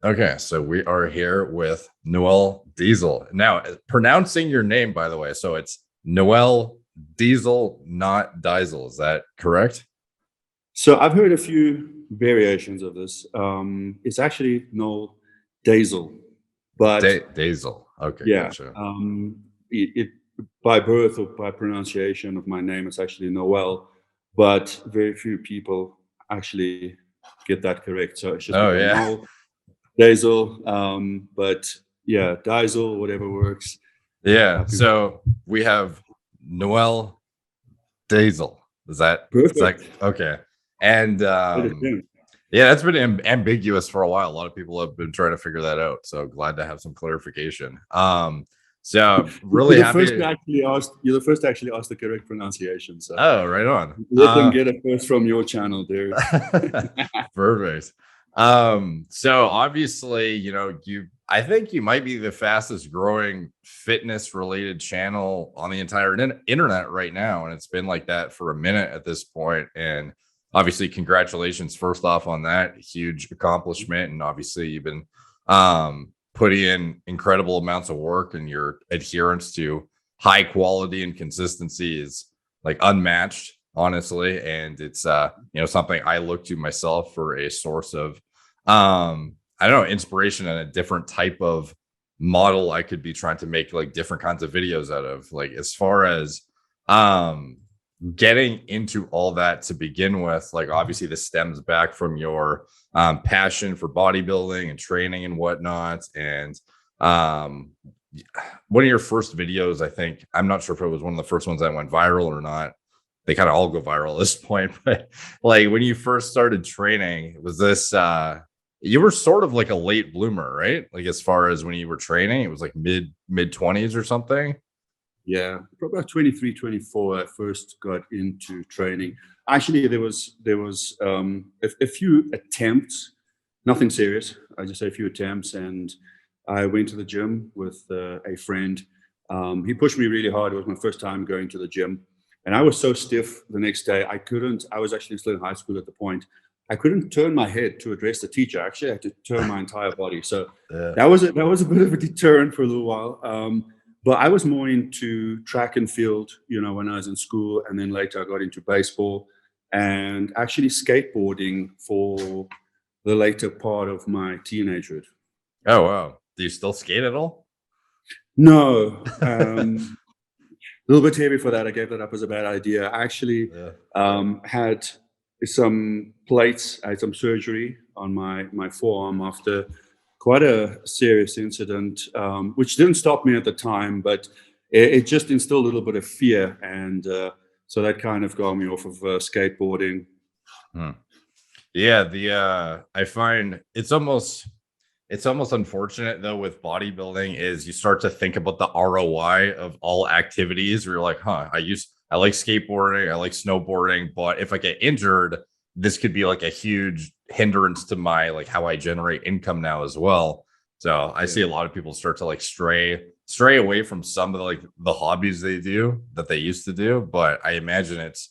Okay, so we are here with Noel Deyzel. Now, pronouncing your name, by the way, so it's Noel Deyzel, not Deyzel. Is that correct? So I've heard a few variations of this. It's actually Noel Deyzel, but Deyzel. Okay, yeah, gotcha. it by birth or by pronunciation of my name, it's actually Noel, but very few people actually get that correct. So it's just Oh become yeah, Noel Deyzel. But yeah, Deyzel, whatever works. yeah. People, So we have Noel Deyzel. Is that perfect. okay? And That is him. yeah, that's been ambiguous for a while. A lot of people have been trying to figure that out. So glad to have some clarification. So really You're the first to happy. actually ask. You're the first to actually ask the correct pronunciation. So. Oh, right on. Let them get a first from your channel, dude. Perfect. So obviously, I think you might be the fastest growing fitness related channel on the entire internet right now. And it's been like that for a minute at this point. And obviously, congratulations first off on that huge accomplishment. And obviously, you've been putting in incredible amounts of work, and your adherence to high quality and consistency is like unmatched, honestly. And it's something I look to myself for a source of I don't know, inspiration and a different type of model I could be trying to make like different kinds of videos out of. Like as far as um getting into all that to begin with, like obviously this stems back from your passion for bodybuilding and training and whatnot. And um one of your first videos, I think, I'm not sure if it was one of the first ones that went viral or not. They kind of all go viral at this point, but like when you first started training, was this you were sort of like a late bloomer, right? Like as far as when you were training, it was like mid 20s or something. Yeah, probably about 23, 24. I first got into training. Actually, there was a few attempts, nothing serious. I just say a few attempts, and I went to the gym with a friend. He pushed me really hard. It was my first time going to the gym, and I was so stiff the next day. I couldn't. I was actually still in high school at the point. I couldn't turn my head to address the teacher. I actually had to turn my entire body. So Yeah. that was a bit of a deterrent for a little while. But I was more into track and field, when I was in school, and then later I got into baseball and actually skateboarding for the later part of my teenagehood. Oh wow. Do you still skate at all? No, a little bit heavy for that. I gave that up as a bad idea. I actually Yeah. had some plates. I had some surgery on my forearm after quite a serious incident, which didn't stop me at the time, but it just instilled a little bit of fear, and so that kind of got me off of skateboarding. Hmm. Yeah, the I find it's almost unfortunate though with bodybuilding is you start to think about the ROI of all activities where you're like, I like skateboarding, I like snowboarding, but if I get injured, this could be like a huge hindrance to my like how I generate income now as well. So I Yeah. see a lot of people start to like stray away from some of the hobbies they do that they used to do. But I imagine it's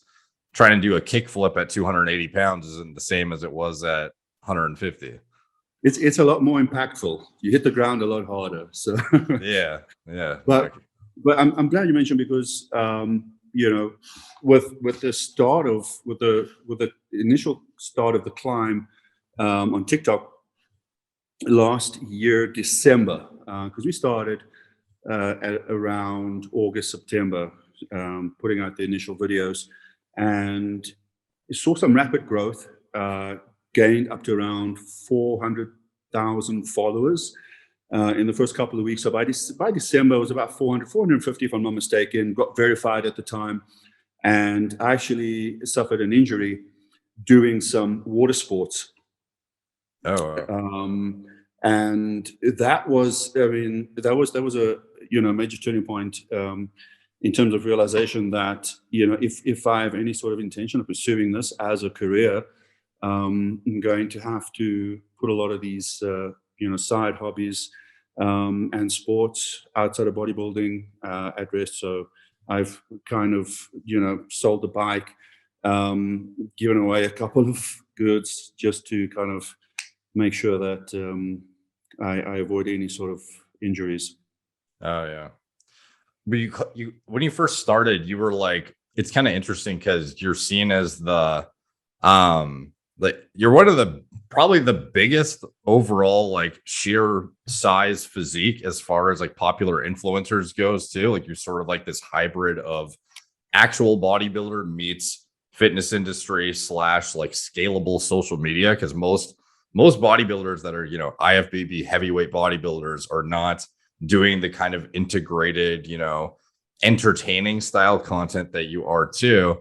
trying to do a kickflip at 280 pounds isn't the same as it was at 150. It's a lot more impactful. You hit the ground a lot harder. So, Yeah, yeah. but but I'm glad you mentioned, because with the start of with the initial start of the climb on TikTok last year December, because we started at around August, September, putting out the initial videos, and saw some rapid growth. Gained up to around 400,000 followers in the first couple of weeks. So by December, it was about 400, 450, if I'm not mistaken. Got verified at the time, and I actually suffered an injury doing some water sports. Oh, Um, and that was, I mean, that was a major turning point, in terms of realization that if I have any sort of intention of pursuing this as a career, I'm going to have to put a lot of these side hobbies and sports outside of bodybuilding at rest. So I've kind of sold the bike, given away a couple of goods just to kind of make sure that I avoid any sort of injuries. Oh yeah. But you when you first started, you were like, it's kind of interesting because you're seen as the like you're one of the probably the biggest overall like sheer size physique as far as like popular influencers goes too. Like you're sort of like this hybrid of actual bodybuilder meets fitness industry slash like scalable social media because most bodybuilders that are IFBB heavyweight bodybuilders are not doing the kind of integrated entertaining style content that you are too.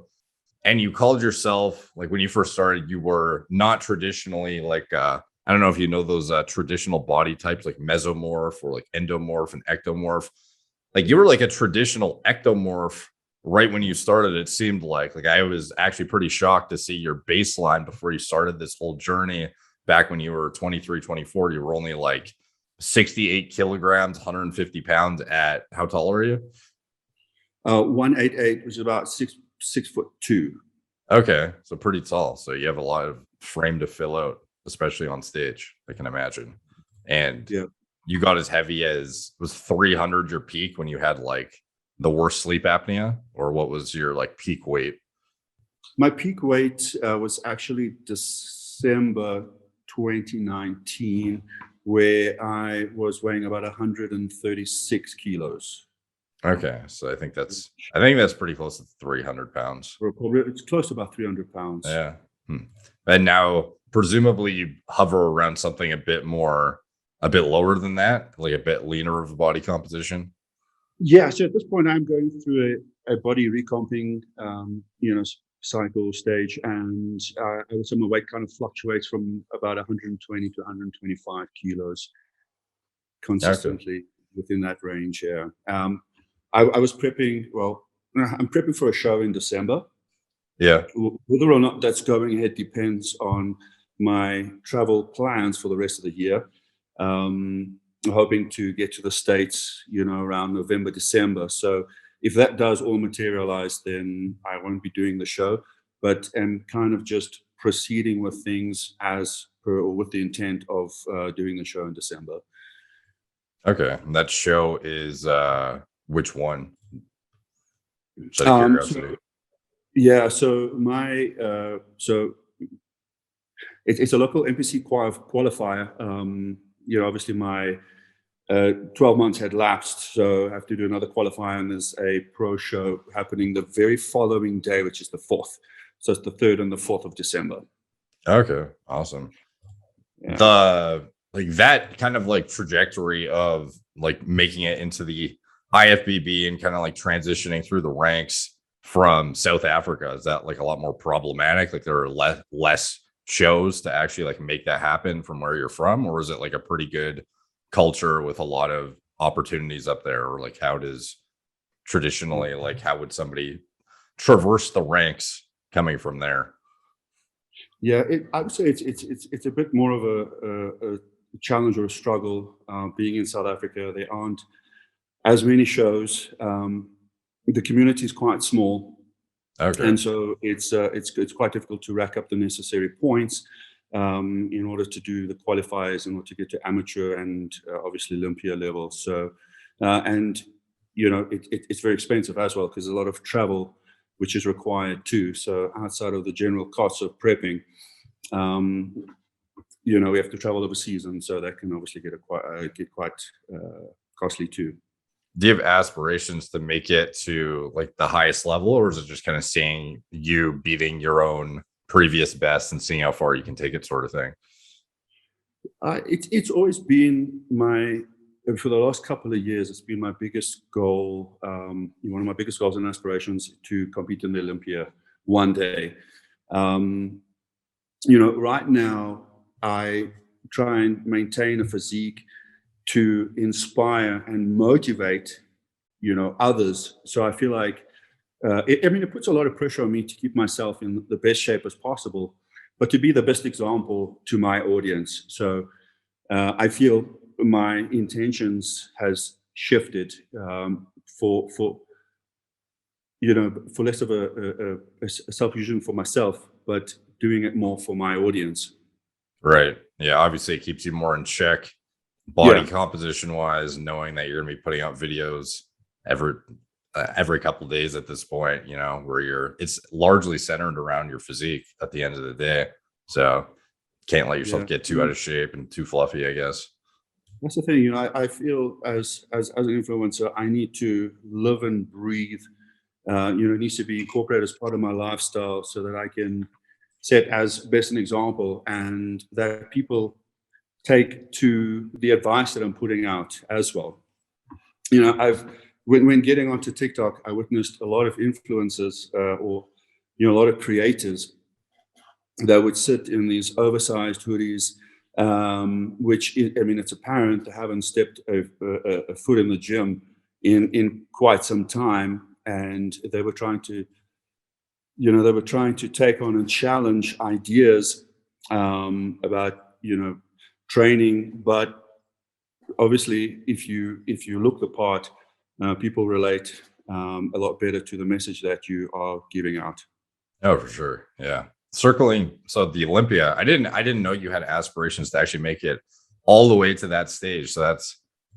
And you called yourself, like when you first started, you were not traditionally like I don't know if you know those traditional body types like mesomorph or like endomorph and ectomorph. Like you were like a traditional ectomorph right when you started. It seemed like I was actually pretty shocked to see your baseline before you started this whole journey back when you were 23, 24. You were only like 68 kilograms, 150 pounds at how tall are you? 188, which is about 6'2". Okay, so pretty tall. So you have a lot of frame to fill out, especially on stage, I can imagine. And Yeah. you got as heavy as was 300 your peak when you had like the worst sleep apnea, or what was your like peak weight? My peak weight was actually December 2019, where I was weighing about 136 kilos. Okay, so I think that's pretty close to 300 pounds. Or probably it's close to about 300 pounds. Yeah. And now presumably you hover around something a bit lower than that, like a bit leaner of a body composition. Yeah. So at this point, I'm going through a body recomping, cycle stage, and I would say my weight kind of fluctuates from about 120 to 125 kilos consistently within that range. Yeah. I was prepping. Well, I'm prepping for a show in December. Yeah. Whether or not that's going ahead depends on my travel plans for the rest of the year. I'm hoping to get to the States, around November, December. So if that does all materialize, then I won't be doing the show, but am kind of just proceeding with things as per or with the intent of doing the show in December. Okay. And that show is which one? Just out of curiosity. Yeah, so it's a local NPC qualifier. Obviously my 12 months had lapsed, so I have to do another qualifier, and there's a pro show happening the very following day, which is the 4th. So it's the 3rd and the 4th of December. Okay, awesome. Yeah. That kind of like trajectory of like making it into the IFBB and kind of like transitioning through the ranks from South Africa, is that like a lot more problematic? Like there are less shows to actually like make that happen from where you're from, or is it like a pretty good culture with a lot of opportunities up there? Or like how does traditionally, like how would somebody traverse the ranks coming from there? Yeah, I would say it's a bit more of a challenge or a struggle being in South Africa. There aren't as many shows. The community is quite small, and so it's quite difficult to rack up the necessary points in order to do the qualifiers, in order to get to amateur and obviously Olympia level. So, and it's very expensive as well, because a lot of travel which is required too. So outside of the general costs of prepping, we have to travel overseas, and so that can obviously get quite costly too. Do you have aspirations to make it to like the highest level, or is it just kind of seeing you beating your own previous best and seeing how far you can take it, sort of thing? It's always been for the last couple of years, it's been my biggest goal. One of my biggest goals and aspirations to compete in the Olympia one day. Right now I try and maintain a physique to inspire and motivate, others. So I feel like, it puts a lot of pressure on me to keep myself in the best shape as possible, but to be the best example to my audience. So I feel my intentions has shifted for less of a self-vision for myself, but doing it more for my audience. Right. Yeah. Obviously, it keeps you more in check body Yeah. composition wise, knowing that you're going to be putting out videos every couple of days at this point, you know, where it's largely centered around your physique at the end of the day. So can't let yourself Yeah. get too out of shape and too fluffy, I guess. That's the thing, you know, I feel as an influencer, I need to live and breathe. You know, it needs to be incorporated as part of my lifestyle so that I can set as best an example and that people take to the advice that I'm putting out as well. You know, when getting onto TikTok, I witnessed a lot of influencers or, you know, a lot of creators that would sit in these oversized hoodies, which I mean, it's apparent they haven't stepped a foot in the gym in quite some time, and they were trying to, you know, they were trying to take on and challenge ideas about, you know, training. But obviously, if you look the part, people relate a lot better to the message that you are giving out. Oh, for sure. Yeah. Circling. So the Olympia, I didn't know you had aspirations to actually make it all the way to that stage. So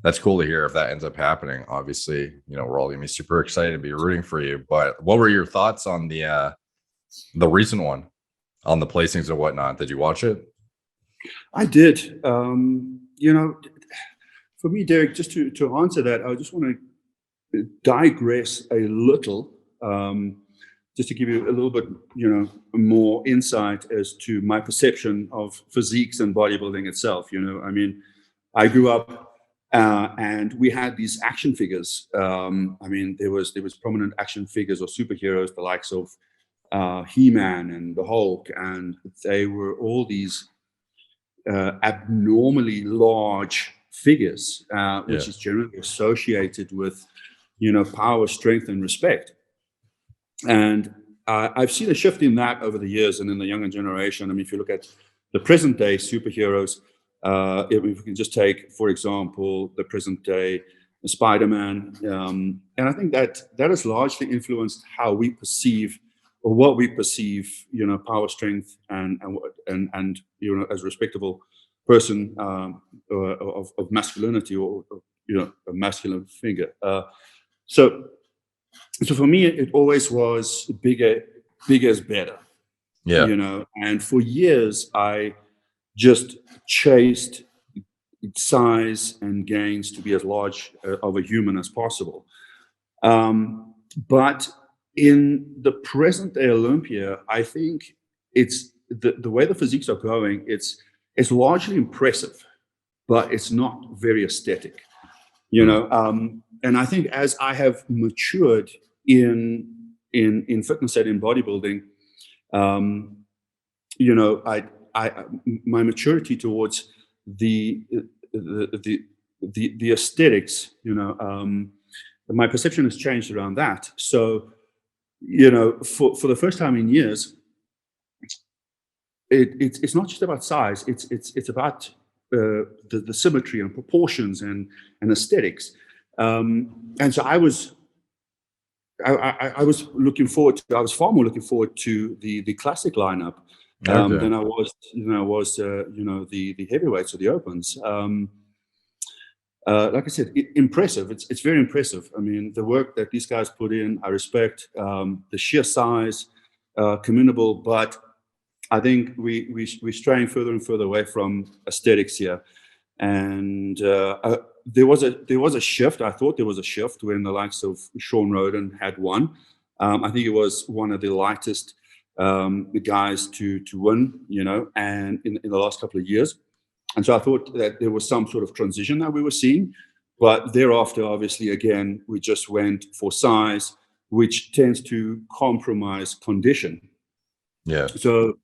that's cool to hear if that ends up happening. Obviously, you know, we're all gonna be super excited to be rooting for you. But what were your thoughts on the recent one on the placings and whatnot? Did you watch it? I did. You know, for me, Derek, just to answer that, I just want to digress a little, just to give you a little bit, you know, more insight as to my perception of physiques and bodybuilding itself. You know, I mean, I grew up and we had these action figures. I mean, there was prominent action figures or superheroes, the likes of He-Man and the Hulk, and they were all these abnormally large figures, Yeah. which is generally associated with, you know, power, strength, and respect. And I've seen a shift in that over the years and in the younger generation. I mean, if you look at the present day superheroes, if we can just take, for example, the present day Spider-Man, and I think that has largely influenced how we perceive or what we perceive, you know, power, strength, and you know, as a respectable person of masculinity or you know, a masculine figure. So so for me, it always was bigger is better, Yeah. you know. And for years, I just chased size and gains to be as large of a human as possible. But in the present day Olympia, I think it's the way the physiques are going. It's largely impressive, but it's not very aesthetic, you Hmm. know. And I think as I have matured in fitness and in bodybuilding, um, you know, I my maturity towards the the the aesthetics, you know, my perception has changed around that. So, you know, for the first time in years, it's not just about size. It's about the symmetry and proportions and aesthetics. And so I was looking forward to. I was far more looking forward to the classic lineup Okay. than I was, you know, the heavyweights or the opens. Like I said, impressive. It's very impressive. I mean, the work that these guys put in, I respect. The sheer size, commendable. But I think we're straying further and further away from aesthetics here. And there was a shift. I thought there was a shift when the likes of Sean Roden had won. I think it was one of the lightest guys to win, you know, and in the last couple of years. And so I thought that there was some sort of transition that we were seeing. But thereafter, obviously, again, we just went for size, which tends to compromise condition. Yeah. So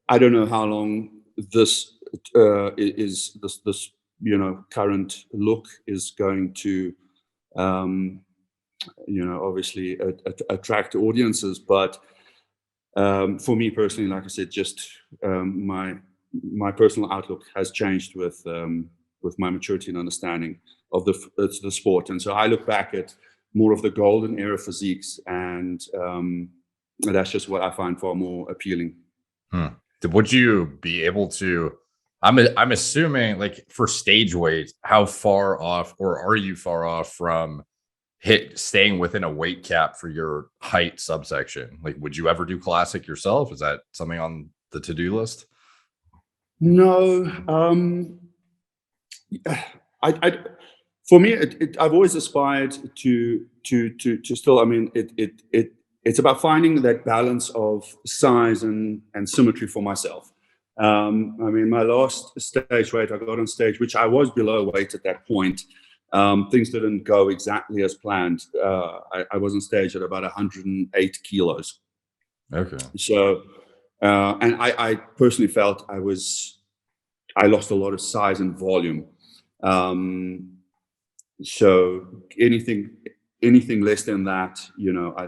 I don't know how long this is this you know, current look is going to you know, obviously attract audiences. But for me personally, like I said, just my personal outlook has changed with my maturity and understanding of the sport. And so I look back at more of the golden era physiques, and that's just what I find far more appealing. Hmm. Would you be able to I'm assuming like for stage weight, how far off or are you far off from staying within a weight cap for your height subsection? Like, would you ever do classic yourself? Is that something on the to-do list? No, I for me, I've always aspired to still. I mean, it's about finding that balance of size and symmetry for myself. I mean, my last stage weight, I got on stage, which I was below weight at that point. Things didn't go exactly as planned. I was on stage at about 108 kilos. Okay. So, and I personally felt I lost a lot of size and volume. So anything less than that,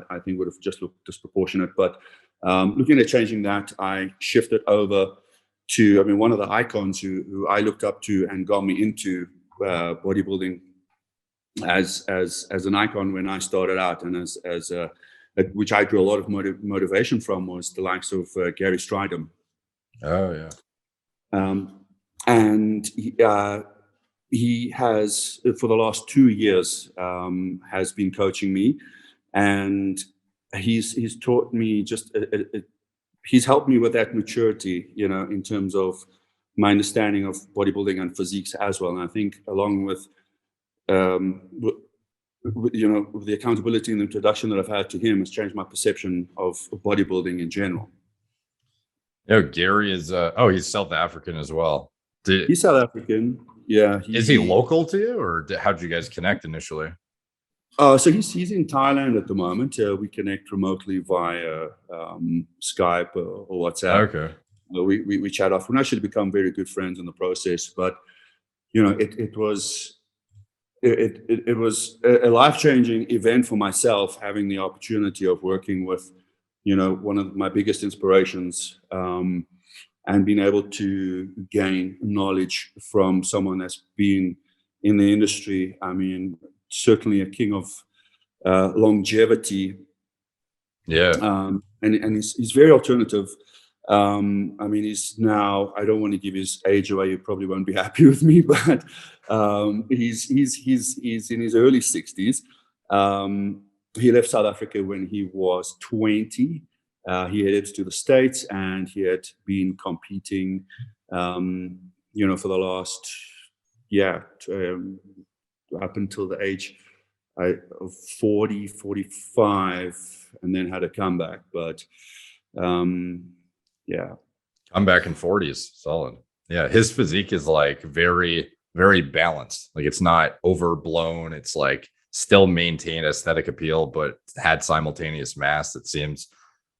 I think would have just looked disproportionate. But looking at changing that, I shifted over to, I mean, one of the icons who I looked up to and got me into bodybuilding as an icon when I started out, and as which I drew a lot of motivation from, was the likes of Gary Stridham. Oh yeah. And he has, for the last 2 years, has been coaching me, and he's taught me he's helped me with that maturity, in terms of my understanding of bodybuilding and physiques as well. And I think along with with the accountability and the introduction that I've had to him, has changed my perception of bodybuilding in general. Gary is he's South African as well. He's South African. Yeah. Is he local to you, or how'd you guys connect initially? So he's in Thailand at the moment. We connect remotely via Skype or WhatsApp. Okay. We chat often. We actually become very good friends in the process. But it was a life-changing event for myself, having the opportunity of working with one of my biggest inspirations, and being able to gain knowledge from someone that's been in the industry. I mean, certainly a king of longevity. Yeah. And he's very alternative. I mean, he's now, I don't want to give his age away, you probably won't be happy with me, but he's in his early 60s. He left South Africa when he was 20. He headed to the States, and he had been competing, for the last, up until the age of 40, 45, and then had a comeback. But comeback in 40s, solid. Yeah, his physique is like very, very balanced. Like, it's not overblown. It's like still maintained aesthetic appeal, but had simultaneous mass. It seems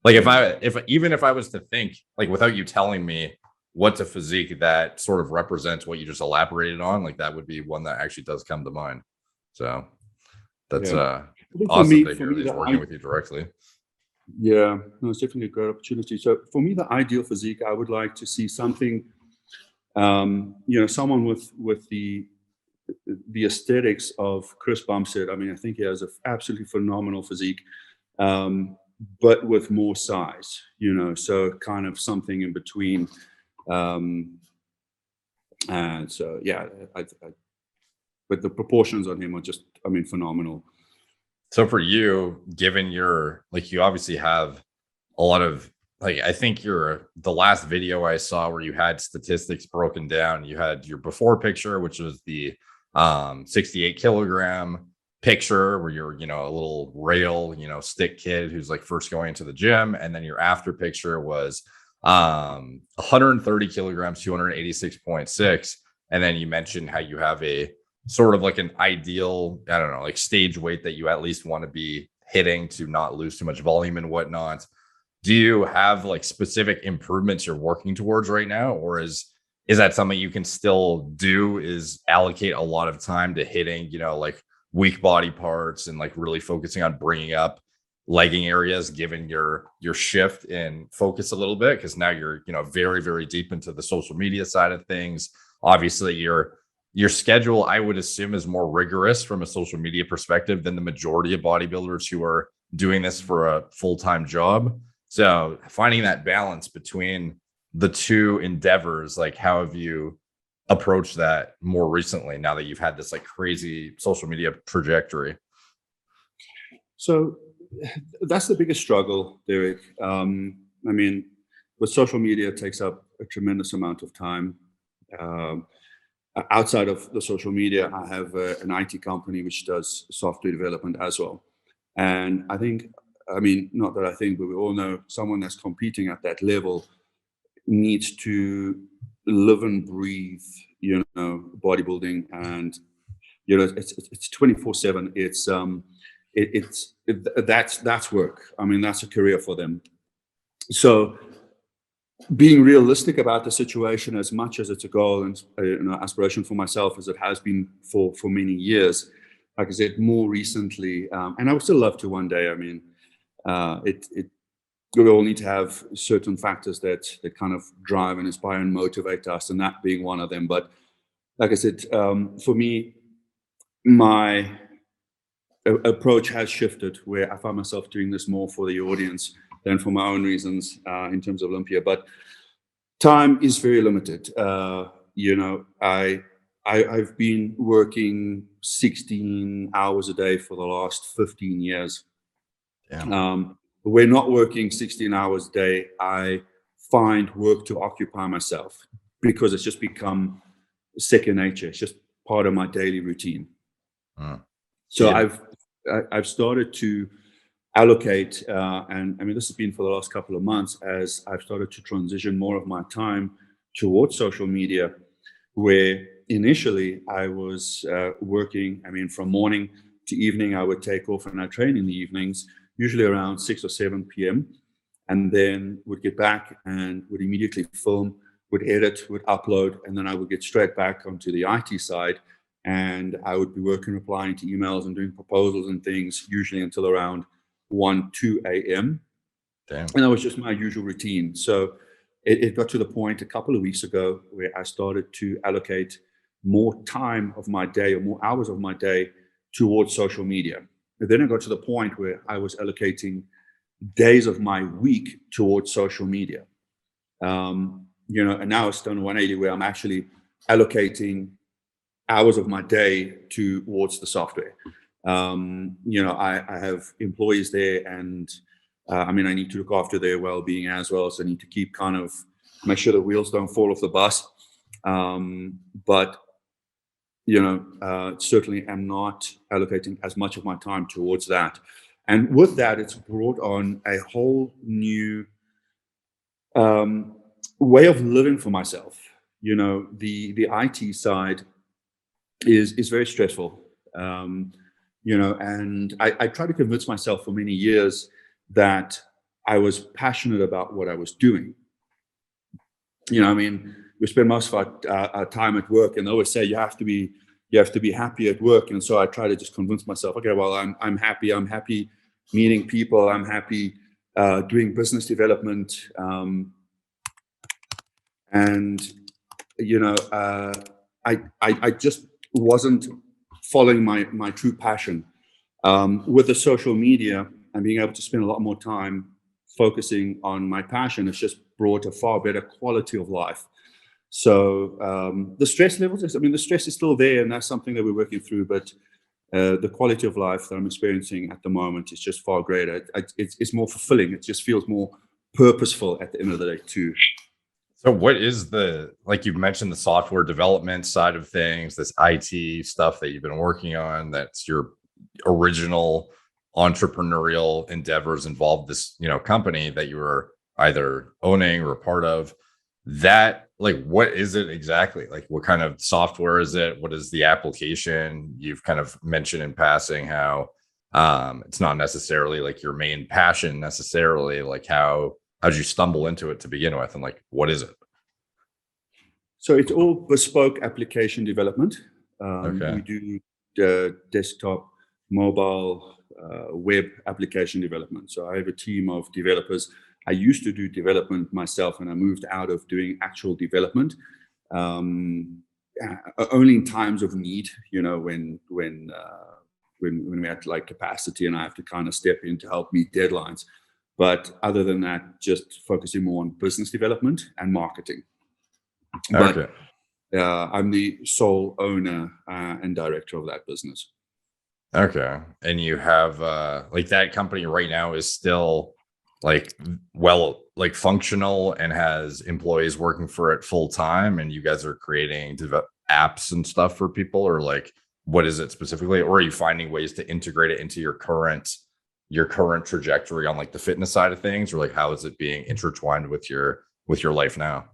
like if I was to think, like, without you telling me what's a physique that sort of represents what you just elaborated on, like, that would be one that actually does come to mind. So that's awesome to hear that he's working with you directly. Yeah, no, it's definitely a great opportunity. So for me, the ideal physique, I would like to see something, someone with the aesthetics of Chris Bumstead. I mean, I think he has an absolutely phenomenal physique, but with more size, so kind of something in between. And so, yeah, but the proportions on him are just, I mean, phenomenal. So for you, given you obviously have a lot of, like, I think the last video I saw where you had statistics broken down, you had your before picture, which was the 68 kilogram picture where you're, a little rail, stick kid who's like first going into the gym. And then your after picture was 130 kilograms, 286.6. And then you mentioned how you have a sort of like an ideal, I don't know, like stage weight that you at least want to be hitting to not lose too much volume and whatnot. Do you have like specific improvements you're working towards right now? Or is that something you can still do, is allocate a lot of time to hitting, like weak body parts and like really focusing on bringing up legging areas, given your shift in focus a little bit? Because now you're, very, very deep into the social media side of things. Obviously, your schedule, I would assume, is more rigorous from a social media perspective than the majority of bodybuilders who are doing this for a full-time job. So finding that balance between the two endeavors, like how have you approached that more recently now that you've had this like crazy social media trajectory? So that's the biggest struggle, Derek. I mean, with social media, it takes up a tremendous amount of time. Um, Outside of the social media, I have an IT company which does software development as well. And I mean, not that I think, but we all know someone that's competing at that level needs to live and breathe, bodybuilding, and it's 24/7. That's work. I mean, that's a career for them. So being realistic about the situation, as much as it's a goal and aspiration for myself as it has been for many years, like I said, more recently, and I would still love to one day. I mean, it we all need to have certain factors that kind of drive and inspire and motivate us, and that being one of them. But like I said, for me, my approach has shifted, where I find myself doing this more for the audience than for my own reasons, in terms of Olympia. But time is very limited. I've been working 16 hours a day for the last 15 years. Yeah. We're not working 16 hours a day. I find work to occupy myself because it's just become second nature. It's just part of my daily routine. So Yeah. I've started to allocate, and I mean, this has been for the last couple of months as I've started to transition more of my time towards social media, where initially I was working, I mean, from morning to evening, I would take off and I train in the evenings, usually around 6 or 7 p.m. And then would get back and would immediately film, would edit, would upload, and then I would get straight back onto the IT side. And I would be working, replying to emails and doing proposals and things, usually until around 1, 2 a.m. Damn. And that was just my usual routine. So it got to the point a couple of weeks ago where I started to allocate more time of my day or more hours of my day towards social media. And then it got to the point where I was allocating days of my week towards social media. And now it's done 180 where I'm actually allocating hours of my day towards the software. I have employees there, and I mean, I need to look after their well-being as well. So I need to keep kind of make sure the wheels don't fall off the bus. But certainly am not allocating as much of my time towards that. And with that, it's brought on a whole new way of living for myself. The IT side is very stressful. And I tried to convince myself for many years that I was passionate about what I was doing. I mean, we spend most of our time at work, and they always say you have to be happy at work. And so I try to just convince myself, okay, well, I'm happy. I'm happy meeting people. I'm happy doing business development. I just wasn't following my true passion. With the social media and being able to spend a lot more time focusing on my passion, it's just brought a far better quality of life. So the stress levels, the stress is still there, and that's something that we're working through, but the quality of life that I'm experiencing at the moment is just far greater. It's more fulfilling. It just feels more purposeful at the end of the day too. So what is like you've mentioned the software development side of things, this IT stuff that you've been working on, that's your original entrepreneurial endeavors involved this, company that you were either owning or a part of. That, like, what is it exactly? Like, what kind of software is it? What is the application? You've kind of mentioned in passing how it's not necessarily like your main passion necessarily. Like, how'd you stumble into it to begin with, and like, what is it? So it's all bespoke application development. Okay. We do desktop, mobile, web application development. So I have a team of developers. I used to do development myself, and I moved out of doing actual development only in times of need. When we had like capacity, and I have to kind of step in to help meet deadlines. But other than that, just focusing more on business development and marketing. But Okay. I'm the sole owner and director of that business. Okay. And you have like that company right now is still like like functional and has employees working for it full time, and you guys are creating apps and stuff for people, or like what is it specifically? Or are you finding ways to integrate it into your current trajectory on like the fitness side of things, or like how is it being intertwined with your life now?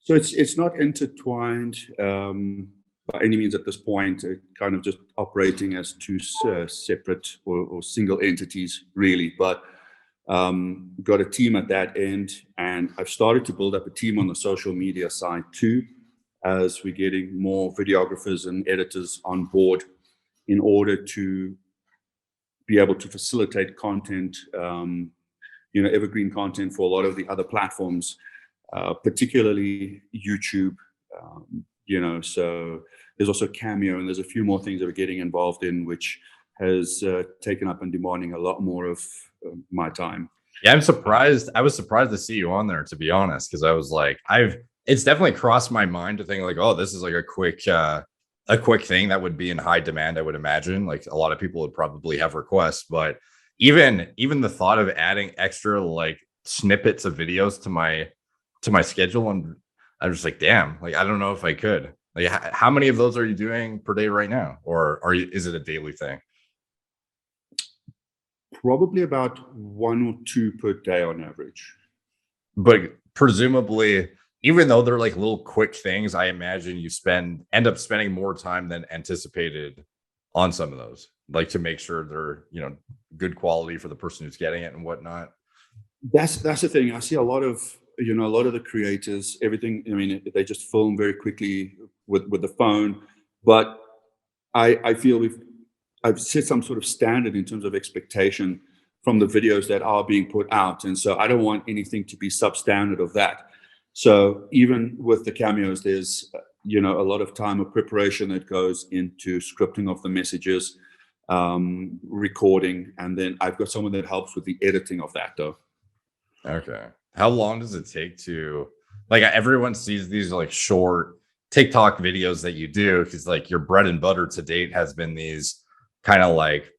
So it's not intertwined by any means at this point. Kind of just operating as two separate or single entities, really. But got a team at that end, and I've started to build up a team on the social media side too, as we're getting more videographers and editors on board in order to be able to facilitate content, evergreen content for a lot of the other platforms, particularly YouTube. So there's also Cameo, and there's a few more things that we're getting involved in, which has taken up and demanding a lot more of my time. Yeah, I'm surprised. I was surprised to see you on there, to be honest, because I was like, it's definitely crossed my mind to think like, oh, this is like a quick thing that would be in high demand. I would imagine like a lot of people would probably have requests, but even the thought of adding extra like snippets of videos to my schedule, and I was like, damn, like I don't know if I could. Like, how many of those are you doing per day right now, or is it a daily thing? Probably about 1 or 2 per day on average. But presumably, even though they're like little quick things, I imagine you end up spending more time than anticipated on some of those, like to make sure they're, good quality for the person who's getting it and whatnot. That's the thing. I see a lot of the creators, everything. I mean, they just film very quickly with the phone, but I feel I've set some sort of standard in terms of expectation from the videos that are being put out, and so I don't want anything to be substandard of that. So even with the cameos, there's a lot of time of preparation that goes into scripting of the messages, recording, and then I've got someone that helps with the editing of that, though. Okay. How long does it take to, like, everyone sees these like short TikTok videos that you do, because like your bread and butter to date has been these kind of like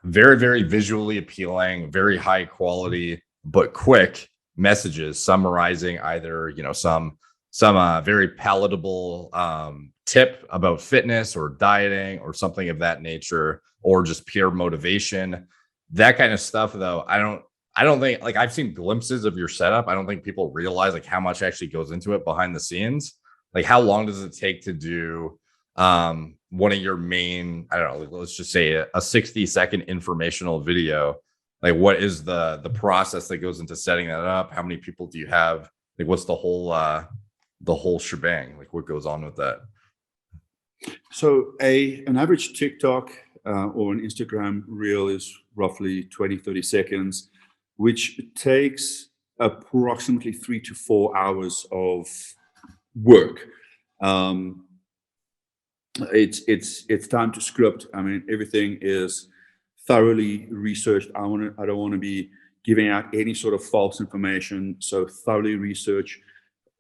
very, very visually appealing, very high quality, but quick messages summarizing either, some very palatable tip about fitness or dieting or something of that nature, or just pure motivation. That kind of stuff, though, I don't think, like, I've seen glimpses of your setup. I don't think people realize like how much actually goes into it behind the scenes. Like, how long does it take to do one of your main, I don't know, like, let's just say a 60-second informational video? Like, what is the process that goes into setting that up? How many people do you have? Like, what's the whole shebang? Like, what goes on with that? So an average TikTok or an Instagram reel is roughly 20-30 seconds, which takes approximately 3 to 4 hours of work. It's time to script. I mean, everything is thoroughly researched. I don't want to be giving out any sort of false information. So thoroughly research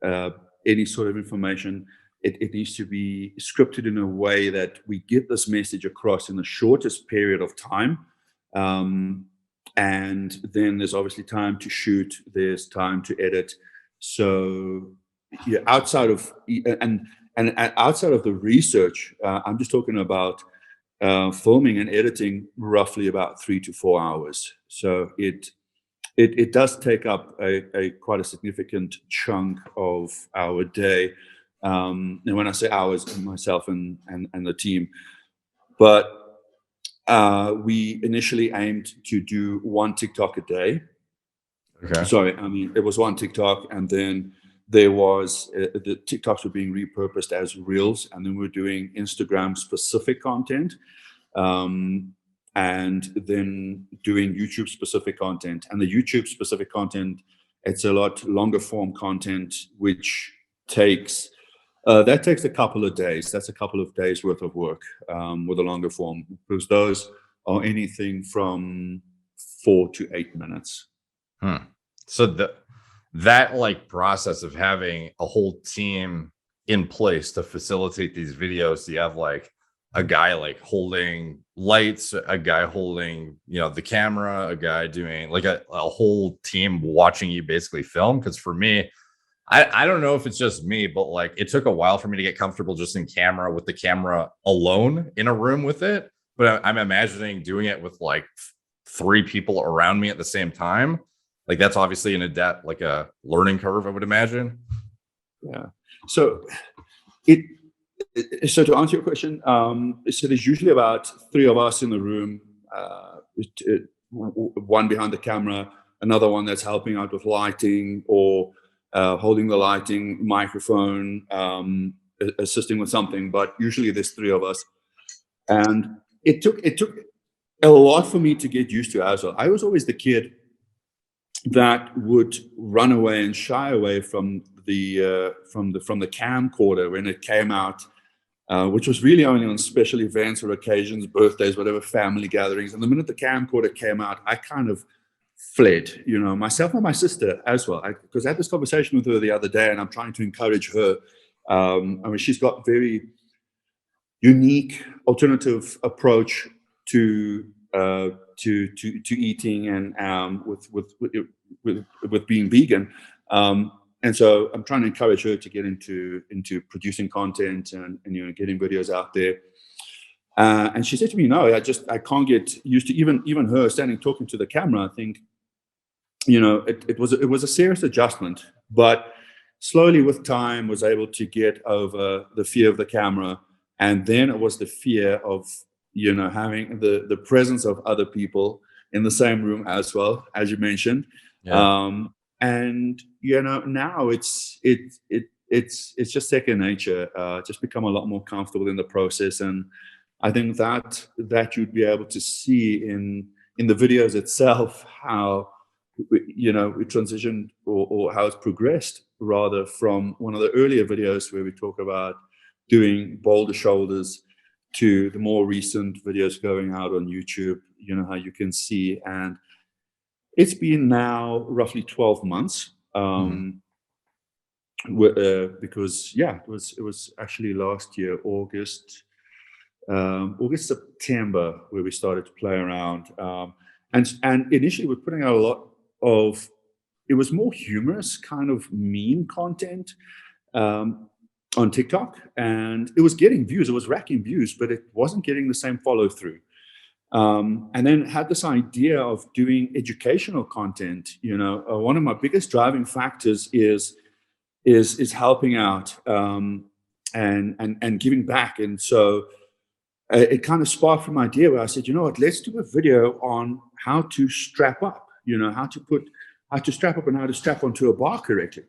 any sort of information. It needs to be scripted in a way that we get this message across in the shortest period of time. And then there's obviously time to shoot, there's time to edit. So yeah, outside of the research, I'm just talking about filming and editing roughly about 3 to 4 hours. So it does take up a quite a significant chunk of our day. And when I say hours, myself and the team. But we initially aimed to do 1 TikTok a day. Okay. Sorry, I mean, it was 1 TikTok, and then there was the TikToks were being repurposed as reels, and then we're doing Instagram specific content, and then doing YouTube specific content. And the YouTube specific content, it's a lot longer form content, which takes a couple of days. That's a couple of days worth of work with a longer form, because those are anything from 4 to 8 minutes. So that like process of having a whole team in place to facilitate these videos, you have like a guy like holding lights, a guy holding, the camera, a guy doing like a whole team watching you basically film. Because for me, I don't know if it's just me, but like it took a while for me to get comfortable just in camera with the camera alone in a room with it. But I'm imagining doing it with like 3 people around me at the same time. Like that's obviously like a learning curve, I would imagine. Yeah. So to answer your question, so there's usually about 3 of us in the room, one behind the camera, another one that's helping out with lighting or holding the lighting, microphone, assisting with something. But usually there's 3 of us, and it took a lot for me to get used to as well. I was always the kid that would run away and shy away from the camcorder when it came out, which was really only on special events or occasions, birthdays, whatever, family gatherings. And the minute the camcorder came out, I kind of fled, myself and my sister as well. Because I had this conversation with her the other day, and I'm trying to encourage her. She's got very unique alternative approach to eating and with being vegan. And so I'm trying to encourage her to get into producing content and getting videos out there. And she said to me, "No, I can't get used to even her standing talking to the camera." I think, it was a serious adjustment, but slowly with time was able to get over the fear of the camera, and then it was the fear of having the presence of other people in the same room as well, as you mentioned. Yeah. And now it's just second nature. Just become a lot more comfortable in the process, and I think that you'd be able to see in the videos itself how we transitioned or how it's progressed, rather from one of the earlier videos where we talk about doing boulder shoulders to the more recent videos going out on YouTube. How you can see, and it's been now roughly 12 months. Because it was actually last year, August, September, where we started to play around. And initially we're putting out a lot of, it was more humorous kind of meme content on TikTok, and it was getting views, it was racking views, but it wasn't getting the same follow through. And then had this idea of doing educational content. One of my biggest driving factors is helping out and giving back. And so it kind of sparked from an idea where I said, let's do a video on how to strap up, how to strap up and how to strap onto a bar correctly.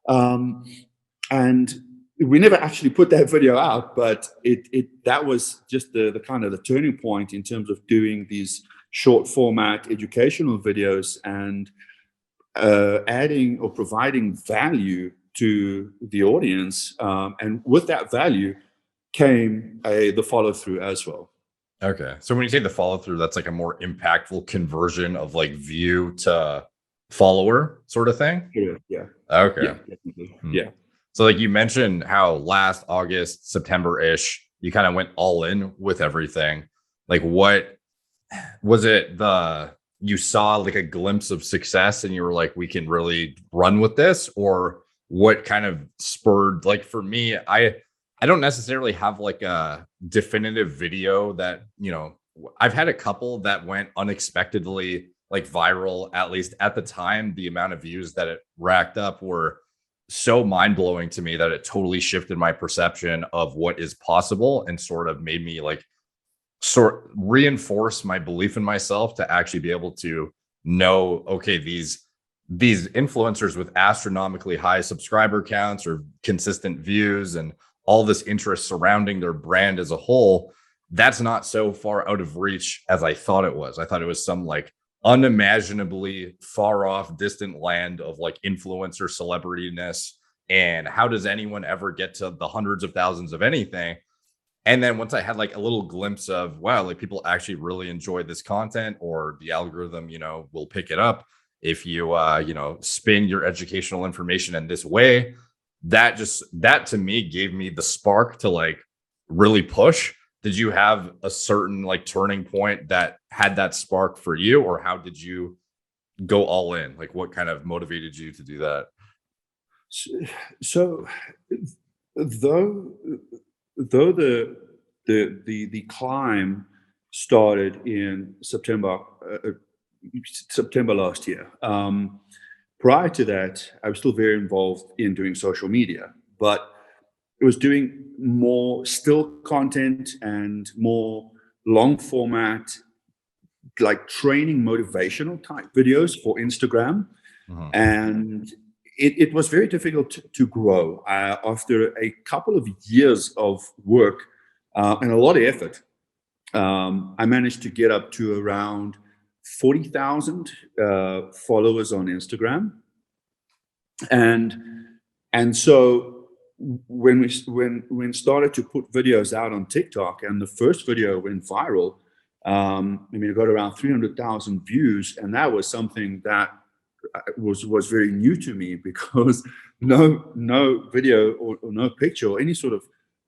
And we never actually put that video out, but that was just the kind of the turning point in terms of doing these short format educational videos and adding or providing value to the audience. And with that value came the follow through as well. Okay. So when you say the follow through, that's like a more impactful conversion of like view to follower sort of thing? Yeah. Okay. Yeah, definitely. Yeah. So like you mentioned how last August, September-ish, you kind of went all in with everything. Like what was it, you saw like a glimpse of success and you were like, we can really run with this? Or what kind of spurred, like for me, I don't necessarily have like a definitive video that, I've had a couple that went unexpectedly like viral, at least at the time. The amount of views that it racked up were so mind-blowing to me that it totally shifted my perception of what is possible and sort of made me like reinforce my belief in myself to actually be able to know, okay, these influencers with astronomically high subscriber counts or consistent views and all this interest surrounding their brand as a whole, that's not so far out of reach as I thought it was. I thought it was some like unimaginably far off distant land of like influencer celebrityness, and how does anyone ever get to the hundreds of thousands of anything? And then once I had like a little glimpse of, wow, like people actually really enjoy this content, or the algorithm, will pick it up if you, spin your educational information in this way, that to me gave me the spark to like really push. Did you have a certain like turning point that had that spark for you, or how did you go all in? Like what kind of motivated you to do that? So, though though the climb started in September last year. Prior to that, I was still very involved in doing social media, but it was doing more still content and more long format, like training motivational type videos for Instagram. Mhm. And it was very difficult to grow after a couple of years of work and a lot of effort. I managed to get up to around 40,000 followers on Instagram, and so when started to put videos out on TikTok, and the first video went viral. It got around 300,000 views, and that was something that was very new to me, because no video or no picture or any sort of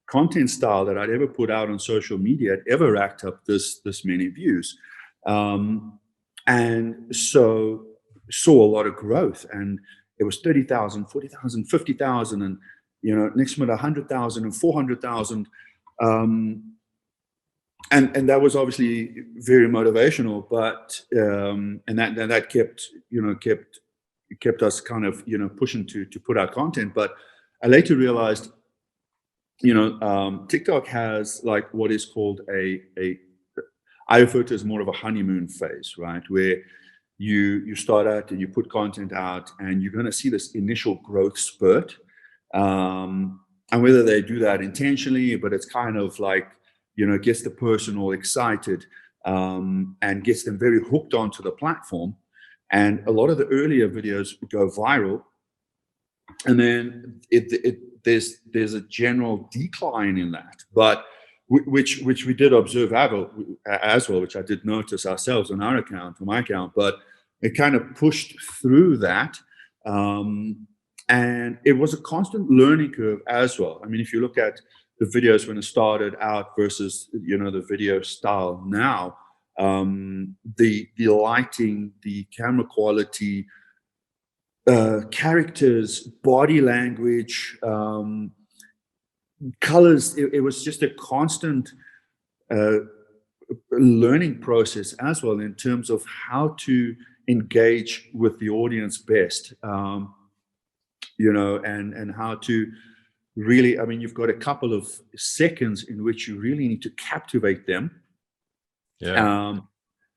content style that I'd ever put out on social media had ever racked up this many views. And so saw a lot of growth, and it was 30,000, 40,000, 50,000, and next month 100,000 and 400,000. And that was obviously very motivational, but and that kept us kind of pushing to put out content. But I later realized, TikTok has like what is called I refer to as more of a honeymoon phase, right? Where you start out and you put content out, and you're going to see this initial growth spurt. And whether they do that intentionally, but it's kind of like, gets the person all excited, and gets them very hooked onto the platform. And a lot of the earlier videos go viral, and then there's a general decline in that, but which we did observe as well, which I did notice ourselves on my account, but it kind of pushed through that. And it was a constant learning curve as well. I mean, if you look at the videos when it started out versus the video style now, the lighting, the camera quality, characters, body language, colors, it was just a constant learning process as well, in terms of how to engage with the audience best, and how to really, you've got a couple of seconds in which you really need to captivate them. Yeah.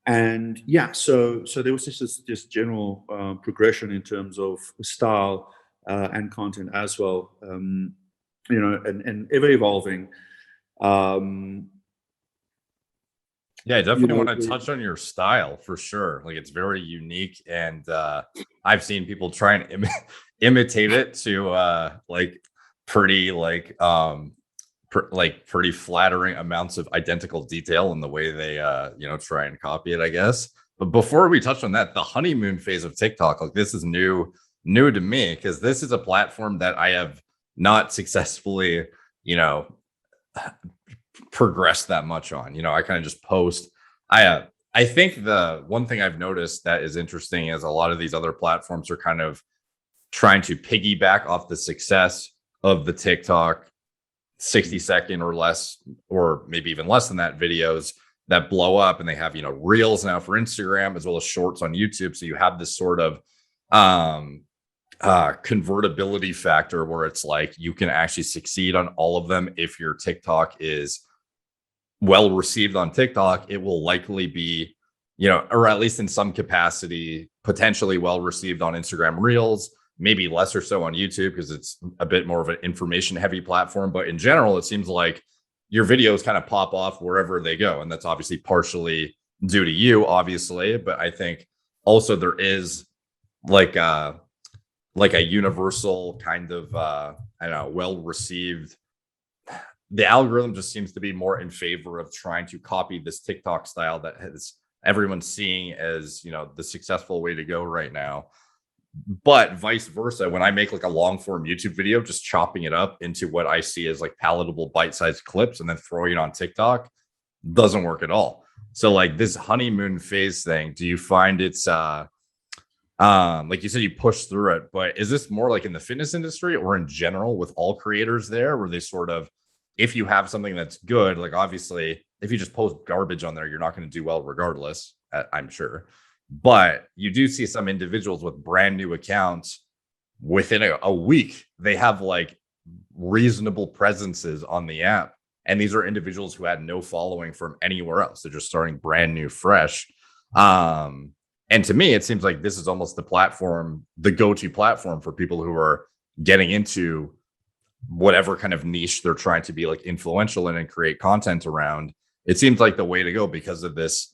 And yeah, so there was this general progression in terms of style and content as well, and ever evolving. Yeah, I definitely want to touch on your style for sure. Like it's very unique, and I've seen people try and imitate it to like pretty pretty flattering amounts of identical detail in the way they try and copy it, I guess. But before we touch on that, the honeymoon phase of TikTok, like this is new to me, because this is a platform that I have not successfully progressed that much on. I kind of just post. I think the one thing I've noticed that is interesting is a lot of these other platforms are kind of trying to piggyback off the success of the TikTok 60-second or less, or maybe even less than that, videos that blow up, and they have reels now for Instagram as well as shorts on YouTube. So you have this sort of convertibility factor where it's like you can actually succeed on all of them. If your TikTok is well received on TikTok, it will likely be, or at least in some capacity, potentially well received on Instagram Reels, maybe less or so on YouTube because it's a bit more of an information heavy platform. But in general, it seems like your videos kind of pop off wherever they go. And that's obviously partially due to you, obviously. But I think also there is like a universal kind of, well received the algorithm just seems to be more in favor of trying to copy this TikTok style that has everyone's seeing as, the successful way to go right now. But vice versa, when I make like a long form YouTube video, just chopping it up into what I see as like palatable bite-sized clips and then throwing it on TikTok doesn't work at all. So like this honeymoon phase thing, do you find it's like you said, you push through it, but is this more like in the fitness industry or in general with all creators there, where they sort of, if you have something that's good, like obviously if you just post garbage on there, you're not going to do well regardless, I'm sure. But you do see some individuals with brand new accounts within a week, they have like reasonable presences on the app. And these are individuals who had no following from anywhere else. They're just starting brand new, fresh. And to me, it seems like this is almost the platform, the go-to platform for people who are getting into whatever kind of niche they're trying to be like influential in and create content around. It seems like the way to go because of this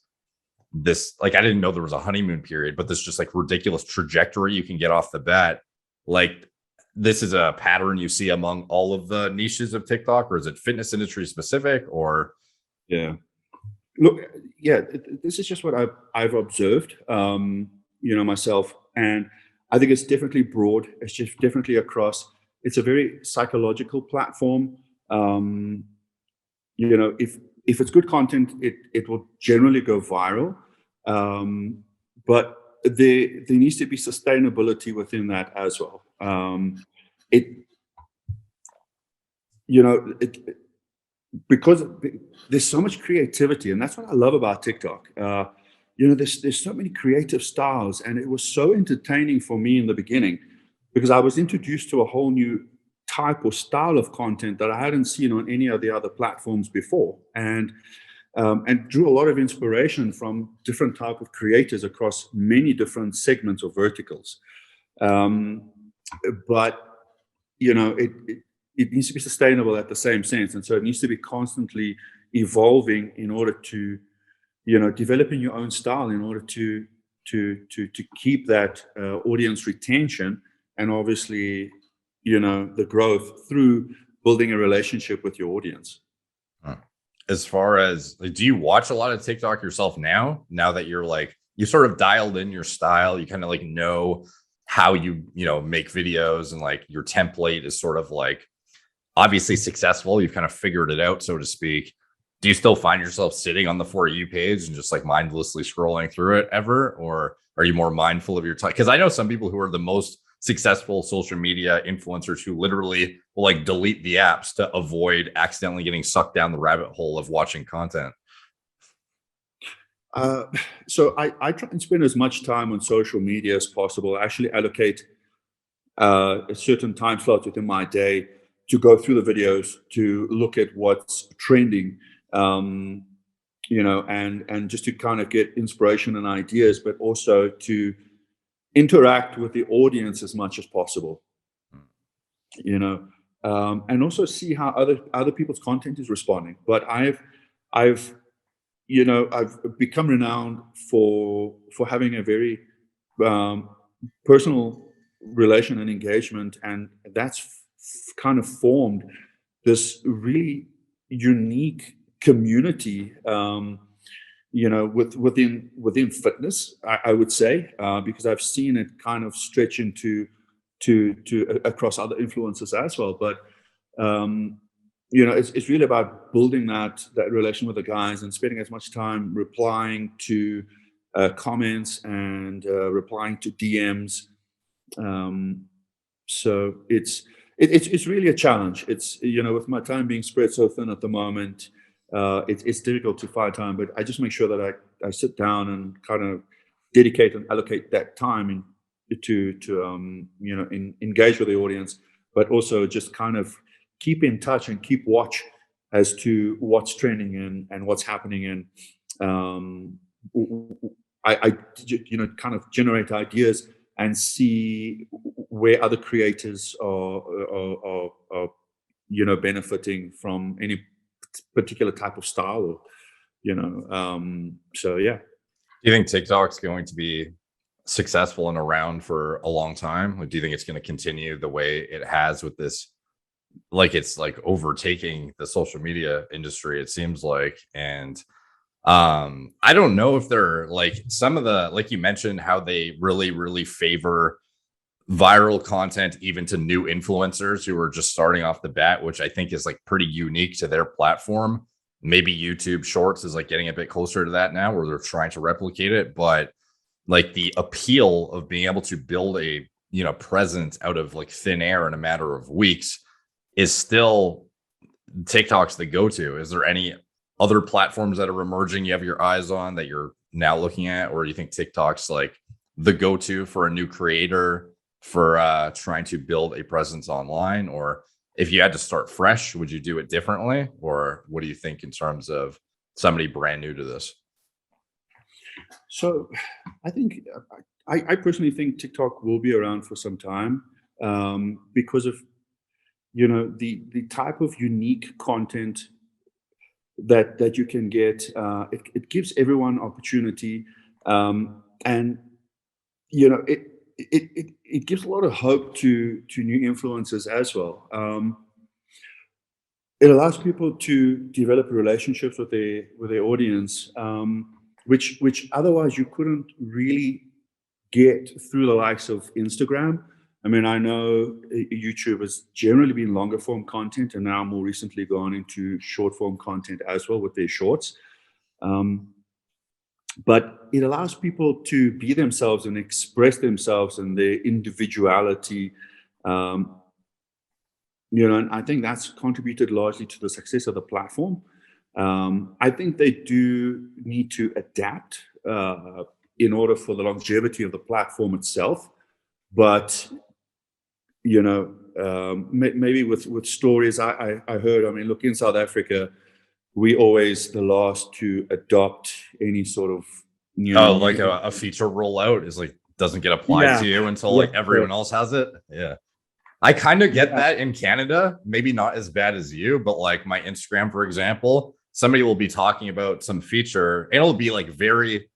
like, I didn't know there was a honeymoon period, but this just like ridiculous trajectory you can get off the bat. Like, this is a pattern you see among all of the niches of TikTok, or is it fitness industry specific? Or yeah, look, yeah, this is just what I've observed, myself, and I think it's definitely broad. It's just definitely across. It's a very psychological platform. If it's good content, it will generally go viral. But there needs to be sustainability within that as well. Because there's so much creativity, and that's what I love about TikTok. There's so many creative styles, and it was so entertaining for me in the beginning because I was introduced to a whole new type or style of content that I hadn't seen on any of the other platforms before, and drew a lot of inspiration from different type of creators across many different segments or verticals. But it needs to be sustainable at the same sense, and so it needs to be constantly evolving in order to, developing your own style in order to keep that audience retention, and obviously, the growth through building a relationship with your audience. As far as like, do you watch a lot of TikTok yourself now that you're like, you sort of dialed in your style, you kind of like know how you make videos, and like your template is sort of like obviously successful, you've kind of figured it out, so to speak. Do you still find yourself sitting on the For You page and just like mindlessly scrolling through it ever, or are you more mindful of your time? Because I know some people who are the most successful social media influencers who literally will like delete the apps to avoid accidentally getting sucked down the rabbit hole of watching content. So I try and spend as much time on social media as possible. I actually allocate a certain time slot within my day to go through the videos, to look at what's trending, and just to kind of get inspiration and ideas, but also to interact with the audience as much as possible, and also see how other people's content is responding. But I've become renowned for having a very personal relation and engagement, and that's kind of formed this really unique community, within fitness, I would say, because I've seen it kind of stretch into to across other influences as well. But it's really about building that relation with the guys and spending as much time replying to comments and replying to DMs. So it's really a challenge. It's with my time being spread so thin at the moment, it's difficult to find time. But I just make sure that I sit down and kind of dedicate and allocate that time to engage with the audience, but also just kind of keep in touch and keep watch as to what's trending and what's happening. And I kind of generate ideas and see where other creators are benefiting from any particular type of style, so yeah. Do you think TikTok's going to be successful and around for a long time? Like, do you think it's going to continue the way it has with this like it's like overtaking the social media industry, it seems like. And I don't know if they're like some of the, like you mentioned, how they really favor viral content even to new influencers who are just starting off the bat, which I think is like pretty unique to their platform. Maybe YouTube Shorts is like getting a bit closer to that now, where they're trying to replicate it. But like the appeal of being able to build a, you know, presence out of like thin air in a matter of weeks is still TikTok's the go-to. Is there any other platforms that are emerging you have your eyes on that you're now looking at, or do you think TikTok's like the go-to for a new creator for trying to build a presence online? Or if you had to start fresh, would you do it differently? Or what do you think in terms of somebody brand new to this? So I think I personally think TikTok will be around for some time, because of, you know, the type of unique content that you can get. It gives everyone opportunity, and you know it gives a lot of hope to new influencers as well. It allows people to develop relationships with their audience, which otherwise you couldn't really get through the likes of Instagram. I mean, I know YouTube has generally been longer form content, and now more recently gone into short form content as well with their shorts. But it allows people to be themselves and express themselves and their individuality. You know, and I think that's contributed largely to the success of the platform. I think they do need to adapt in order for the longevity of the platform itself. But you know, maybe with stories I heard. I mean, look, in South Africa, we always the last to adopt any sort of Oh, like a feature rollout is like doesn't get applied yeah, to you until yeah, like everyone else has it. Yeah. I kind of get yeah. that in Canada, maybe not as bad as you, but like my Instagram, for example, somebody will be talking about some feature and it'll be like very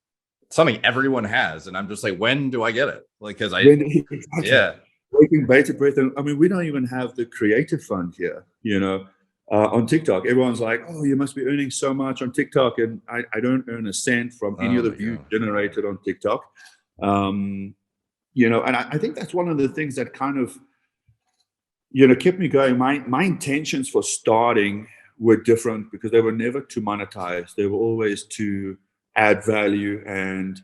something everyone has. And I'm just like, when do I get it? Like, cause Exactly. yeah. Taking bated breath. And I mean, we don't even have the creative fund here, you know. On TikTok, everyone's like, "Oh, you must be earning so much on TikTok," and I don't earn a cent from any Oh of the my views God. generated on TikTok. You know, and I think that's one of the things that kind of, you know, kept me going. My intentions for starting were different because they were never to monetize. They were always to add value and,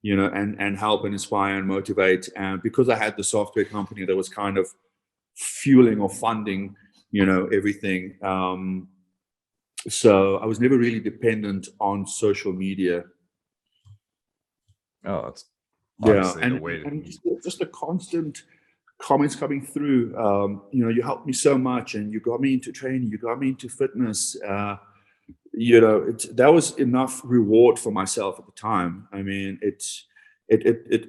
you know, and help and inspire and motivate. And because I had the software company that was kind of fueling or funding, you know, everything. So I was never really dependent on social media. Oh, that's Yeah, obviously the and way. and just the constant comments coming through. You know, you helped me so much, and you got me into training, you got me into fitness. You know, that was enough reward for myself at the time. I mean, it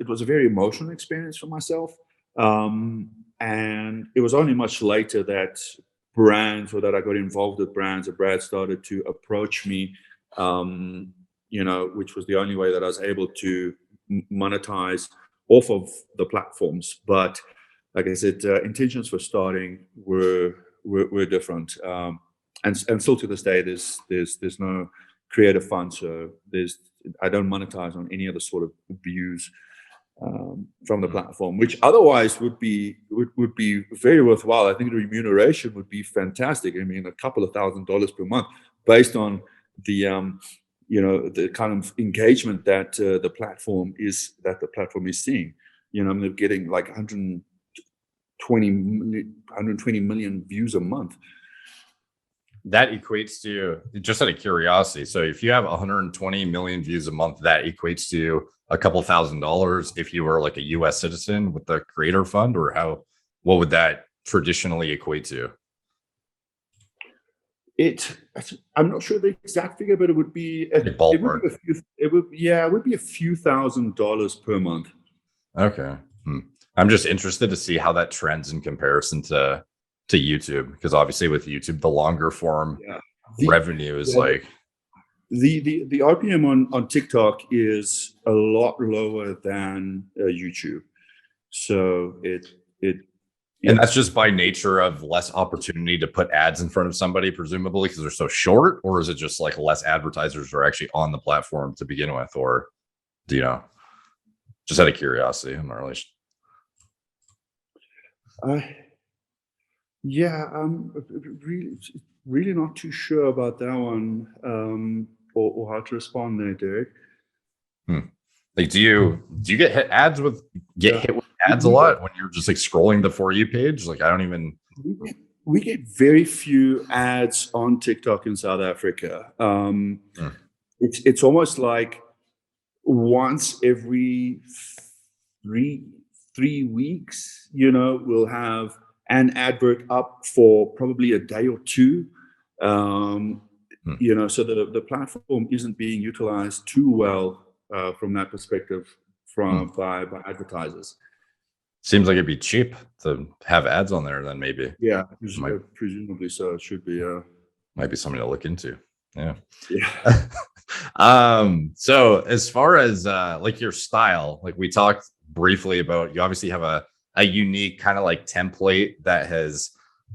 was a very emotional experience for myself, and it was only much later that brands or that I got involved with brands, or brands started to approach me. You know, which was the only way that I was able to monetize off of the platforms. But like I said, intentions for starting were different, and still to this day, there's no creative fund, so I don't monetize on any other sort of views from the platform, which otherwise would be very worthwhile. I think the remuneration would be fantastic. I mean, a couple of $1,000s per month based on the you know, the kind of engagement that the platform is seeing. You know, I mean, they're getting like 120 million views a month. That equates to, just out of curiosity, so if you have 120 million views a month, that equates to a couple $1,000s if you were like a US citizen with the creator fund, or what would that traditionally equate to? I'm not sure the exact figure, but it would be Like ballpark. it would be a few $1,000s per month. Okay. I'm just interested to see how that trends in comparison to YouTube, because obviously with YouTube, the longer form Yeah. revenue is Yeah, like, the RPM on TikTok is a lot lower than YouTube, so it And that's just by nature of less opportunity to put ads in front of somebody, presumably because they're so short, or is it just like less advertisers are actually on the platform to begin with, or do you know? Just out of curiosity, I'm not really. Yeah, I'm really not too sure about that one, or how to respond there, Derek. Like, do you get hit with ads a lot when you're just like scrolling the For You page? Like, I don't even. We get very few ads on TikTok in South Africa. It's almost like once every three weeks, we'll have an advert up for probably a day or two. So the platform isn't being utilized too well from that perspective by advertisers. Seems like it'd be cheap to have ads on there then, maybe. Yeah, presumably so. It should be. Might be something to look into. Yeah. Yeah. So as far as like your style, like we talked briefly about, you obviously have a unique kind of like template that has,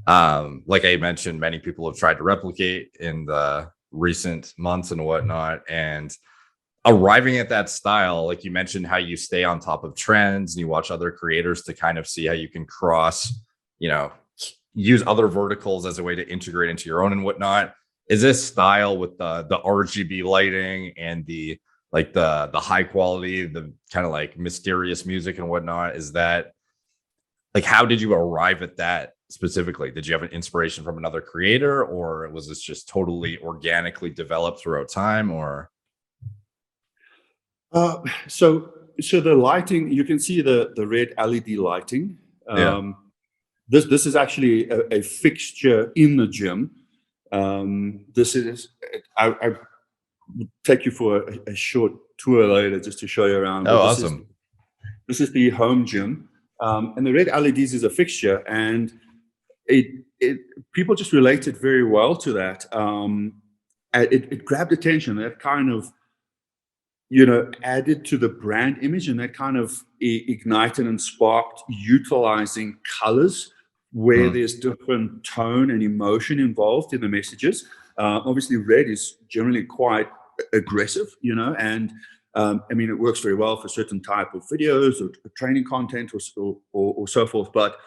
like I mentioned, many people have tried to replicate in the recent months and whatnot. And arriving at that style, like you mentioned, how you stay on top of trends and you watch other creators to kind of see how you can cross, use other verticals as a way to integrate into your own and whatnot. Is this style with the RGB lighting and the high quality, the kind of like mysterious music and whatnot, is that like, how did you arrive at that specifically? Did you have an inspiration from another creator, or was this just totally organically developed throughout time, or? So the lighting, you can see the red LED lighting. This is actually a fixture in the gym. This is, I will take you for a short tour later just to show you around. Oh, awesome. This is the home gym. And the red LEDs is a fixture, and people just related very well to that. It grabbed attention. That kind of, added to the brand image, and that kind of ignited and sparked utilizing colors where there's different tone and emotion involved in the messages. Obviously, red is generally quite aggressive, and it works very well for certain type of videos or training content or so forth. But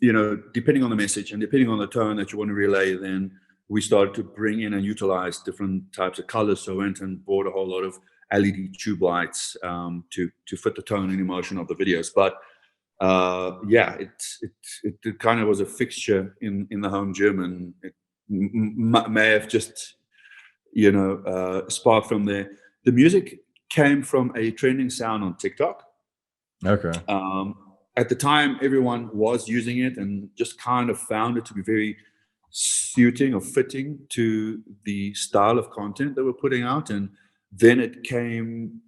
depending on the message and depending on the tone that you want to relay, then we started to bring in and utilize different types of colors. So I went and bought a whole lot of LED tube lights to fit the tone and emotion of the videos. But it kind of was a fixture in the home gym, and it may have just sparked from there. The music came from a trending sound on TikTok. Okay. At the time, everyone was using it and just kind of found it to be very suiting or fitting to the style of content that we're putting out, and then it became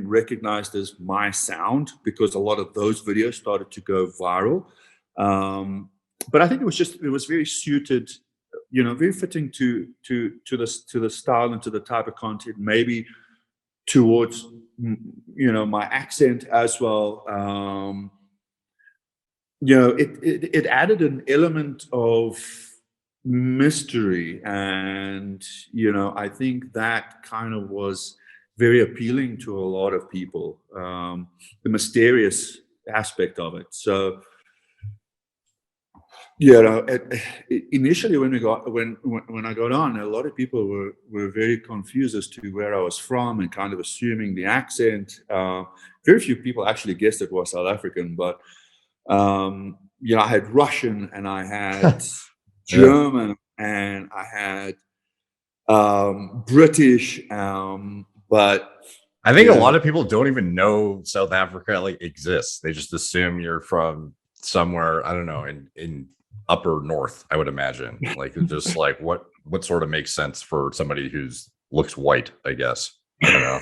recognized as my sound because a lot of those videos started to go viral. But I think it was very suited, very fitting to the style and to the type of content, maybe towards my accent as well. It added an element of mystery, and I think that kind of was very appealing to a lot of people, the mysterious aspect of it. So initially when I got on, a lot of people were very confused as to where I was from and kind of assuming the accent. Very few people actually guessed it was South African, but I had Russian and I had German and I had British, but I think a lot of people don't even know South Africa like exists. They just assume you're from somewhere, I don't know, in upper north, I would imagine. Like, just like what sort of makes sense for somebody who's looks white, I guess. I don't know.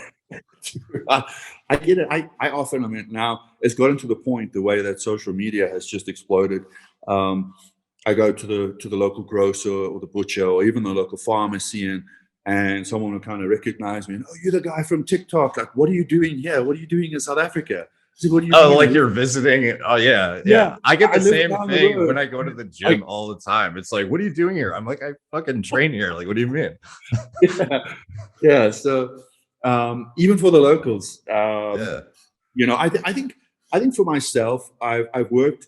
I get it. I often, now it's gotten to the point, the way that social media has just exploded. I go to the local grocer or the butcher or even the local pharmacy, and someone will kind of recognize me. And, oh, you're the guy from TikTok. Like, what are you doing here? What are you doing in South Africa? He's like, what are you Oh, doing? like you're visiting. Oh, yeah, Yeah, yeah. I get I the live same down the thing when road. I go to the Like, gym all the time. It's like, what are you doing here? I'm like, I fucking train here. Like, what do you mean? yeah, yeah. So even for the locals, Yeah. I think for myself, I've worked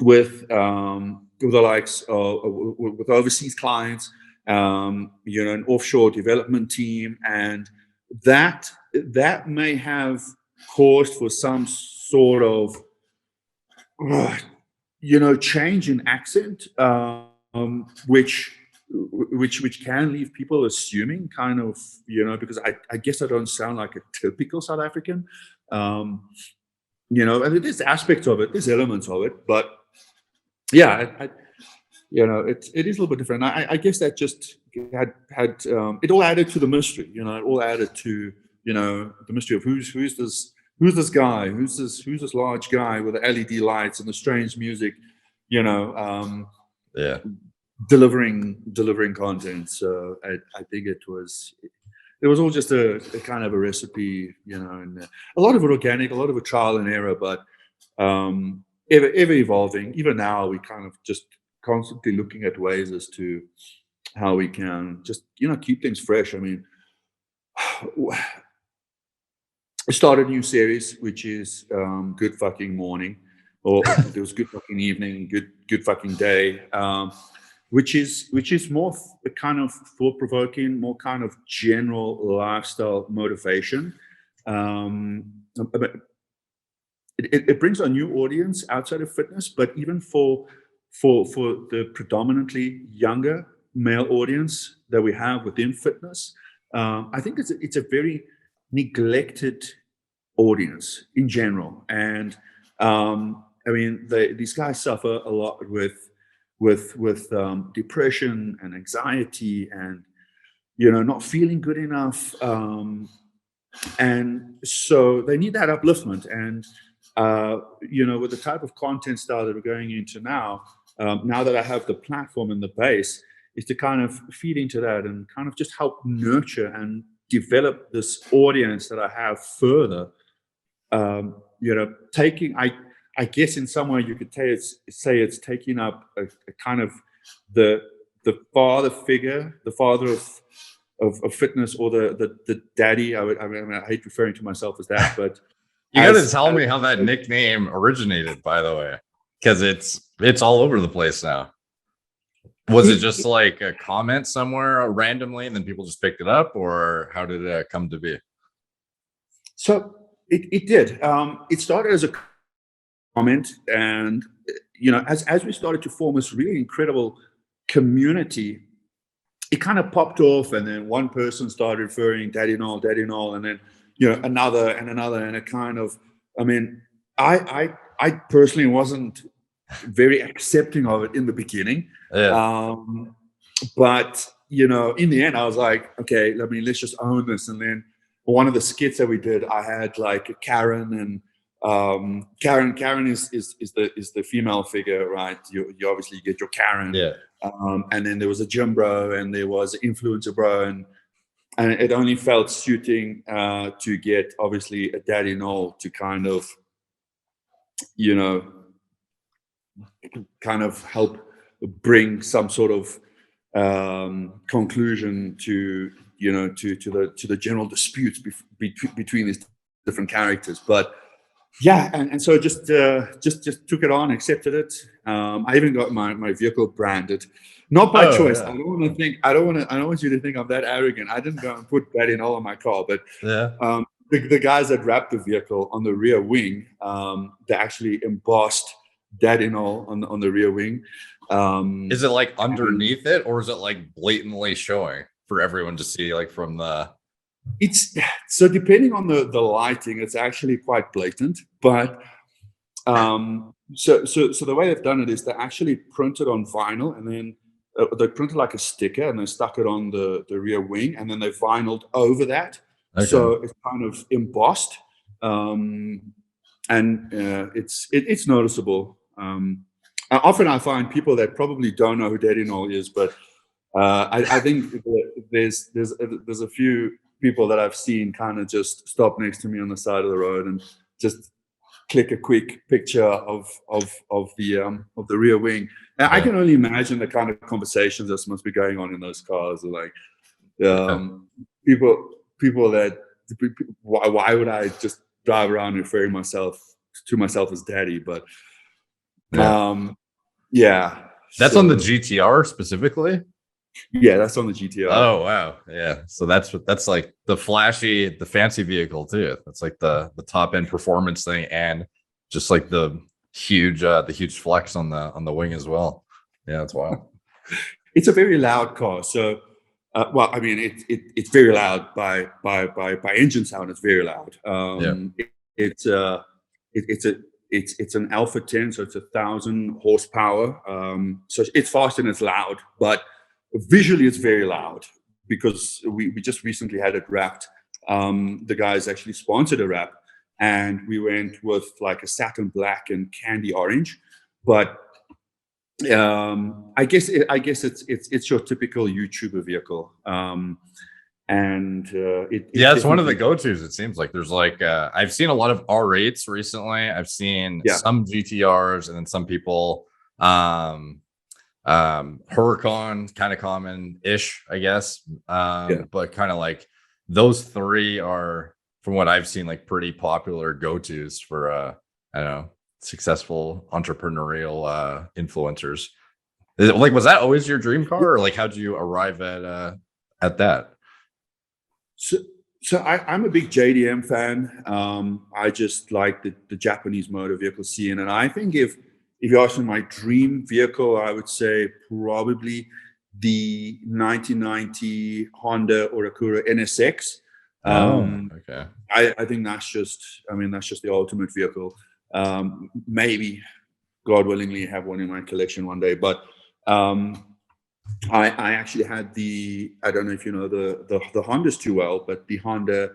with the likes of with overseas clients, an offshore development team, and that may have caused for some sort of change in accent, which can leave people assuming kind of, because I guess I don't sound like a typical South African, um, and there's aspects of it, there's elements of it, but yeah, it is a little bit different. I guess that just had it all added to the mystery. It all added to the mystery of who's this guy, who's this large guy with the LED lights and the strange music, you know, um, Yeah. delivering content. So I think it was all just a kind of a recipe, and a lot of it organic, a lot of it trial and error, but ever evolving. Even now, we kind of just constantly looking at ways as to how we can just keep things fresh. I mean, I started a new series which is Good Fucking Morning, or there was Good Fucking Evening, Good Fucking Day, which is more kind of thought provoking, more kind of general lifestyle motivation. But it brings a new audience outside of fitness, but even for the predominantly younger male audience that we have within fitness, I think it's a very neglected audience in general. And I mean, these guys suffer a lot with depression and anxiety, and not feeling good enough, and so they need that upliftment. And with the type of content style that we're going into now, now that I have the platform and the base, is to kind of feed into that and kind of just help nurture and develop this audience that I have further. Taking, I guess in some way you could say it's taking up a kind of the father figure, the father of fitness, or the daddy. I mean, I hate referring to myself as that, but You got to tell me how that nickname originated, by the way, because it's all over the place now. Was it just like a comment somewhere randomly and then people just picked it up, or how did it come to be? So it did. It started as a comment, and as we started to form this really incredible community, it kind of popped off, and then one person started referring Daddy Noel, and then another and another, and it kind of. I mean, I personally wasn't very accepting of it in the beginning, Yeah. but in the end, I was like, okay, let's just own this. And then one of the skits that we did, I had like Karen, and Karen is the female figure, right? You obviously get your Karen. Yeah. And then there was a gym bro, and there was an influencer bro, and it only felt suiting to get obviously a Daddy Noel to kind of help bring some sort of conclusion to the general disputes between these different characters. But yeah, and so just took it on, accepted it. I even got my vehicle branded, not by choice. Yeah. I don't want you to think I'm that arrogant. I didn't go and put that in all of my car, but Yeah. the guys that wrapped the vehicle on the rear wing, they actually embossed that in all on the rear wing. Is it like underneath it, or is it like blatantly showing for everyone to see, like from the? It's so depending on the lighting, it's actually quite blatant. But so the way they've done it is they actually printed on vinyl, and then they printed like a sticker, and they stuck it on the rear wing, and then they vinyled over that. Okay. So it's kind of embossed, and it's noticeable. Often I find people that probably don't know who Daddy Noel is, but I think there's a few people that I've seen kind of just stop next to me on the side of the road and just click a quick picture of the rear wing. And I can only imagine the kind of conversations that must be going on in those cars. Like people that why would I just drive around referring to myself as daddy? But yeah, that's on the GTR specifically. Yeah, that's on the GTR. Oh wow, yeah. So that's like the fancy vehicle too. That's like the top end performance thing, and just like the huge flex on the wing as well. Yeah, that's wild. It's a very loud car. So, well, I mean, it's very loud by engine sound. It's very loud. It's an Alpha 10, so it's 1,000 horsepower. So it's fast and it's loud, but visually it's very loud because we just recently had it wrapped. The guys actually sponsored a wrap, and we went with like a satin black and candy orange. But I guess it's your typical YouTuber vehicle. It's one of the go-tos. It seems like there's like I've seen a lot of R8s recently. I've seen some GTRs, and then some people Huracan, kind of common-ish, I guess. But kind of like those three are, from what I've seen, like pretty popular go-tos for I don't know, successful entrepreneurial influencers. Was that always your dream car, or like how'd you arrive at that? So I'm a big JDM fan. I just like the Japanese motor vehicle scene, and I think if you ask me my dream vehicle, I would say probably the 1990 Honda Acura NSX. Okay. I think that's just the ultimate vehicle. Maybe, God willingly, have one in my collection one day. But I actually had I don't know if you know the Hondas too well, but the Honda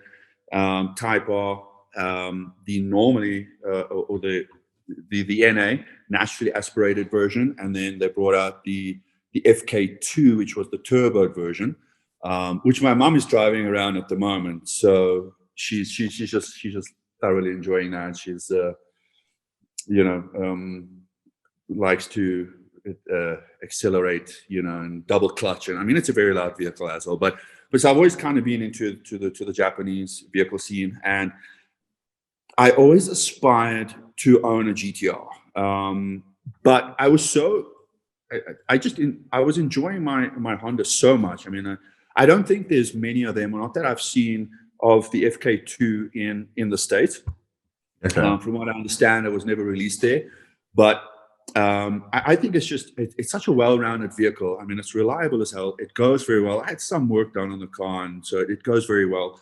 Type R, the normally or the NA, naturally aspirated version, and then they brought out the FK2, which was the turbo version, which my mom is driving around at the moment. So she's just thoroughly enjoying that. She's likes to accelerate, and double clutch, and I mean it's a very loud vehicle as well. But so I've always kind of been into the Japanese vehicle scene, and I always aspired to own a GTR. But I was I was enjoying my Honda so much. I mean, I don't think there's many of them, or not that I've seen, of the FK2 in the States. Okay. From what I understand, it was never released there. But I think it's such a well-rounded vehicle. I mean, it's reliable as hell. It goes very well. I had some work done on the car, and so it goes very well.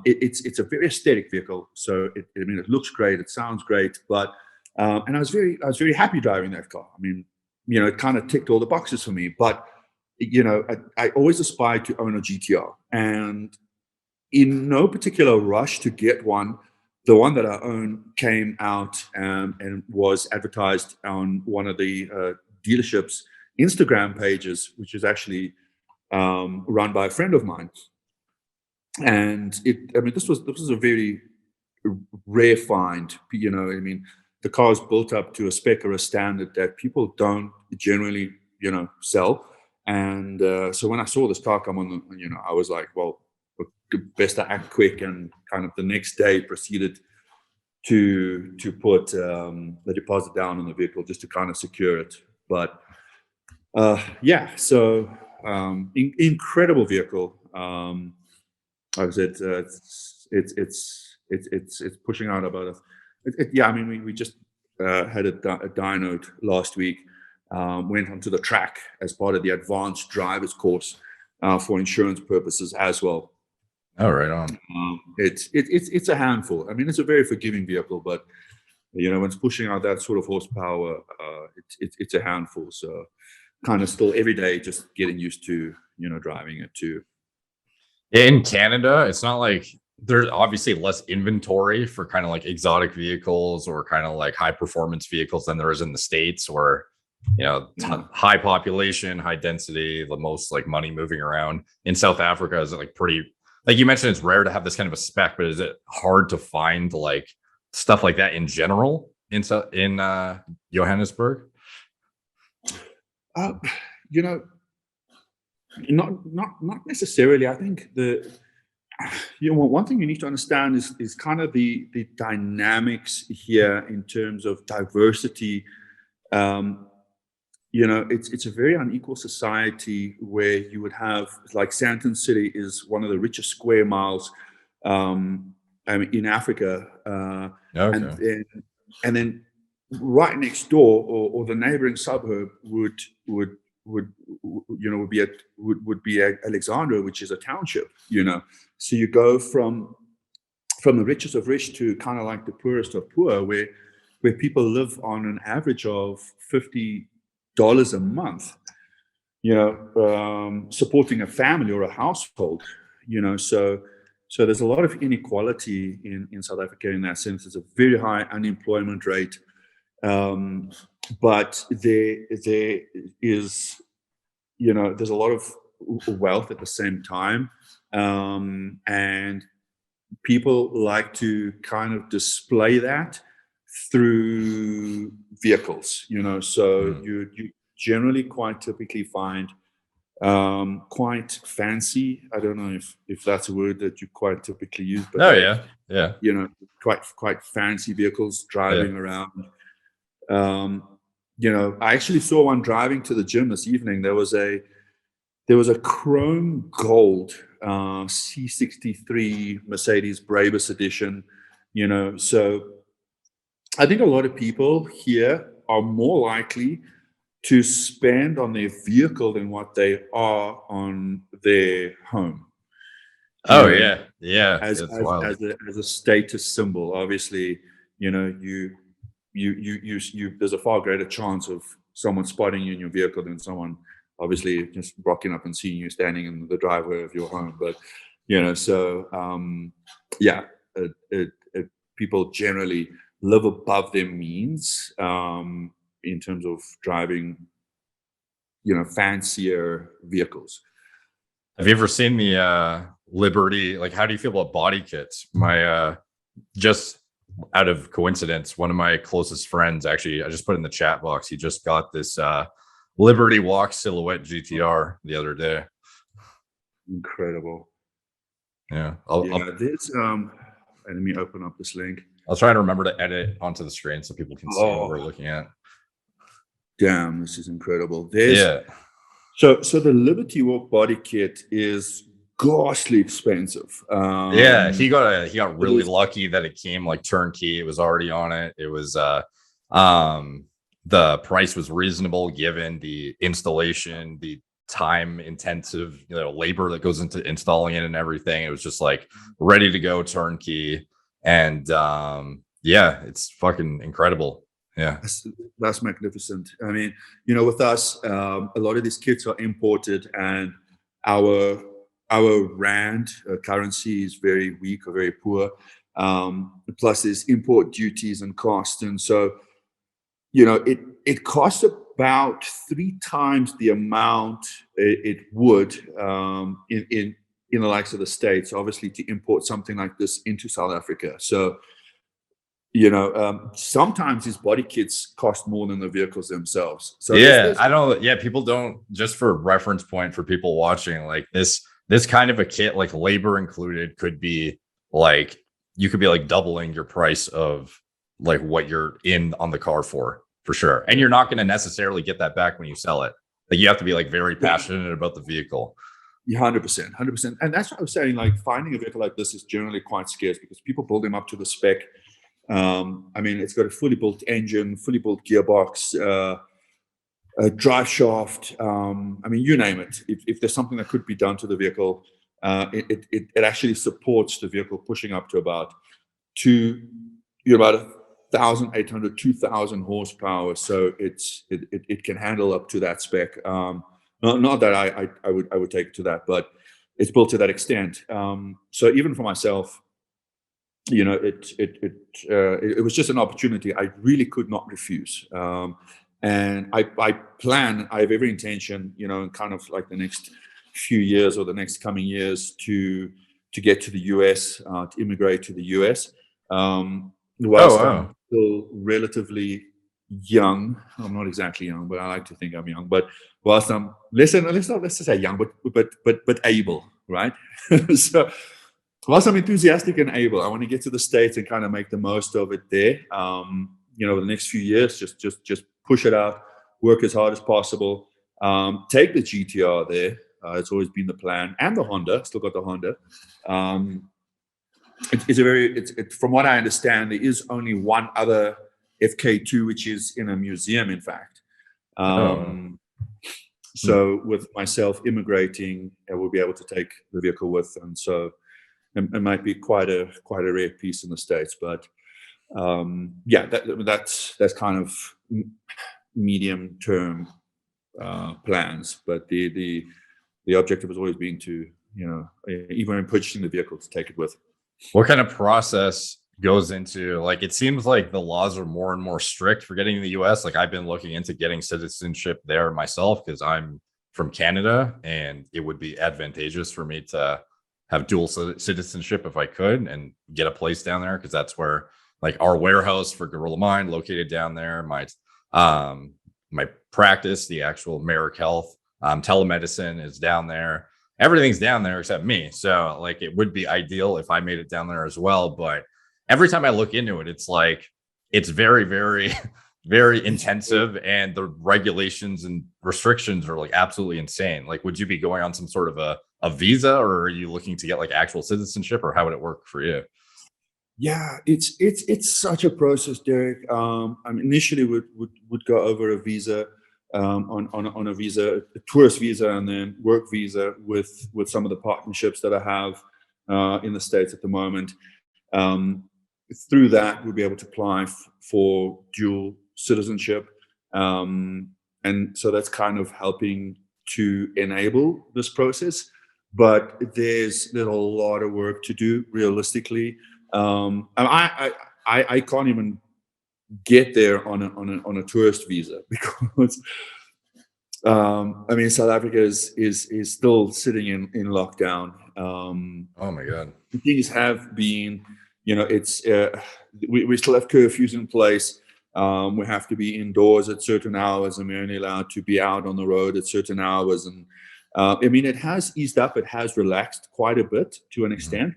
It's a very aesthetic vehicle. So it looks great. It sounds great. But and I was very happy driving that car. I mean, it kind of ticked all the boxes for me. But I always aspired to own a GTR, and in no particular rush to get one. The one that I own came out and was advertised on one of the dealership's Instagram pages, which is actually run by a friend of mine. And this was a very rare find. The car's built up to a spec or a standard that people don't generally, sell. And so when I saw this car come on, I was like, well, best to act quick, and kind of the next day proceeded to put the deposit down on the vehicle just to kind of secure it. But so incredible vehicle. Like I said, it's pushing out about we just had a dyno last week. Went onto the track as part of the advanced driver's course for insurance purposes as well. Oh, right on. It's a handful. I mean, it's a very forgiving vehicle, but when it's pushing out that sort of horsepower, it's a handful. So kind of still every day just getting used to driving it too. In Canada, it's not like there's obviously less inventory for kind of like exotic vehicles or kind of like high performance vehicles than there is in the States, where high population, high density, the most like money moving around. In South Africa, is it like pretty, like you mentioned, it's rare to have this kind of a spec, but is it hard to find like stuff like that in general in Johannesburg? You know, not necessarily. I think one thing you need to understand is kind of the dynamics here in terms of diversity. It's a very unequal society where you would have, like, Sandton City is one of the richest square miles in Africa, Okay. and then right next door, or the neighboring suburb would be Alexandria, which is a township. So you go from the richest of rich to kind of like the poorest of poor, where people live on an average of $50 a month, supporting a family or a household. So there's a lot of inequality in South Africa in that sense. There's a very high unemployment rate, but there is, there's a lot of wealth at the same time, and people like to kind of display that through vehicles. So you generally quite typically find quite fancy. I don't know if that's a word that you quite typically use, but yeah. Quite fancy vehicles driving around. I actually saw one driving to the gym this evening. There was a chrome gold C63 Mercedes Brabus edition. So I think a lot of people here are more likely to spend on their vehicle than what they are on their home. Yeah. As a status symbol. Obviously, you there's a far greater chance of someone spotting you in your vehicle than someone obviously just rocking up and seeing you standing in the driveway of your home. But people generally live above their means in terms of driving fancier vehicles. Have you ever seen the Liberty? Like, how do you feel about body kits? My just out of coincidence, one of my closest friends, actually, I just put in the chat box, he just got this Liberty Walk Silhouette GTR the other day. Incredible. Yeah. Let me open up this link. I'll try to remember to edit onto the screen so people can see what we're looking at. Damn, this is incredible. So the Liberty Walk body kit is ghastly expensive. He got really lucky that it came like turnkey. It was already on it. It was the price was reasonable given the installation, the time intensive labor that goes into installing it and everything. It was just like ready to go, turnkey, and it's fucking incredible. Yeah, that's magnificent. I mean, with us, a lot of these kits are imported, and our rand currency is very weak or very poor. Plus, there's import duties and costs, and so it costs about 3 times the amount it would in the likes of the States, obviously, to import something like this into South Africa. So sometimes these body kits cost more than the vehicles themselves. So I don't. Yeah, people don't. Just for reference point for people watching, like this kind of a kit, like labor included, could be like you could be like doubling your price of like what you're in on the car for sure, and you're not going to necessarily get that back when you sell it. Like you have to be like very passionate about the vehicle. 100%, and that's what I was saying. Like finding a vehicle like this is generally quite scarce because people build them up to the spec. I mean, it's got a fully built engine, fully built gearbox, a drive shaft. I mean, you name it. If there's something that could be done to the vehicle, it actually supports the vehicle pushing up to about 1,800, 2,000 horsepower. So it can handle up to that spec. Not that I would take it to that, but it's built to that extent. So even for myself, it was just an opportunity I really could not refuse. And I have every intention, in kind of like the next few years or the next coming years to get to the US, to immigrate to the US. Oh, whilst I'm wow. still relatively young. I'm not exactly young, but I like to think I'm young. But whilst I'm let's just say young, but able, right? So whilst I'm enthusiastic and able, I want to get to the States and kind of make the most of it there. The next few years, just push it out, work as hard as possible. Take the GTR there. It's always been the plan, and the Honda. Still got the Honda. From what I understand, there is only one other FK2, which is in a museum, in fact. Oh, So with myself immigrating, I will be able to take the vehicle with, and so it might be quite a rare piece in the States. But that's kind of medium term plans. But the objective has always been to, even in purchasing the vehicle, to take it with. what kind of process goes into, like, it seems like the laws are more and more strict for getting in the US. Like, I've been looking into getting citizenship there myself because I'm from Canada, and it would be advantageous for me to have dual citizenship if I could and get a place down there, because that's where, like, our warehouse for Gorilla Mind located down there, my practice, the actual Merrick Health, telemedicine is down there. Everything's down there except me. So, like, it would be ideal if I made it down there as well. But every time I look into it, it's like, it's very, very, very intensive, and the regulations and restrictions are like absolutely insane. Like, would you be going on some sort of a visa, or are you looking to get like actual citizenship, or how would it work for you? Yeah, it's such a process, Derek. I mean, initially would go over a visa, on a visa, a tourist visa, and then work visa with some of the partnerships that I have in the States at the moment. Through that, we'll be able to apply for dual citizenship, and so that's kind of helping to enable this process. But there's a lot of work to do realistically. And I can't even get there on a tourist visa because I mean, South Africa is still sitting in lockdown. Oh my God. Things have been, it's we still have curfews in place. We have to be indoors at certain hours, and we're only allowed to be out on the road at certain hours. And I mean, it has eased up. It has relaxed quite a bit to an extent.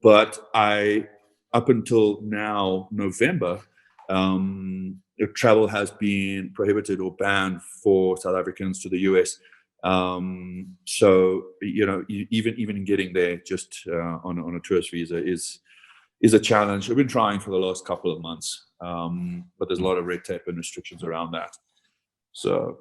But up until now, November, travel has been prohibited or banned for South Africans to the US. So even getting there just on a tourist visa is a challenge. We've been trying for the last couple of months, but there's a lot of red tape and restrictions around that. So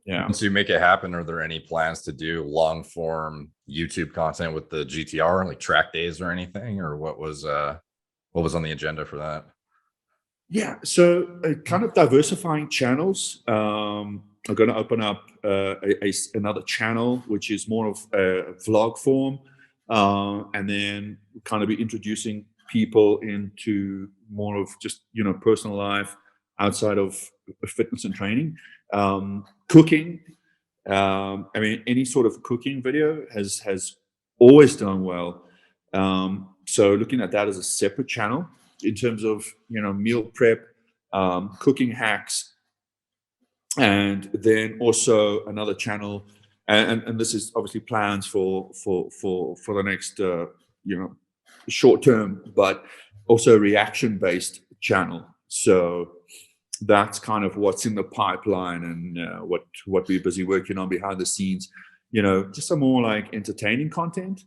yeah. Once you make it happen, are there any plans to do long form YouTube content with the GTR, like track days or anything, or what was on the agenda for that? Yeah, so kind of diversifying channels. I'm going to open up another channel, which is more of a vlog form, and then kind of be introducing people into more of just personal life outside of fitness and training. Cooking. I mean, any sort of cooking video has always done well. So looking at that as a separate channel in terms of meal prep, cooking hacks, and then also another channel, and this is obviously plans for the next short term, but also a reaction based channel. So that's kind of what's in the pipeline, and what we're busy working on behind the scenes. Just some more like entertaining content,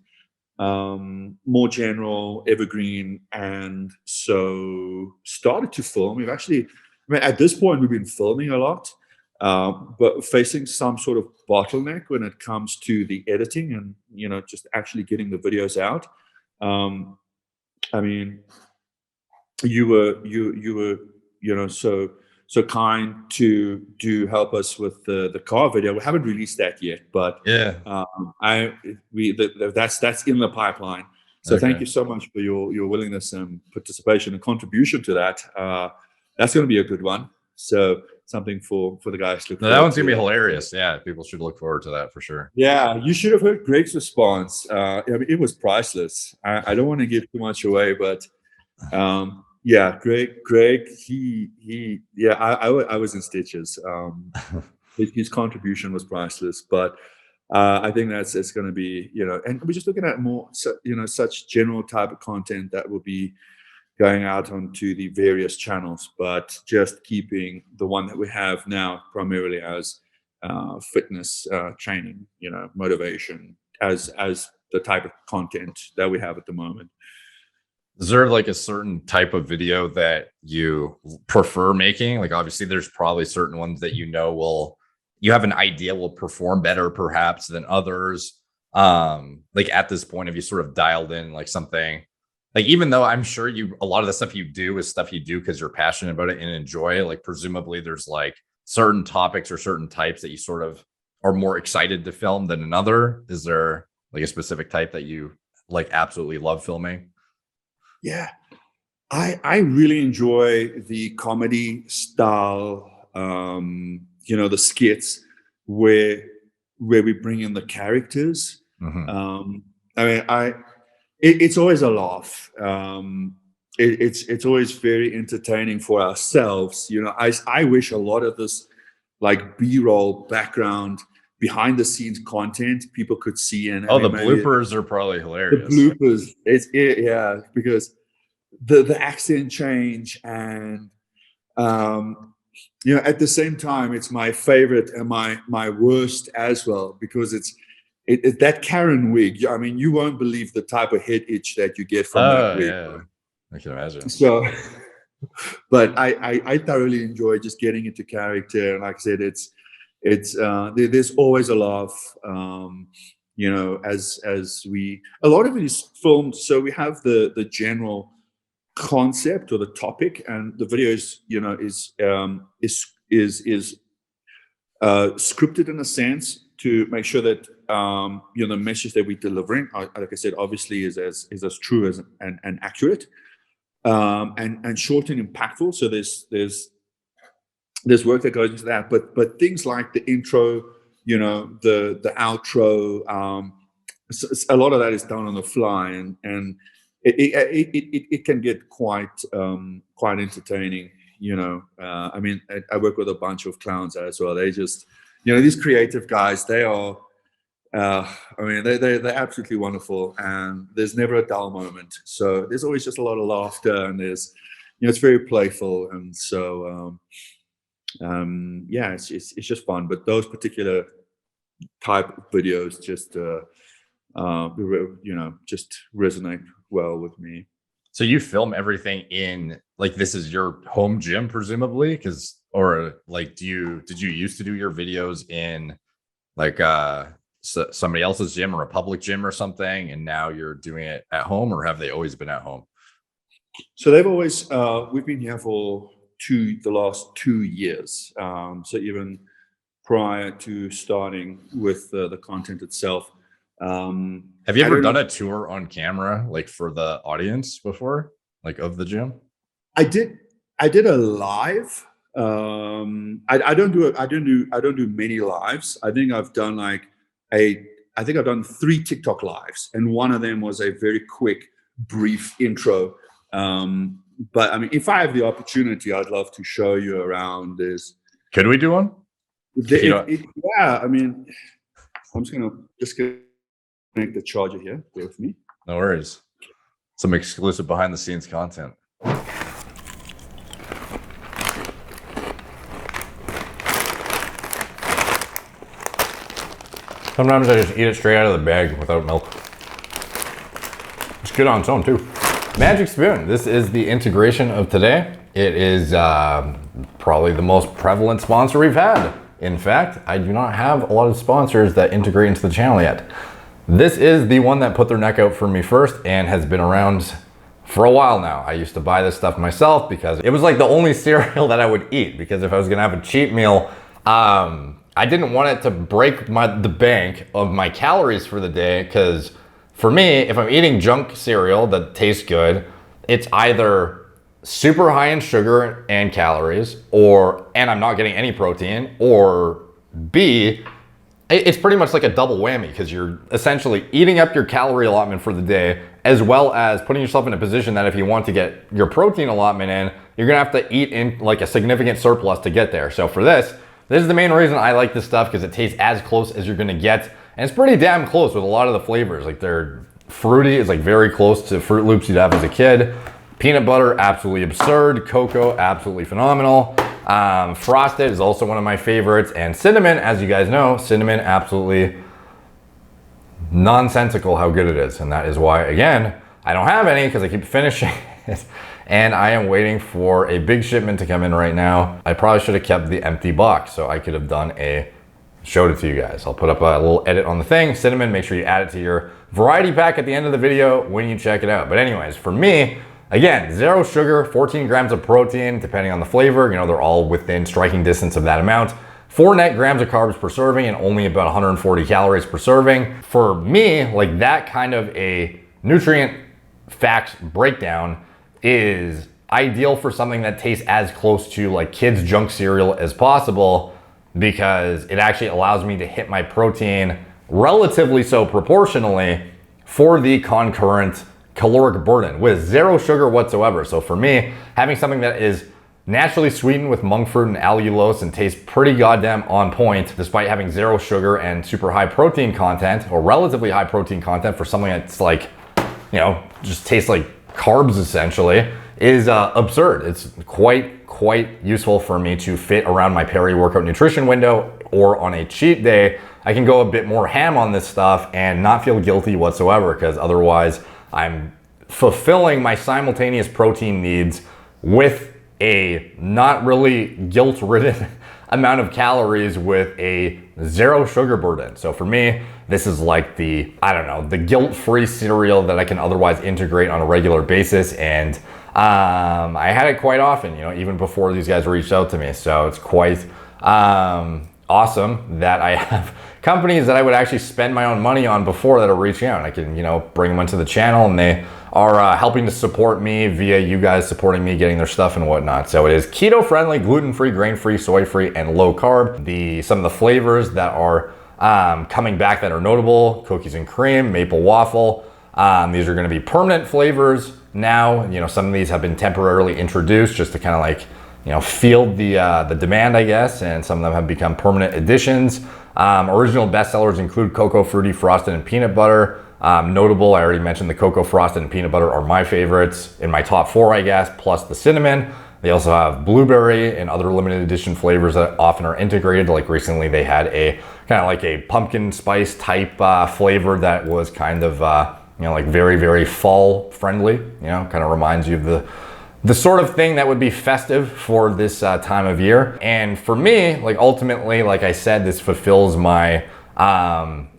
more general, evergreen. And so started to film. We've actually, at this point, we've been filming a lot, but facing some sort of bottleneck when it comes to the editing and just actually getting the videos out. I mean, you were so kind to help us with the car video. We haven't released that yet, but Yeah. That's in the pipeline. So Thank you so much for your willingness and participation and contribution to that. That's going to be a good one. So something for the guys to look forward That one's to. gonna be hilarious. Yeah, people should look forward to that for sure. Yeah, you should have heard Greg's response. I mean, it was priceless. I don't want to give too much away, but Yeah, Greg, yeah, I was in stitches. His contribution was priceless, but I think it's going to be, and we're just looking at more, such general type of content that will be going out onto the various channels, but just keeping the one that we have now primarily as fitness training, motivation as the type of content that we have at the moment. Is there like a certain type of video that you prefer making? Like obviously there's probably certain ones that you have an idea will perform better perhaps than others. Like at this point, have you sort of dialed in like something, like even though I'm sure a lot of the stuff you do is stuff you do because you're passionate about it and enjoy it, like presumably there's like certain topics or certain types that you sort of are more excited to film than another. Is there like a specific type that you like absolutely love filming? Yeah, I really enjoy the comedy style, the skits where we bring in the characters. Mm-hmm. I mean, it's always a laugh. It's always very entertaining for ourselves. I wish a lot of this like B-roll background, behind the scenes content people could see. And the bloopers are probably hilarious. The bloopers, yeah, because the accent change and at the same time it's my favorite and my worst as well, because it's that Karen wig. I mean, you won't believe the type of head itch that you get from that wig. Yeah, I can imagine. So but I thoroughly enjoy just getting into character, and like I said, there's always a laugh. As a lot of it is filmed, so we have the general concept or the topic, and the video is scripted in a sense to make sure that the message that we're delivering, like I said, obviously is as true as and accurate, and short and impactful. So there's work that goes into that, but things like the intro, the outro, a lot of that is done on the fly, and it can get quite entertaining. I mean, I work with a bunch of clowns as well. They just, these creative guys, they are, I mean, they're absolutely wonderful, and there's never a dull moment. So there's always just a lot of laughter, and there's, it's very playful, and so yeah, it's just fun. But those particular type of videos just just resonate well with me. So you film everything in, like, this is your home gym presumably, or like did you used to do your videos in like somebody else's gym or a public gym or something, and now you're doing it at home, or have they always been at home? So they've always we've been here for the last 2 years, so even prior to starting with the content itself. Have you ever done a tour on camera, like for the audience before, like of the gym? I did a live. I don't do many lives. I think I've done I've done 3 TikTok lives, and one of them was a very quick, brief intro. But I mean, if I have the opportunity, I'd love to show you around this. Could we do one? Yeah, I mean, I'm just gonna connect the charger here. Bear with me. No worries. Some exclusive behind the scenes content. Sometimes I just eat it straight out of the bag without milk. It's good on its own too. Magic Spoon, this is the integration of today. It is probably the most prevalent sponsor we've had. In fact, I do not have a lot of sponsors that integrate into the channel yet. This is the one that put their neck out for me first and has been around for a while now. I used to buy this stuff myself because it was like the only cereal that I would eat, because if I was gonna have a cheat meal, I didn't want it to break the bank of my calories for the day, because for me, if I'm eating junk cereal that tastes good, it's either super high in sugar and calories, and I'm not getting any protein, or B, it's pretty much like a double whammy because you're essentially eating up your calorie allotment for the day, as well as putting yourself in a position that if you want to get your protein allotment in, you're gonna have to eat in like a significant surplus to get there. So for this is the main reason I like this stuff, because it tastes as close as you're gonna get. And it's pretty damn close with a lot of the flavors. Like they're fruity, it's like very close to Fruit Loops you'd have as a kid. Peanut butter, absolutely absurd. Cocoa, absolutely phenomenal. Frosted is also one of my favorites. And cinnamon, as you guys know, cinnamon, absolutely nonsensical how good it is. And that is why, again, I don't have any because I keep finishing it. And I am waiting for a big shipment to come in right now. I probably should have kept the empty box so I could have showed it to you guys. I'll put up a little edit on the thing. Cinnamon, make sure you add it to your variety pack at the end of the video when you check it out. But anyways, for me, again, 0 sugar, 14 grams of protein, depending on the flavor. You know, they're all within striking distance of that amount. 4 net grams of carbs per serving and only about 140 calories per serving. For me, like that kind of a nutrient facts breakdown is ideal for something that tastes as close to like kids' junk cereal as possible, because it actually allows me to hit my protein relatively so proportionally for the concurrent caloric burden with 0 sugar whatsoever. So for me, having something that is naturally sweetened with monk fruit and allulose and tastes pretty goddamn on point, despite having 0 sugar and super high protein content, or relatively high protein content for something that's like, you know, just tastes like carbs essentially, is absurd. It's quite useful for me to fit around my peri-workout nutrition window, or on a cheat day, I can go a bit more ham on this stuff and not feel guilty whatsoever, because otherwise I'm fulfilling my simultaneous protein needs with a not really guilt-ridden amount of calories with a 0 sugar burden. So for me, this is like the, I don't know, the guilt-free cereal that I can otherwise integrate on a regular basis. And I had it quite often, you know, even before these guys reached out to me. So it's quite awesome that I have companies that I would actually spend my own money on before that are reaching out. I can, you know, bring them into the channel, and they are helping to support me via you guys supporting me getting their stuff and whatnot. So it is keto friendly, gluten-free, grain-free, soy-free, and low carb. Some of the flavors that are coming back that are notable: cookies and cream, maple waffle. These are going to be permanent flavors now. You know, some of these have been temporarily introduced just to kind of like, you know, field the demand, I guess, and some of them have become permanent additions. Original bestsellers include cocoa, fruity, frosted, and peanut butter. Notable, I already mentioned the cocoa, frosted, and peanut butter are my favorites in my top 4, I guess, plus the cinnamon. They also have blueberry and other limited edition flavors that often are integrated. Like recently they had a kind of like a pumpkin spice type flavor that was kind of, you know, like very fall friendly, you know, kind of reminds you of the sort of thing that would be festive for this time of year. And for me, like ultimately, like I said, this fulfills my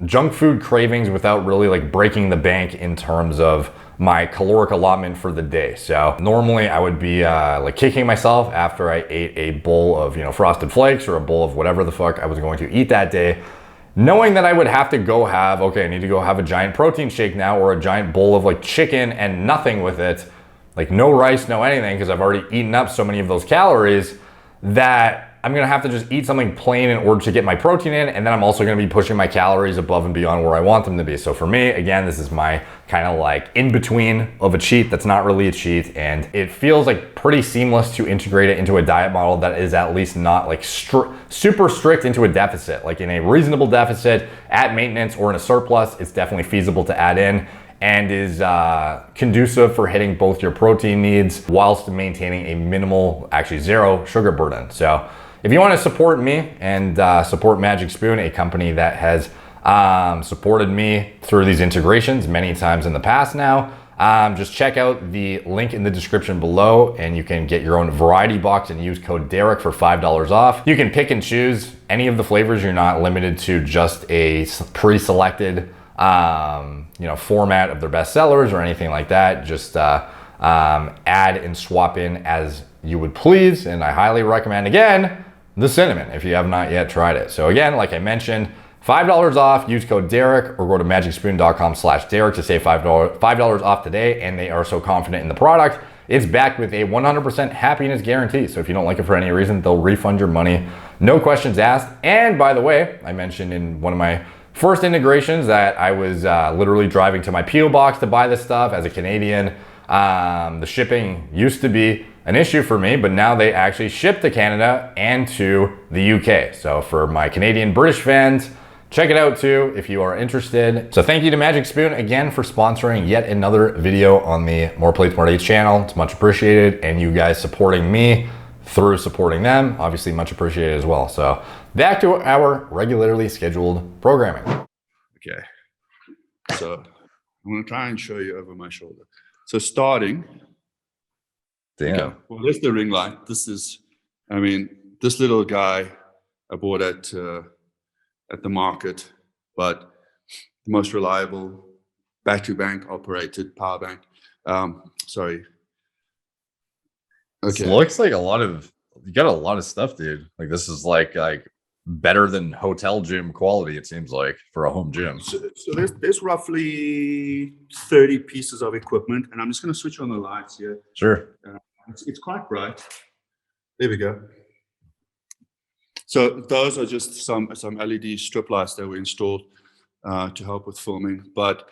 junk food cravings without really like breaking the bank in terms of my caloric allotment for the day. So normally I would be like kicking myself after I ate a bowl of, you know, Frosted Flakes or a bowl of whatever the fuck I was going to eat that day, knowing that I would have to go have, okay, I need to go have a giant protein shake now, or a giant bowl of like chicken and nothing with it, like no rice, no anything, because I've already eaten up so many of those calories that I'm gonna have to just eat something plain in order to get my protein in, and then I'm also gonna be pushing my calories above and beyond where I want them to be. So for me, again, this is my kind of like in between of a cheat that's not really a cheat, and it feels like pretty seamless to integrate it into a diet model that is at least not like super strict into a deficit. Like in a reasonable deficit, at maintenance, or in a surplus, it's definitely feasible to add in, and is conducive for hitting both your protein needs whilst maintaining a minimal, actually 0 sugar burden. So if you want to support me and support Magic Spoon, a company that has supported me through these integrations many times in the past now, just check out the link in the description below, and you can get your own variety box and use code Derek for $5 off. You can pick and choose any of the flavors. You're not limited to just a pre-selected you know, format of their best sellers or anything like that. Just add and swap in as you would please. And I highly recommend, again, the cinnamon if you have not yet tried it. So again, like I mentioned, $5 off, use code Derek, or go to magicspoon.com/Derek to save $5 off today. And they are so confident in the product, it's backed with a 100% happiness guarantee. So if you don't like it for any reason, they'll refund your money no questions asked. And by the way, I mentioned in one of my first integrations that I was literally driving to my P.O. box to buy this stuff. As a Canadian, the shipping used to be an issue for me, but now they actually ship to Canada and to the UK. So for my Canadian British fans, check it out too if you are interested. So thank you to Magic Spoon again for sponsoring yet another video on the More Plates, More Dates channel. It's much appreciated, and you guys supporting me through supporting them, obviously much appreciated as well. So back to our regularly scheduled programming. Okay, so I'm gonna try and show you over my shoulder. So starting, Damn. okay, well, there's the ring light. This is, I mean, this little guy I bought at the market, but the most reliable battery bank operated power bank. Sorry. Okay. This looks like you got a lot of stuff, dude. Like this is like better than hotel gym quality, it seems like, for a home gym. So there's roughly 30 pieces of equipment, and I'm just going to switch on the lights here. Sure. It's quite bright. There we go. So those are just some LED strip lights that were installed to help with filming. But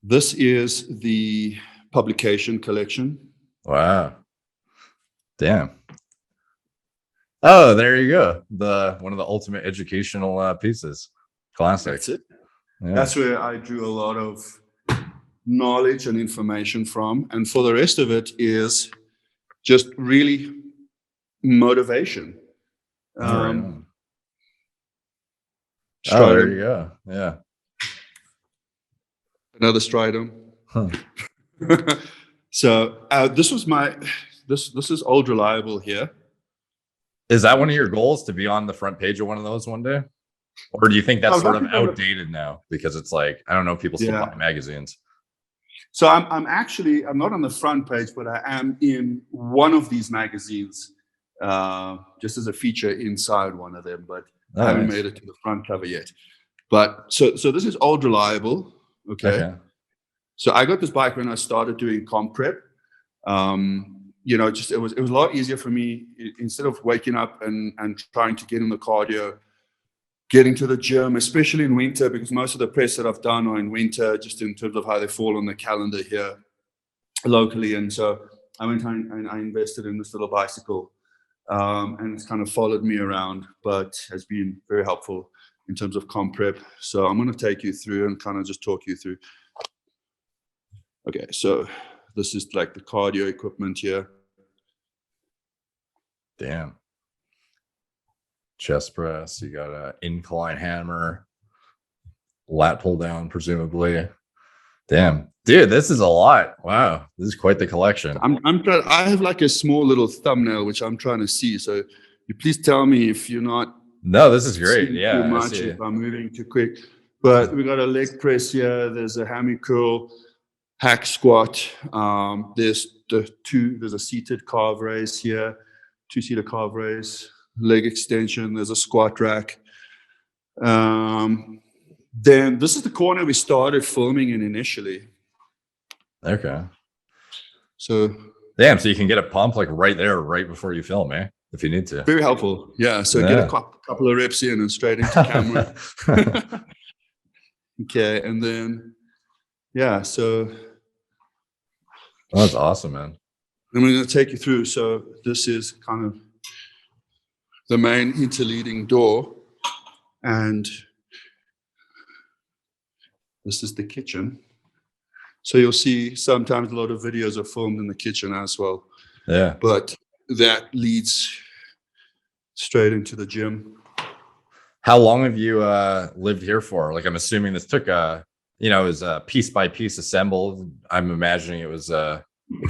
this is the publication collection. Wow. Damn. Oh, there you go. One of the ultimate educational pieces. Classic. That's it. Yeah. That's where I drew a lot of knowledge and information from. And for the rest of it is just really motivation. Oh, there you go. Yeah. Another stridum. Huh. So this was this is Old Reliable here. Is that one of your goals, to be on the front page of one of those one day? Or do you think that's sort of outdated now? Because it's like, I don't know if people still buy magazines. So I'm not on the front page, but I am in one of these magazines, just as a feature inside one of them, but I haven't made it to the front cover yet. But so this is Old Reliable. Okay. So I got this bike when I started doing comp prep. You know, it was a lot easier for me, instead of waking up and trying to get in the cardio, getting to the gym, especially in winter, because most of the press that I've done are in winter, just in terms of how they fall on the calendar here locally. And so I went and I invested in this little bicycle, and it's kind of followed me around, but has been very helpful in terms of comp prep. So I'm going to take you through and kind of just talk you through. Okay, so this is like the cardio equipment here. Damn. Chest press. You got an incline hammer, lat pull down, presumably. Damn, dude, this is a lot. Wow, this is quite the collection. I have like a small little thumbnail which I'm trying to see. So you please tell me if you're not. No, this is great. Yeah, too much if I'm moving too quick. But we got a leg press here. There's a hammy curl, hack squat. There's a seated calf raise here, 2-seater calf raise, leg extension. There's a squat rack. Then this is the corner we started filming in initially. Okay. So damn, so you can get a pump like right there, right before you film, eh? If you need to. Very helpful. Yeah. So get a couple of reps in and straight into camera. Okay, and then so that's awesome, man. I'm going to take you through. So this is kind of the main interleading door, and this is the kitchen. So you'll see sometimes a lot of videos are filmed in the kitchen as well. Yeah. But that leads straight into the gym. How long have you lived here for? Like, I'm assuming this took it was piece by piece assembled. I'm imagining it was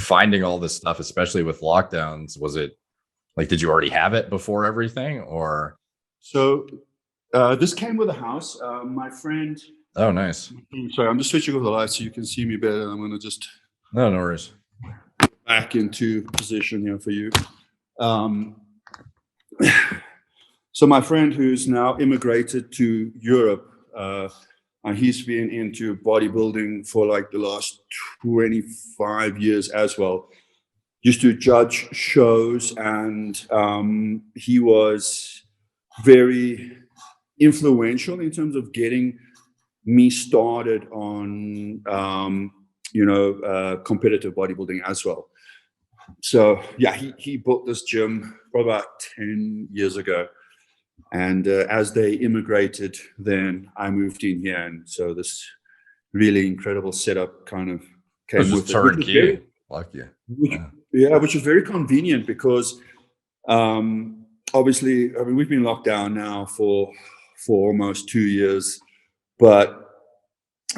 finding all this stuff, especially with lockdowns. Was it like, did you already have it before everything, or? So this came with a house. My friend. Oh, nice. Sorry, I'm just switching off the lights so you can see me better. I'm going to just. No worries. Back into position here for you. So my friend who's now immigrated to Europe, and he's been into bodybuilding for like the last 25 years as well. Used to judge shows, and he was very influential in terms of getting me started on competitive bodybuilding as well. So yeah, he built this gym probably about 10 years ago, and as they immigrated, then I moved in here, and so this really incredible setup kind of came with it. Turnkey, like you. Which is very convenient because obviously, I mean, we've been locked down now for almost 2 years, but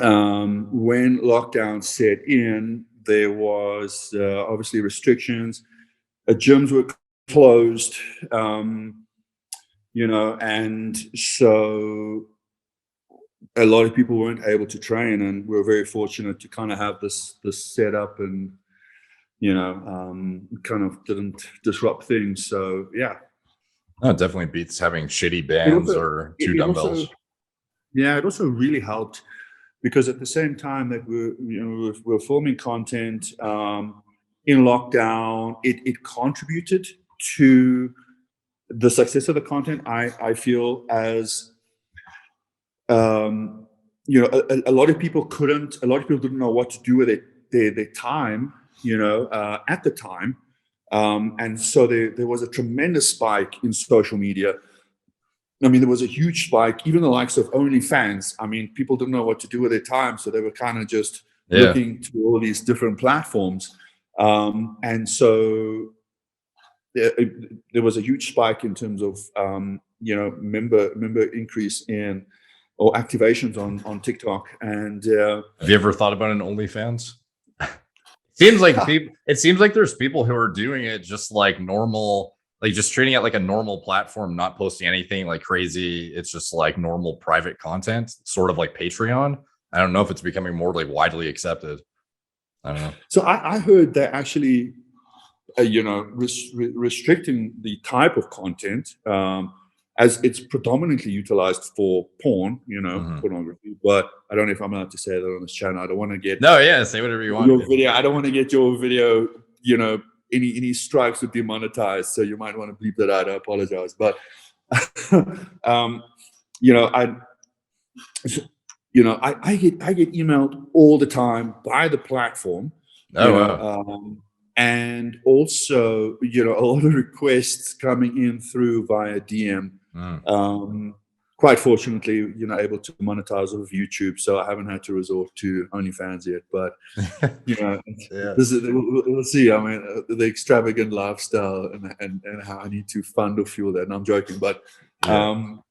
when lockdown set in, there was obviously restrictions. Gyms were closed, and so a lot of people weren't able to train, and we were very fortunate to kind of have this setup, and kind of didn't disrupt things. So yeah. Oh, it definitely beats having shitty bands or two dumbbells. It also really helped because at the same time that we're filming content in lockdown, it contributed to the success of the content. I feel as a lot of people didn't know what to do with their time, at the time. And so there was a tremendous spike in social media. I mean, there was a huge spike, even the likes of OnlyFans. I mean, people didn't know what to do with their time, so they were kind of just looking to all these different platforms. And so there was a huge spike in terms of, member increase in or activations on TikTok. And have you ever thought about an OnlyFans? Seems like it seems like there's people who are doing it just like normal, like just treating it like a normal platform, not posting anything like crazy. It's just like normal private content, sort of like Patreon. I don't know if it's becoming more like widely accepted. I don't know. So I heard that actually, restricting the type of content, as it's predominantly utilized for porn, pornography. But I don't know if I'm allowed to say that on this channel. I don't want to get say whatever you want. Your video. I don't want to get your video, any strikes would demonetized. So you might want to bleep that out. I apologize. But I get emailed all the time by the platform. And also, a lot of requests coming in through via DM. Quite fortunately, able to monetize off YouTube, so I haven't had to resort to OnlyFans yet. But we'll see. I mean, the extravagant lifestyle and how I need to fund or fuel that. And I'm joking, but no,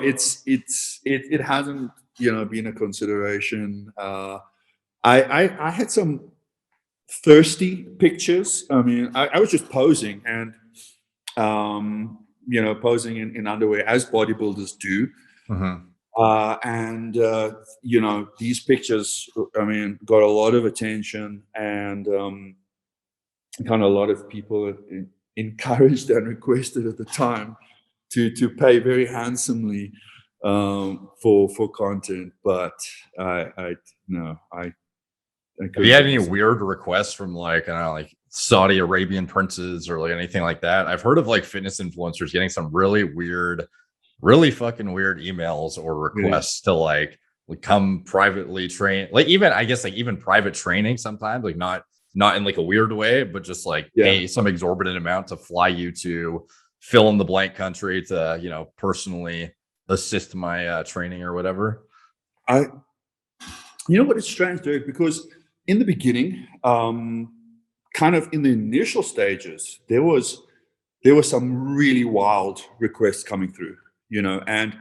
it hasn't been a consideration. I had some thirsty pictures. I mean, I was just posing and posing in underwear as bodybuilders do. And these pictures, I mean, got a lot of attention, and kind of a lot of people encouraged and requested at the time to pay very handsomely for content. But have you had any weird requests from like, I don't know, like Saudi Arabian princes or like anything like that? I've heard of like fitness influencers getting some really fucking weird emails or requests to like come privately train, like even, I guess, like even private training sometimes, like not in like a weird way, but just like pay some exorbitant amount to fly you to fill in the blank country to, personally assist my training or whatever. What, it's strange, Derek, because in the beginning, kind of in the initial stages, there were some really wild requests coming through, and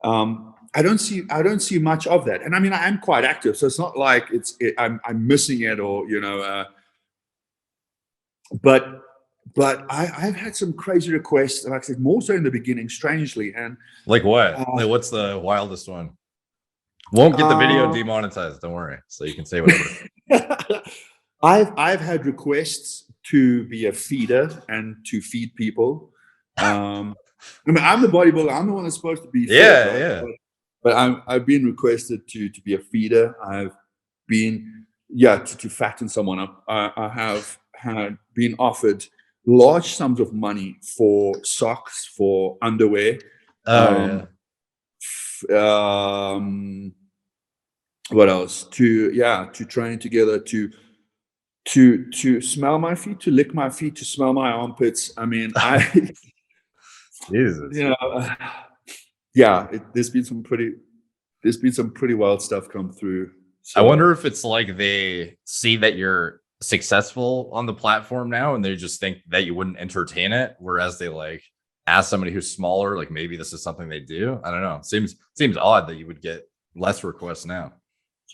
I don't see much of that. And I mean, I am quite active, so it's not like I'm missing it or but I've had some crazy requests, and like I said, more so in the beginning, strangely. And like what? Like what's the wildest one? Won't get the video demonetized, don't worry. So you can say whatever. I've had requests to be a feeder and to feed people. I mean, I'm the bodybuilder. I'm the one that's supposed to be fed, right? But I've been requested to be a feeder. I've been to fatten someone up. I have been offered large sums of money for socks, for underwear. Oh What else? To train together, to smell my feet, to lick my feet, to smell my armpits. I mean, Jesus. There's been some pretty wild stuff come through. So, I wonder if it's like they see that you're successful on the platform now and they just think that you wouldn't entertain it, whereas they like ask somebody who's smaller, like maybe this is something they do. I don't know. Seems odd that you would get less requests now.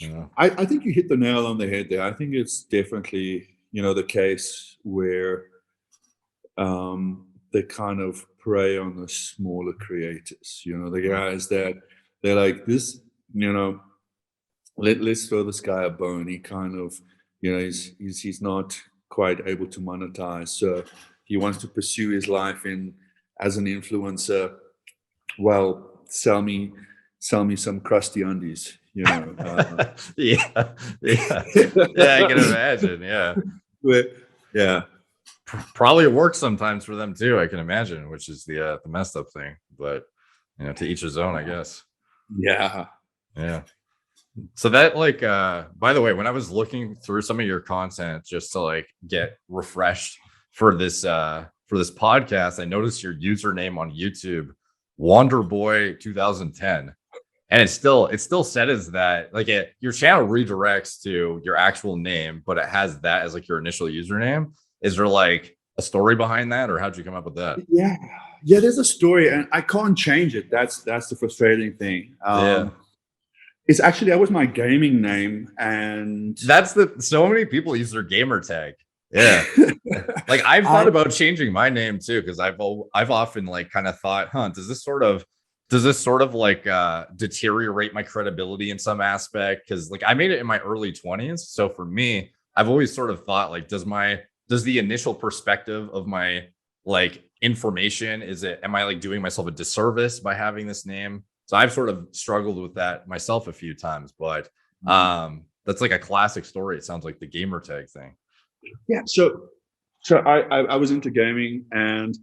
You know? I think you hit the nail on the head there. I think it's definitely, the case where they kind of prey on the smaller creators, the guys that they're like, this, let's throw this guy a bone. He kind of, he's not quite able to monetize. So he wants to pursue his life as an influencer. Well, sell me some crusty undies, yeah, I can imagine. Yeah. Probably works sometimes for them too, I can imagine, which is the messed up thing, but to each his own, I guess. Yeah. So that by the way, when I was looking through some of your content just to like get refreshed for this podcast, I noticed your username on YouTube, Wanderboy 2010. And it's still set as that, like your channel redirects to your actual name, but it has that as like your initial username. Is there like a story behind that, or how'd you come up with that? Yeah, there's a story, and I can't change it. That's the frustrating thing. It's actually, that was my gaming name, and so many people use their gamer tag. Yeah. Like I've thought about changing my name too, because I've often like kind of thought, does this sort of like deteriorate my credibility in some aspect? Because like I made it in my early 20s, so for me, I've always sort of thought like, does the initial perspective of my like information, am I like doing myself a disservice by having this name? So I've sort of struggled with that myself a few times, but that's like a classic story. It sounds like the gamer tag thing. Yeah. So I was into gaming, and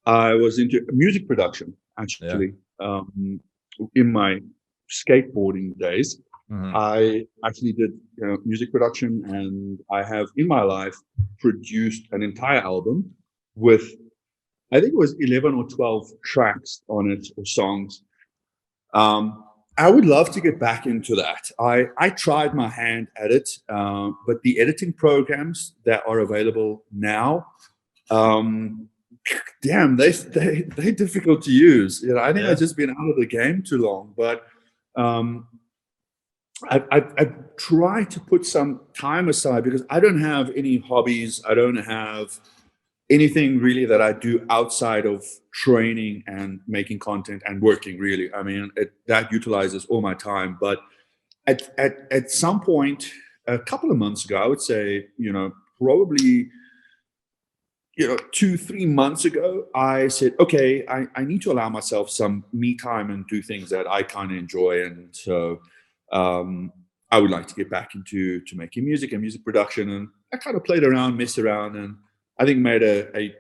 I was into music production actually. In my skateboarding days. Mm-hmm. I actually did music production, and I have in my life produced an entire album with, I think it was 11 or 12 tracks on it, or songs. I would love to get back into that. I tried my hand at it, but the editing programs that are available now, damn, they're difficult to use. I think I've just been out of the game too long, but I've tried to put some time aside, because I don't have any hobbies. I don't have anything really that I do outside of training and making content and working, really. I mean, that utilizes all my time. But at some point, a couple of months ago, I would say, probably 2-3 months ago, I said, okay, I need to allow myself some me time and do things that I kind of enjoy. And so I would like to get back into making music and music production. And I kind of played around, messed around, and I think made a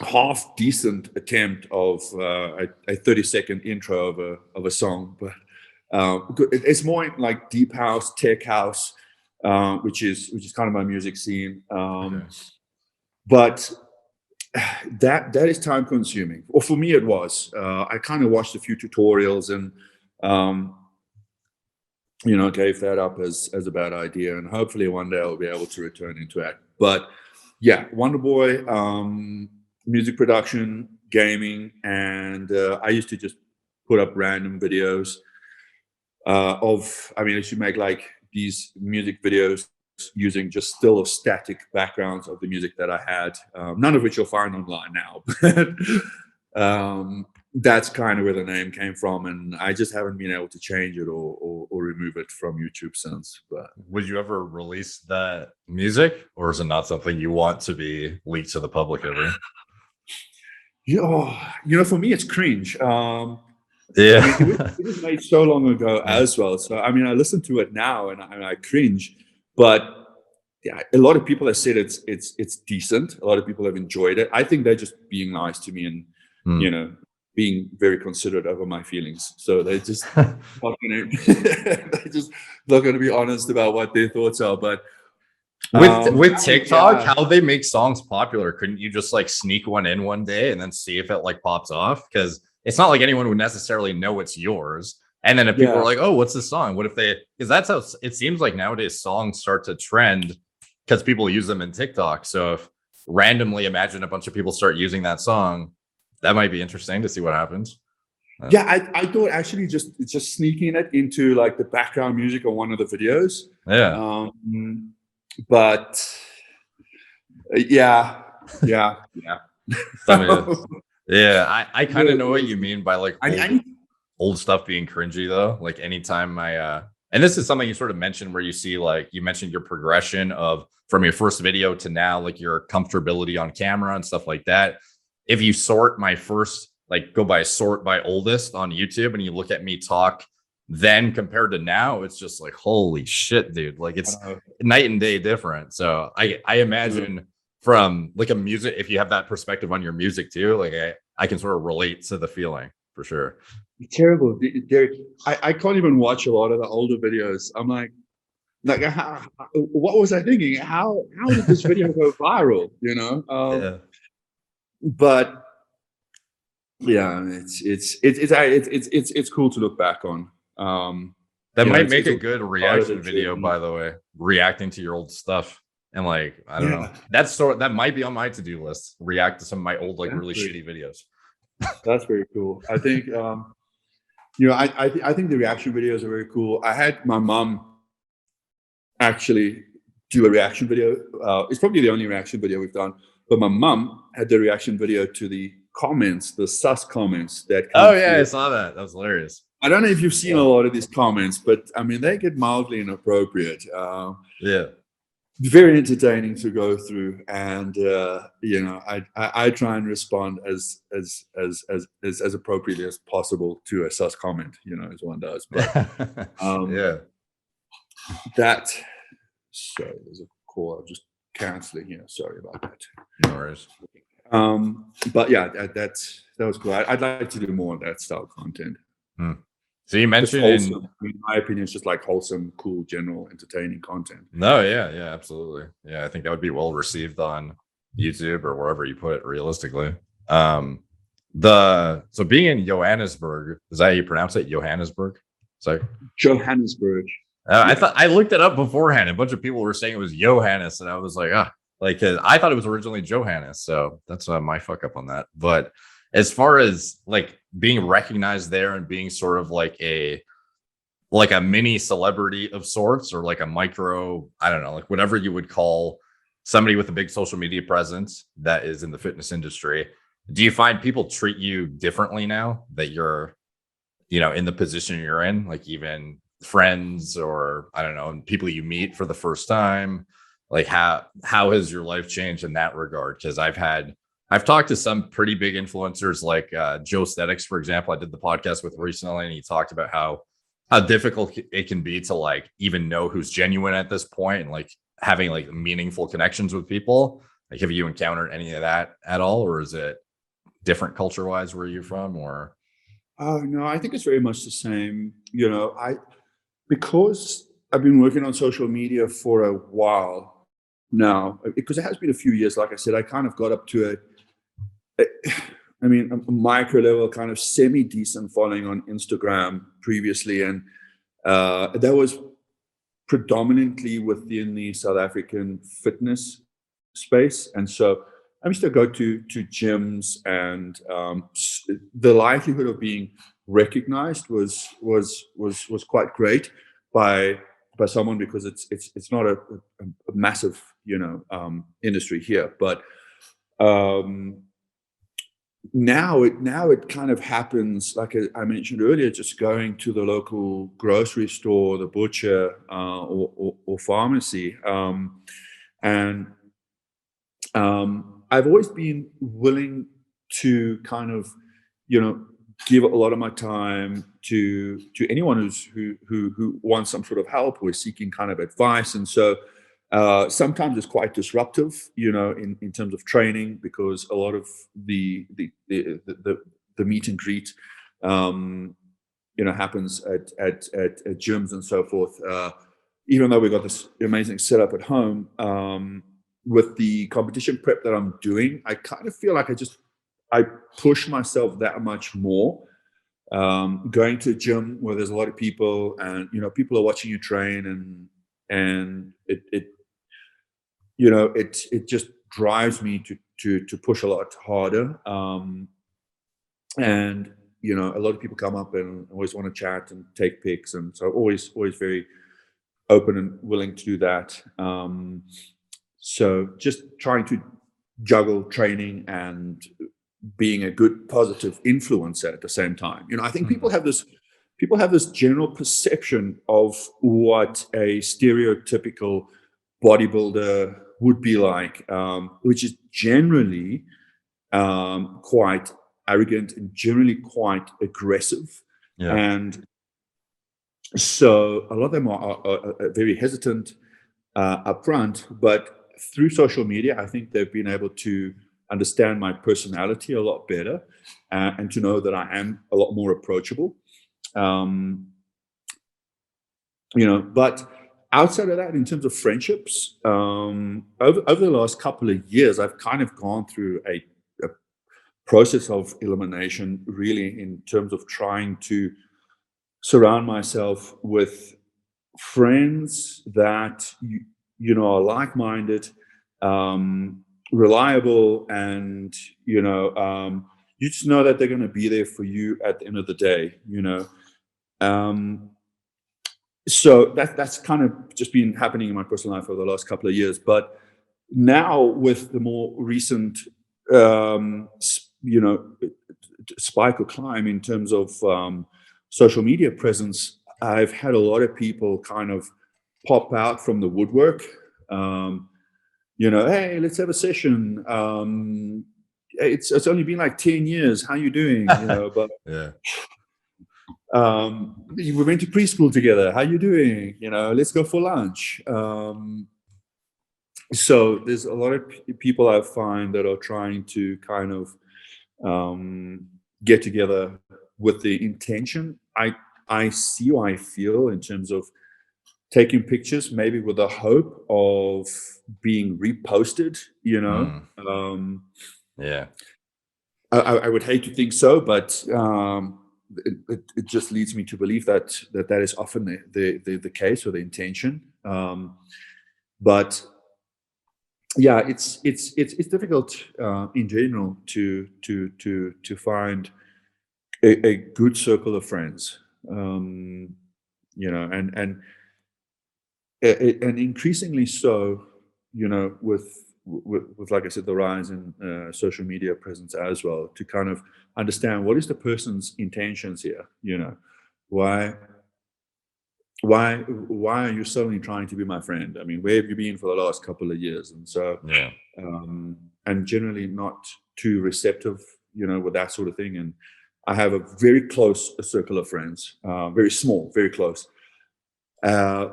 half decent attempt of a 30-second intro of a song. But it's more like deep house, tech house, which is kind of my music scene. But that is time consuming, or for me it was. I kind of watched a few tutorials and gave that up as a bad idea, and hopefully one day I'll be able to return into it. But yeah, Wonderboy, music production, gaming, and I used to just put up random videos I used to make like these music videos using just still or static backgrounds of the music that I had, none of which you'll find online now. But that's kind of where the name came from, and I just haven't been able to change it or remove it from YouTube since. But would you ever release that music, or is it not something you want to be leaked to the public ever? For me, it's cringe. Yeah, it was made so long ago as well. So I listen to it now and I cringe, but yeah, a lot of people have said it's decent. A lot of people have enjoyed it. I think they're just being nice to me and being very considerate over my feelings. So they're just not gonna, they're just not going to be honest about what their thoughts are. But with TikTok, how they make songs popular, couldn't you just like sneak one in one day and then see if it like pops off? Because it's not like anyone would necessarily know it's yours. And then if people are like, oh, what's this song? What if they, because that's how it seems like nowadays songs start to trend because people use them in TikTok. So if randomly imagine a bunch of people start using that song, that might be interesting to see what happens. Yeah, I thought actually just sneaking it into like the background music on one of the videos. Yeah. But yeah. Yeah, I kind of know what you mean by like old stuff being cringy though. Like anytime and this is something you sort of mentioned where you see like you mentioned your progression of from your first video to now, like your comfortability on camera and stuff like that. If you sort my first, like go by sort by oldest on YouTube and you look at me talk then compared to now, it's just like, holy shit, dude. Like it's night and day different. So I imagine from like a music, if you have that perspective on your music too, like I can sort of relate to the feeling for sure. Terrible. I can't even watch a lot of the older videos. I'm like what was I thinking? How did this video go viral? But yeah, it's cool to look back on. That might make a good reaction video, by the way, reacting to your old stuff. And like, I don't know, that might be on my to-do list. React to some of my old, like really shitty videos. That's very cool. I think, I think the reaction videos are very cool. I had my mom actually do a reaction video. It's probably the only reaction video we've done, but my mom had the reaction video to the comments, the sus comments that. Oh yeah, I saw that. That was hilarious. I don't know if you've seen a lot of these comments, but I mean, they get mildly inappropriate. Very entertaining to go through, and I try and respond as appropriately as possible to a sus comment, as one does. But that. Sorry, there's a call. I'm just canceling here. Sorry about that. No worries. But yeah, that was cool. I'd like to do more of that style content. So you mentioned, in my opinion, it's just like wholesome, cool, general, entertaining content. No, yeah, absolutely. Yeah, I think that would be well received on YouTube or wherever you put it. Realistically, so being in Johannesburg, is that how you pronounce it? Johannesburg. Sorry, Johannesburg. I thought I looked it up beforehand. A bunch of people were saying it was Johannes, and I was like, like I thought it was originally Johannes. So that's my fuck up on that. But as far as like being recognized there and being sort of like a mini celebrity of sorts, or like a micro, I don't know, like whatever you would call somebody with a big social media presence that is in the fitness industry, do you find people treat you differently now that you're, in the position you're in, like even friends or I don't know, people you meet for the first time? Like how has your life changed in that regard? Because I've talked to some pretty big influencers like Joe Aesthetics, for example. I did the podcast with recently, and he talked about how difficult it can be to like even know who's genuine at this point and like having like meaningful connections with people. Like, have you encountered any of that at all, or is it different culture wise where you're from? Or no, I think it's very much the same. Because I've been working on social media for a while now, because it has been a few years. Like I said, I kind of got up to a micro level, kind of semi-decent following on Instagram previously. And that was predominantly within the South African fitness space. And so I used to go to gyms, and the likelihood of being recognized was quite great by someone, because it's not a massive industry here, but now it kind of happens, like I mentioned earlier, just going to the local grocery store, the butcher, or pharmacy, and I've always been willing to kind of give a lot of my time to anyone who wants some sort of help or is seeking kind of advice. And so Sometimes it's quite disruptive, in terms of training, because a lot of the meet and greet, happens at gyms and so forth. Even though we've got this amazing setup at home, with the competition prep that I'm doing, I kind of feel like I push myself that much more. Going to a gym where there's a lot of people, and people are watching you train, and it just drives me to push a lot harder. And a lot of people come up and always want to chat and take pics, and so always very open and willing to do that. So just trying to juggle training and being a good positive influencer at the same time. I think people have this general perception of what a stereotypical bodybuilder would be like, which is generally quite arrogant and generally quite aggressive. Yeah. And so a lot of them are very hesitant upfront, but through social media, I think they've been able to understand my personality a lot better, and to know that I am a lot more approachable. But outside of that, in terms of friendships, over the last couple of years, I've kind of gone through a process of elimination, really, in terms of trying to surround myself with friends that are like-minded, reliable, and you just know that they're going to be there for you at the end of the day. So that's kind of just been happening in my personal life over the last couple of years. But now, with the more recent spike or climb in terms of social media presence, I've had a lot of people kind of pop out from the woodwork. Hey, let's have a session. It's only been like 10 years. How you doing? But Yeah. We went to preschool together. How you doing? Let's go for lunch. So there's a lot of people I find that are trying to kind of get together with the intention. I see how I feel in terms of taking pictures, maybe with the hope of being reposted. Yeah. I would hate to think so, but it just leads me to believe that is often the case, or the intention. But yeah, it's difficult in general to find a good circle of friends, and increasingly so, with like I said, the rise in social media presence as well, to kind of understand what is the person's intentions here. Why are you suddenly trying to be my friend? I mean, where have you been for the last couple of years? And so, Yeah. and generally not too receptive, with that sort of thing. And I have a very close circle of friends, very small, very close. I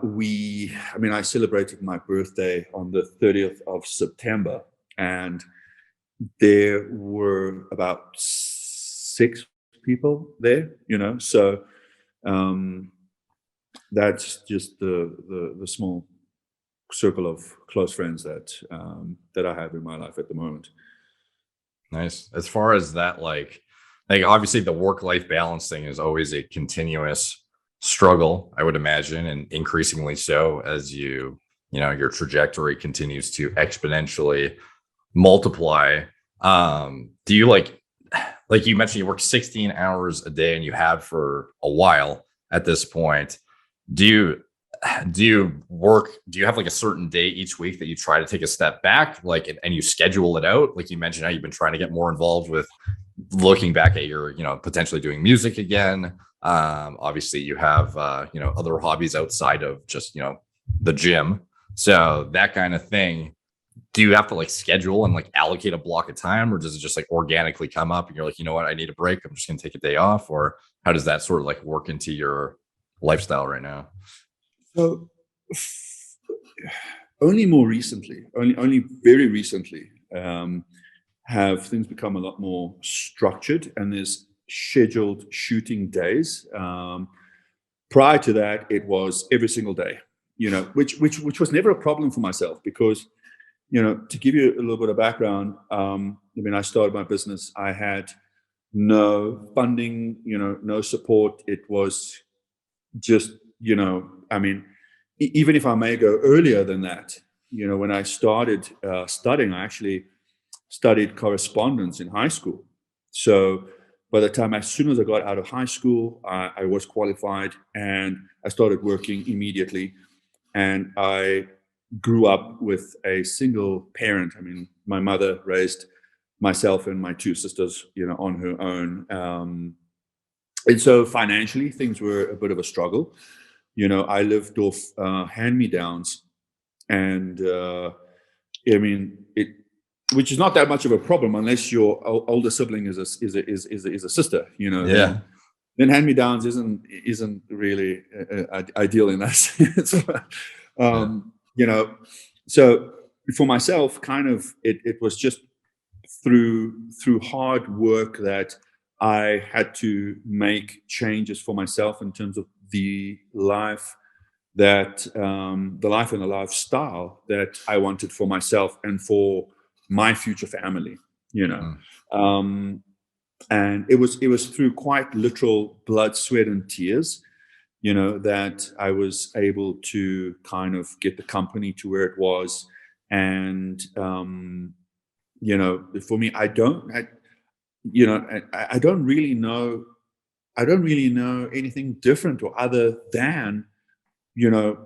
celebrated my birthday on the 30th of September, and there were about 6 people there, so that's just the small circle of close friends that I have in my life at the moment. Nice. As far as that, like obviously the work-life balance thing is always a continuous struggle, I would imagine, and increasingly so as your trajectory continues to exponentially multiply. Do you like you mentioned you work 16 hours a day, and you have for a while at this point? Do you have like a certain day each week that you try to take a step back, and you schedule it out? Like you mentioned how you've been trying to get more involved with looking back at your, potentially doing music again. Obviously you have, other hobbies outside of just, the gym. So that kind of thing. Do you have to schedule and allocate a block of time, or does it just organically come up and you're like, you know what, I need a break, I'm just going to take a day off? Or how does that sort of work into your lifestyle right now? So only more recently, only very recently, have things become a lot more structured, and there's scheduled shooting days. Prior to that, it was every single day, which was never a problem for myself, because, to give you a little bit of background, I started my business, I had no funding, no support. It was just, even if I may go earlier than that, when I started studying, I actually studied correspondence in high school. So by the time, as soon as I got out of high school, I was qualified, and I started working immediately. And I grew up with a single parent. My mother raised myself and my two sisters, on her own. And so financially, things were a bit of a struggle. I lived off hand-me-downs, and which is not that much of a problem unless your older sibling is a sister. Yeah. Then hand-me-downs isn't really ideal in that sense. So for myself, kind of, it was just through hard work that I had to make changes for myself in terms of the life and the lifestyle that I wanted for myself and for my future family. And it was through quite literal blood, sweat, and tears, that I was able to kind of get the company to where it was. And for me, I don't really know anything different or other than,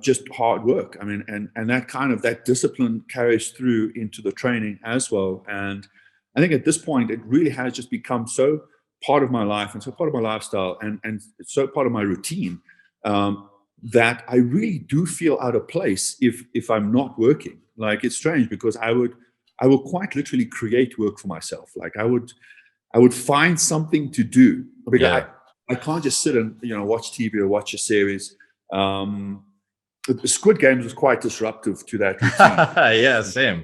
just hard work. And that discipline carries through into the training as well. And I think at this point, it really has just become so part of my life and so part of my lifestyle, and so part of my routine, that I really do feel out of place if I'm not working. Like, it's strange, because I will quite literally create work for myself. Like, I would find something to do, because I can't just sit and watch TV or watch a series. Squid Games was quite disruptive to that routine. Yeah, same.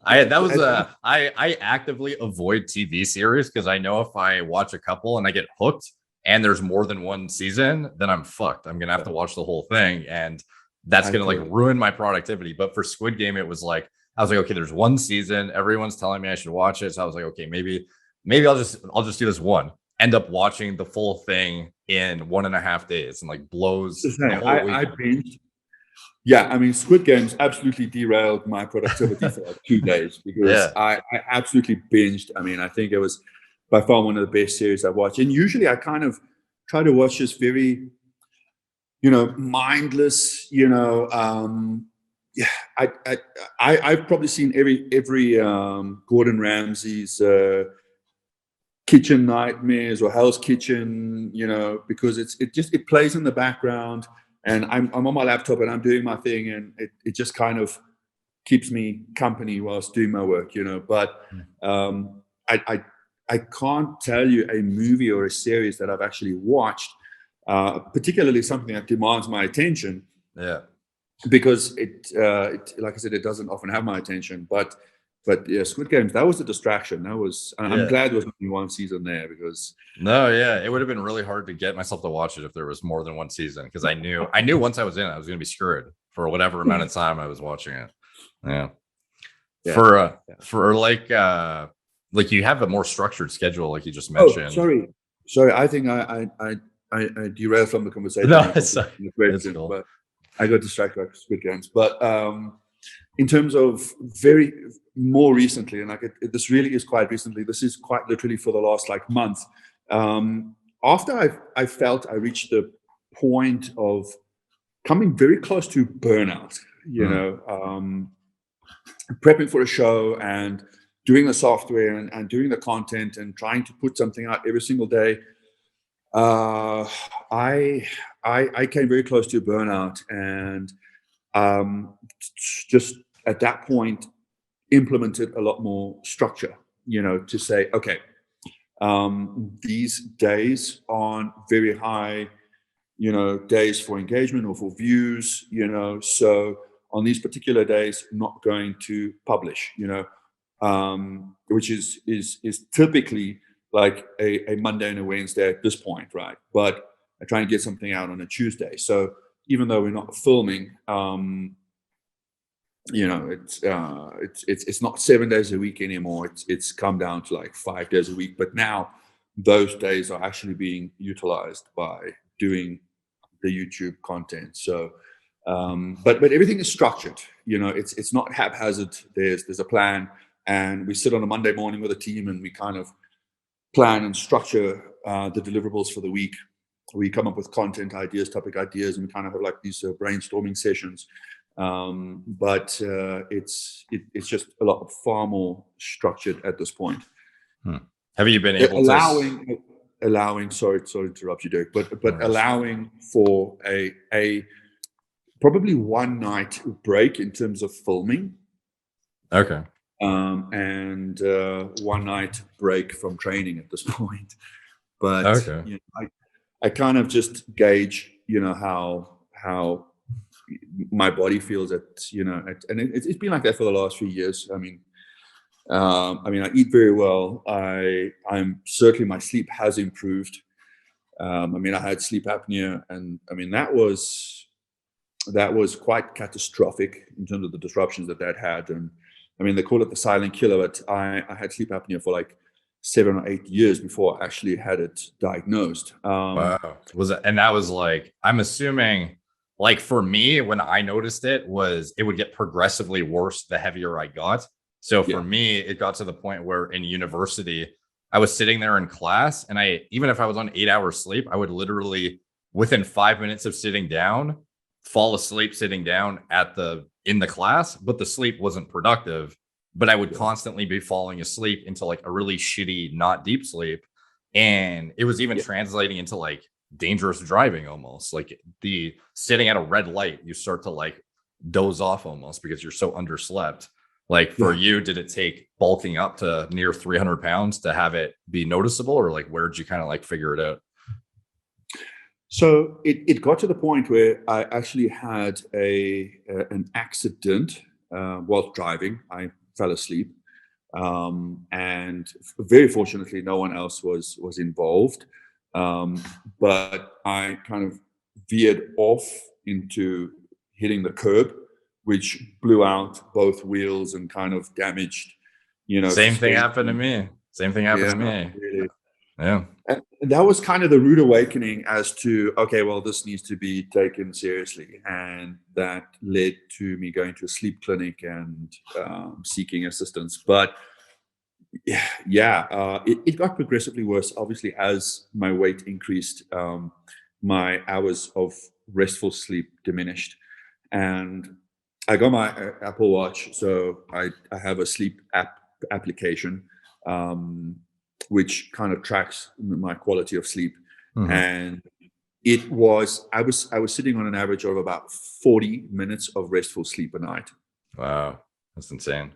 I actively avoid TV series, because I know if I watch a couple and I get hooked and there's more than one season, then I'm fucked. I'm gonna have to watch the whole thing, and that's gonna like ruin my productivity. But for Squid Game, it was like, I was like, okay, there's one season, everyone's telling me I should watch it, so I was like, okay, maybe I'll just do this one. End up watching the full thing in 1.5 days, and like blows the whole week. I binged. Yeah, Squid Games absolutely derailed my productivity for like 2 days, because I absolutely binged. I think it was by far one of the best series I've watched. And usually I kind of try to watch this very, mindless, I've probably seen every Gordon Ramsay's Kitchen Nightmares or Hell's Kitchen, because it plays in the background, and I'm on my laptop and I'm doing my thing, and it just kind of keeps me company whilst doing my work, But I can't tell you a movie or a series that I've actually watched, particularly something that demands my attention. Yeah. Because it like I said, it doesn't often have my attention. But yeah, Squid Games, that was a distraction. I'm glad there was only one season there, because it would have been really hard to get myself to watch it if there was more than one season, because I knew once I was in, I was going to be screwed for whatever amount of time I was watching it. For like you have a more structured schedule, like you just mentioned. Oh, sorry. I think I derailed from the conversation. No, it's cool. But I got distracted by Squid Games. But in terms of very more recently, and this really is quite recently, this is quite literally for the last month, after I felt I reached the point of coming very close to burnout, prepping for a show and doing the software and doing the content and trying to put something out every single day. I came very close to burnout, and just at that point implemented a lot more structure, to say, okay, these days aren't very high, days for engagement or for views, so on these particular days, not going to publish, which is typically like a Monday and a Wednesday at this point, right? But I try and get something out on a Tuesday. So even though we're not filming, it's not 7 days a week anymore. It's come down to like 5 days a week. But now those days are actually being utilized by doing the YouTube content. So, but everything is structured. It's not haphazard. There's a plan, and we sit on a Monday morning with a team, and we kind of plan and structure the deliverables for the week. We come up with content ideas, topic ideas, and we kind of have like these brainstorming sessions. But it's just a lot far more structured at this point. Have you been able allowing sorry to interrupt you, Derek, but allowing for a probably one night break in terms of filming. Okay. And 1 night break from training at this point. But okay. I kind of just gauge, how my body feels and it's been like that for the last few years. I eat very well. I'm certainly, my sleep has improved. I had sleep apnea, and that was quite catastrophic in terms of the disruptions that had. And they call it the silent killer, but I had sleep apnea for like 7 or 8 years before I actually had it diagnosed. Wow. And that was like, I'm assuming, like for me, when I noticed it would get progressively worse the heavier I got. So for me, it got to the point where in university, I was sitting there in class, and even if I was on 8 hours sleep, I would literally, within 5 minutes of sitting down, fall asleep sitting down in the class, but the sleep wasn't productive. But I would constantly be falling asleep into like a really shitty, not deep sleep. And it was even translating into like dangerous driving almost. Like the sitting at a red light, you start to like doze off almost because you're so underslept. Like for you, did it take bulking up to near 300 pounds to have it be noticeable, or like where did you kind of like figure it out? So it got to the point where I actually had an accident while driving. I fell asleep, and very fortunately, no one else was involved. But I kind of veered off into hitting the curb, which blew out both wheels and kind of damaged. Same thing happened to me. Really. Yeah. And that was kind of the rude awakening as to, okay, well, this needs to be taken seriously. And that led to me going to a sleep clinic and seeking assistance. But it got progressively worse. Obviously, as my weight increased, my hours of restful sleep diminished. And I got my Apple Watch. So I have a sleep application, which kind of tracks my quality of sleep. Mm-hmm. And I was sitting on an average of about 40 minutes of restful sleep a night. Wow, that's insane.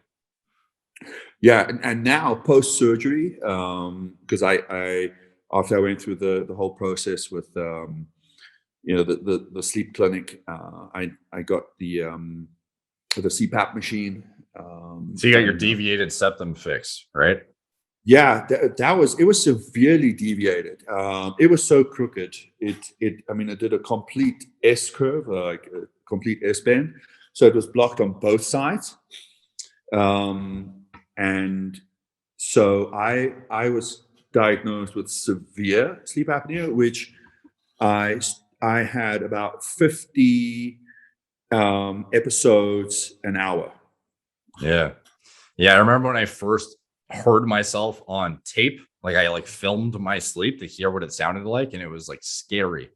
Yeah, and now post surgery, because I after I went through the whole process with the sleep clinic, I got the CPAP machine. So you got your deviated septum fix, right? Yeah, it was severely deviated. It was so crooked. It did a complete S curve, like a complete S bend. So it was blocked on both sides. And so I was diagnosed with severe sleep apnea, which I had about 50 episodes an hour. Yeah. I remember when I first heard myself on tape, like I filmed my sleep to hear what it sounded like, and it was like scary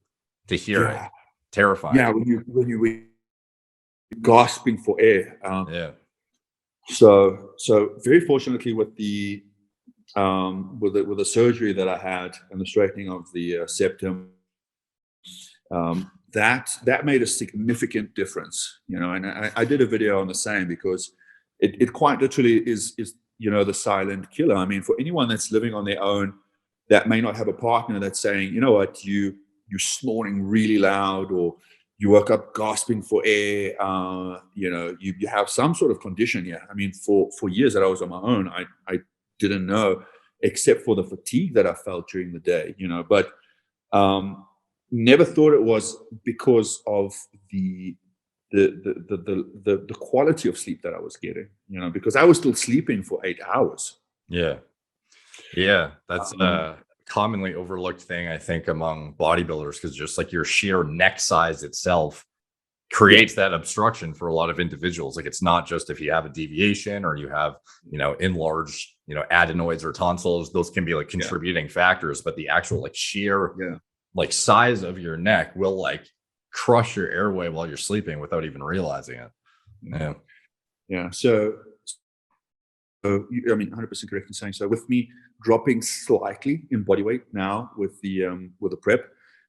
to hear it, terrifying. Yeah, when you were gasping for air. So very fortunately with the surgery that I had and the straightening of the septum, that made a significant difference, and I did a video on the same, because it quite literally is the silent killer. I mean, for anyone that's living on their own that may not have a partner that's saying, you know what, you're snoring really loud, or you woke up gasping for air. You have some sort of condition here. I mean, for years that I was on my own, I didn't know, except for the fatigue that I felt during the day, but never thought it was because of the quality of sleep that I was getting, because I was still sleeping for 8 hours. Yeah. That's a commonly overlooked thing, I think, among bodybuilders, because just like your sheer neck size itself creates that obstruction for a lot of individuals. Like, it's not just if you have a deviation or you have, enlarged, adenoids or tonsils, those can be like contributing factors, but the actual like sheer like size of your neck will like crush your airway while you're sleeping without even realizing it. Yeah. So I mean, 100% correct in saying so. With me dropping slightly in body weight now with the prep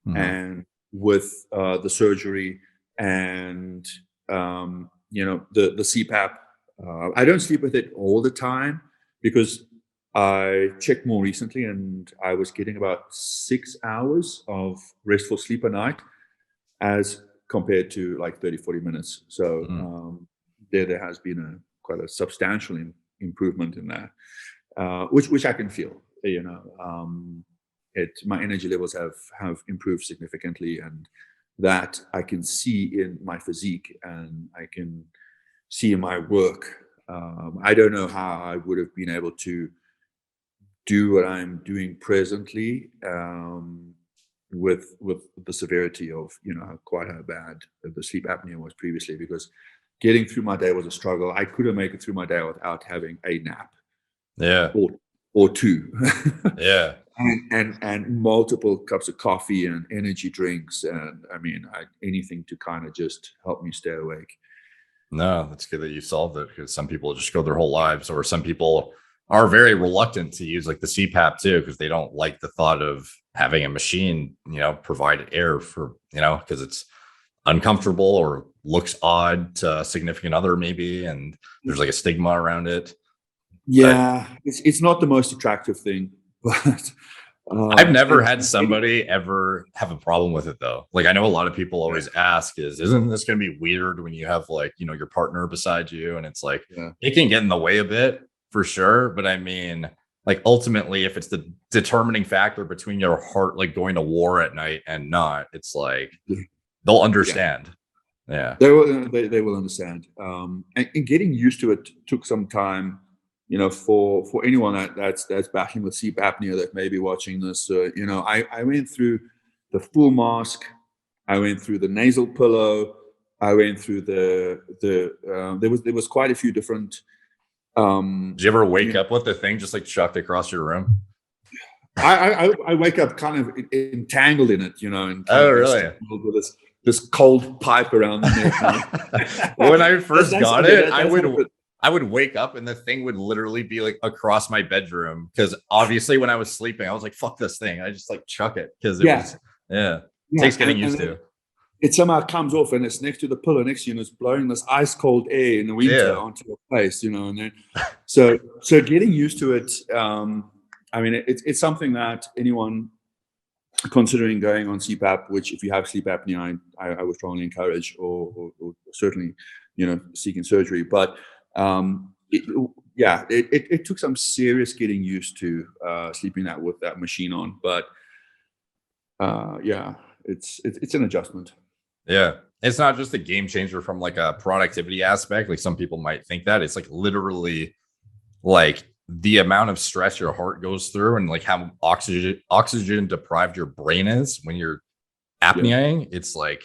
and with the surgery and the CPAP, I don't sleep with it all the time because I checked more recently and I was getting about 6 hours of restful sleep a night as compared to like 30-40 minutes. So there has been quite a substantial improvement in that, which I can feel. My energy levels have improved significantly, and that I can see in my physique and I can see in my work. I don't know how I would have been able to do what I'm doing presently with the severity of quite how bad the sleep apnea was previously, because getting through my day was a struggle. I couldn't make it through my day without having a nap, or two, and multiple cups of coffee and energy drinks, and I mean anything to kind of just help me stay awake. No, that's good that you solved it, because some people just go their whole lives, or some people are very reluctant to use like the CPAP too, because they don't like the thought of having a machine, provide air for, because it's uncomfortable or looks odd to a significant other maybe, and there's like a stigma around it. It's not the most attractive thing, but I've never had somebody ever have a problem with it though. Like, I know a lot of people always ask isn't this going to be weird when you have like, your partner beside you? And it's like, it can get in the way a bit for sure. But I mean, like, ultimately, if it's the determining factor between your heart, like going to war at night and not, it's like, they'll understand. They will understand. And getting used to it took some time, for anyone that's battling with sleep apnea that may be watching this. I went through the full mask, I went through the nasal pillow, I went through there was quite a few different. Did you ever wake up with the thing just like chucked across your room? I wake up kind of entangled in it, and really? With this cold pipe around the neck. When I first got it, I would wake up and the thing would literally be like across my bedroom, because obviously when I was sleeping, I was like, fuck this thing. I just like chuck it because it takes getting used to. It somehow comes off and it's next to the pillow next to you, and it's blowing this ice cold air in the winter onto your face, and then so getting used to it. I mean, it's something that anyone considering going on CPAP, which if you have sleep apnea, I would strongly encourage, or certainly, seeking surgery. But it took some serious getting used to sleeping with that machine on. But it's an adjustment. Yeah. It's not just a game changer from like a productivity aspect. Like some people might think that it's like literally like the amount of stress your heart goes through and like how oxygen deprived your brain is when you're apneaing. It's like,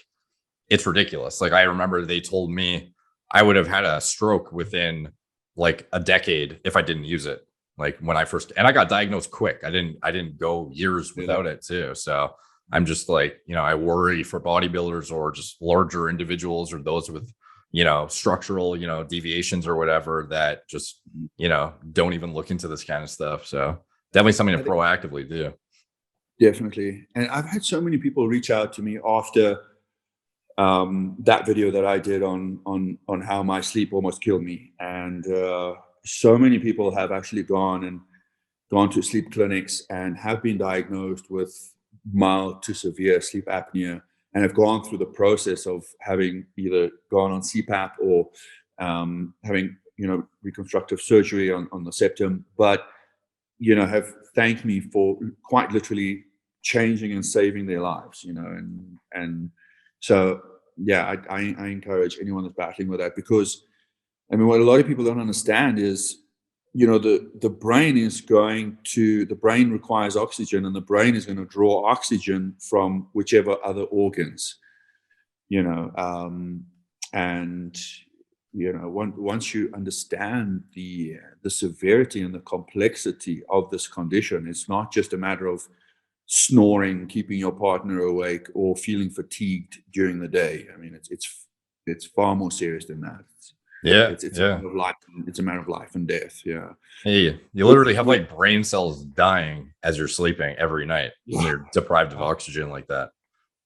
it's ridiculous. Like, I remember they told me I would have had a stroke within like a decade if I didn't use it. Like when I first, and I got diagnosed quick. I didn't go years without it too. So I'm just like, I worry for bodybuilders or just larger individuals or those with, structural, deviations or whatever that just, don't even look into this kind of stuff. So definitely something to proactively do. Definitely. And I've had so many people reach out to me after that video that I did on how my sleep almost killed me. And so many people have actually gone to sleep clinics and have been diagnosed with mild to severe sleep apnea and have gone through the process of having either gone on CPAP or having, reconstructive surgery on the septum, but, have thanked me for quite literally changing and saving their lives, and so, yeah, I encourage anyone that's battling with that, because, I mean, what a lot of people don't understand is, the brain requires oxygen, and the brain is going to draw oxygen from whichever other organs, and, once you understand the severity and the complexity of this condition, it's not just a matter of snoring, keeping your partner awake, or feeling fatigued during the day. I mean, it's far more serious than that. It's a matter of life. It's a matter of life and death. Yeah. Hey, you literally have like brain cells dying as you're sleeping every night when you're deprived of oxygen like that.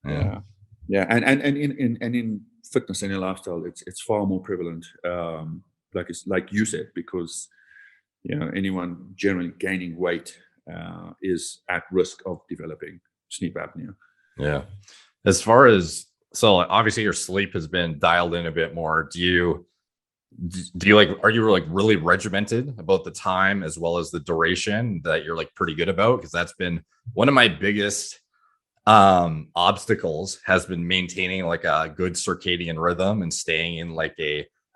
Yeah. And in fitness and in lifestyle, it's far more prevalent. Like you said, because anyone generally gaining weight is at risk of developing sleep apnea. Yeah. As far as, so obviously your sleep has been dialed in a bit more. Do you are you like really regimented about the time as well as the duration that you're like pretty good about? Because that's been one of my biggest obstacles, has been maintaining like a good circadian rhythm and staying in like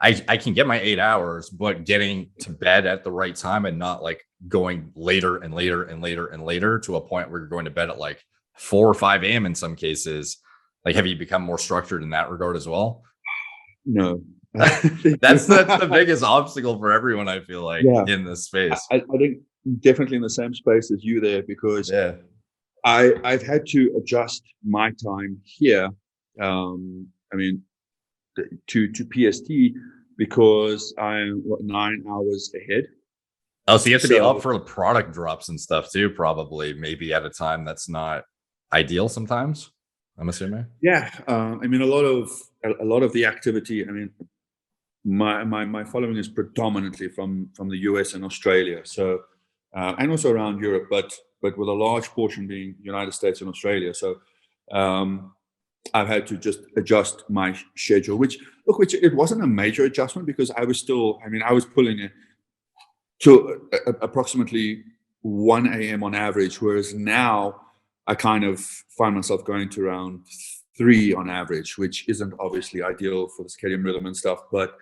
I can get my 8 hours, but getting to bed at the right time and not like going later and later and later and later to a point where you're going to bed at like 4 or 5 a.m. in some cases. Like, have you become more structured in that regard as well? No. that's the biggest obstacle for everyone, I feel like, in this space. I think definitely in the same space as you there, because I've had to adjust my time here. I mean, to PST, because I'm 9 hours ahead. Oh, so you have to be up for the product drops and stuff too, probably, maybe at a time that's not ideal sometimes, I'm assuming. Yeah. I mean, a lot of the activity, I mean, my following is predominantly from the US and Australia, so and also around Europe, but with a large portion being United States and Australia. So I've had to just adjust my schedule, which it wasn't a major adjustment, because I was pulling it to approximately 1 a.m. on average, whereas now I kind of find myself going to around 3 on average, which isn't obviously ideal for the circadian rhythm and stuff, but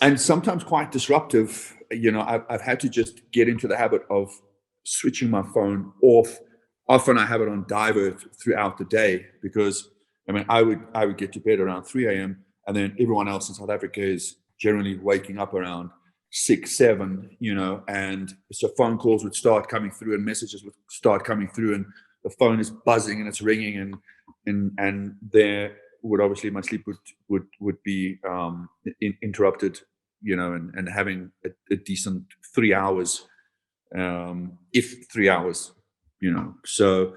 and sometimes quite disruptive. I've had to just get into the habit of switching my phone off. Often I have it on divert throughout the day, because I would get to bed around 3 a.m. and then everyone else in South Africa is generally waking up around 6, 7, and so phone calls would start coming through and messages would start coming through, and the phone is buzzing and it's ringing, and there would obviously my sleep would be interrupted, and having a decent 3 hours, if 3 hours, so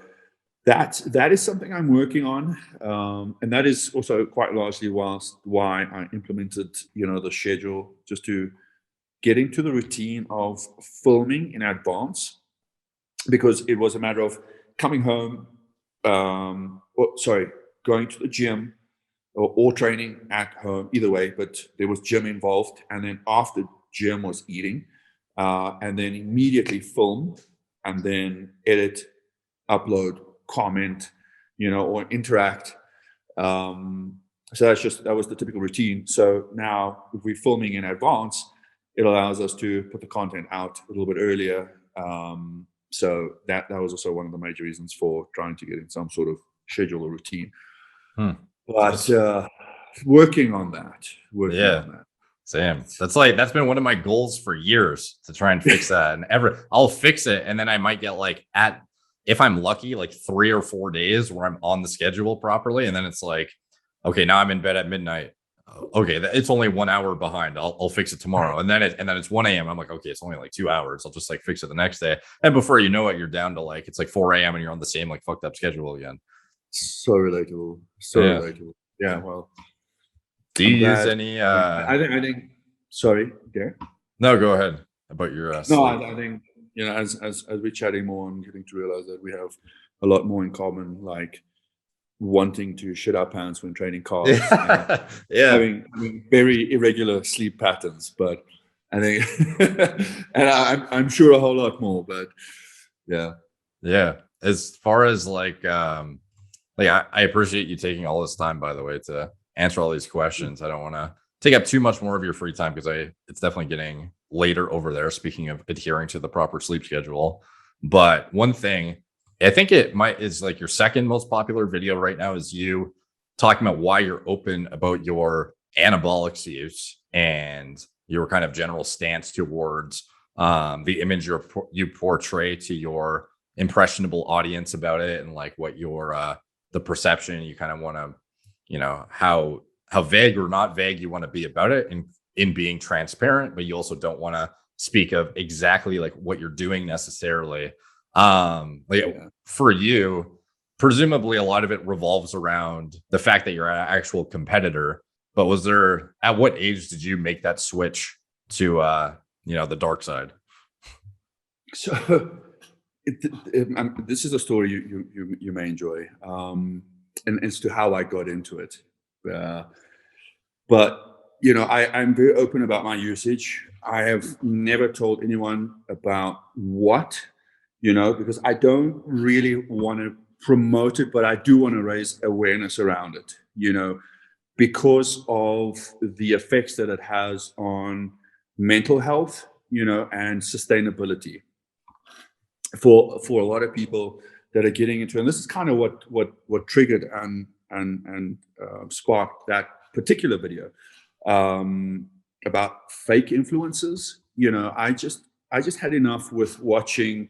that is something I'm working on, and that is also quite largely why I implemented the schedule, just to get into the routine of filming in advance, because it was a matter of coming home, going to the gym or training at home, either way, but there was gym involved, and then after gym was eating, and then immediately film, and then edit, upload, comment, or interact. So that was the typical routine. So now, if we're filming in advance, it allows us to put the content out a little bit earlier. So that was also one of the major reasons for trying to get in some sort of schedule or routine. But working on that. Same. That's been one of my goals for years, to try and fix that. And I'll fix it, and then I might get like, if I'm lucky, like 3 or 4 days where I'm on the schedule properly, and then it's like, okay, now I'm in bed at midnight. Okay, it's only 1 hour behind. I'll fix it tomorrow, and then it's 1 a.m. I'm like, okay, it's only like 2 hours. I'll just like fix it the next day, and before you know it, you're down to like, it's like 4 a.m. and you're on the same like fucked up schedule again. So relatable. Relatable. Yeah. Well, do you use any? I think. Sorry, Gary. No, go ahead about your. No, I think as we're chatting more, I'm getting to realize that we have a lot more in common, like wanting to shit our pants when training cars, Yeah. Yeah. having very irregular sleep patterns. But I think, and I'm sure a whole lot more. But yeah. Yeah. As far as like I appreciate you taking all this time, by the way, to answer all these questions. I don't want to take up too much more of your free time because it's definitely getting later over there. Speaking of adhering to the proper sleep schedule. But one thing I think is like your second most popular video right now is you talking about why you're open about your anabolics use and your kind of general stance towards the image you portray to your impressionable audience about it, and like what your the perception you kind of want to, how vague or not vague you want to be about it, and in being transparent, but you also don't want to speak of exactly like what you're doing necessarily. For you, presumably a lot of it revolves around the fact that you're an actual competitor. But at what age did you make that switch to the dark side? So this is a story you may enjoy, and as to how I got into it. But I'm very open about my usage. I have never told anyone about what, because I don't really want to promote it, but I do want to raise awareness around it, because of the effects that it has on mental health, and sustainability for a lot of people that are getting into. And this is kind of what triggered and sparked that particular video about fake influences. I just had enough with watching,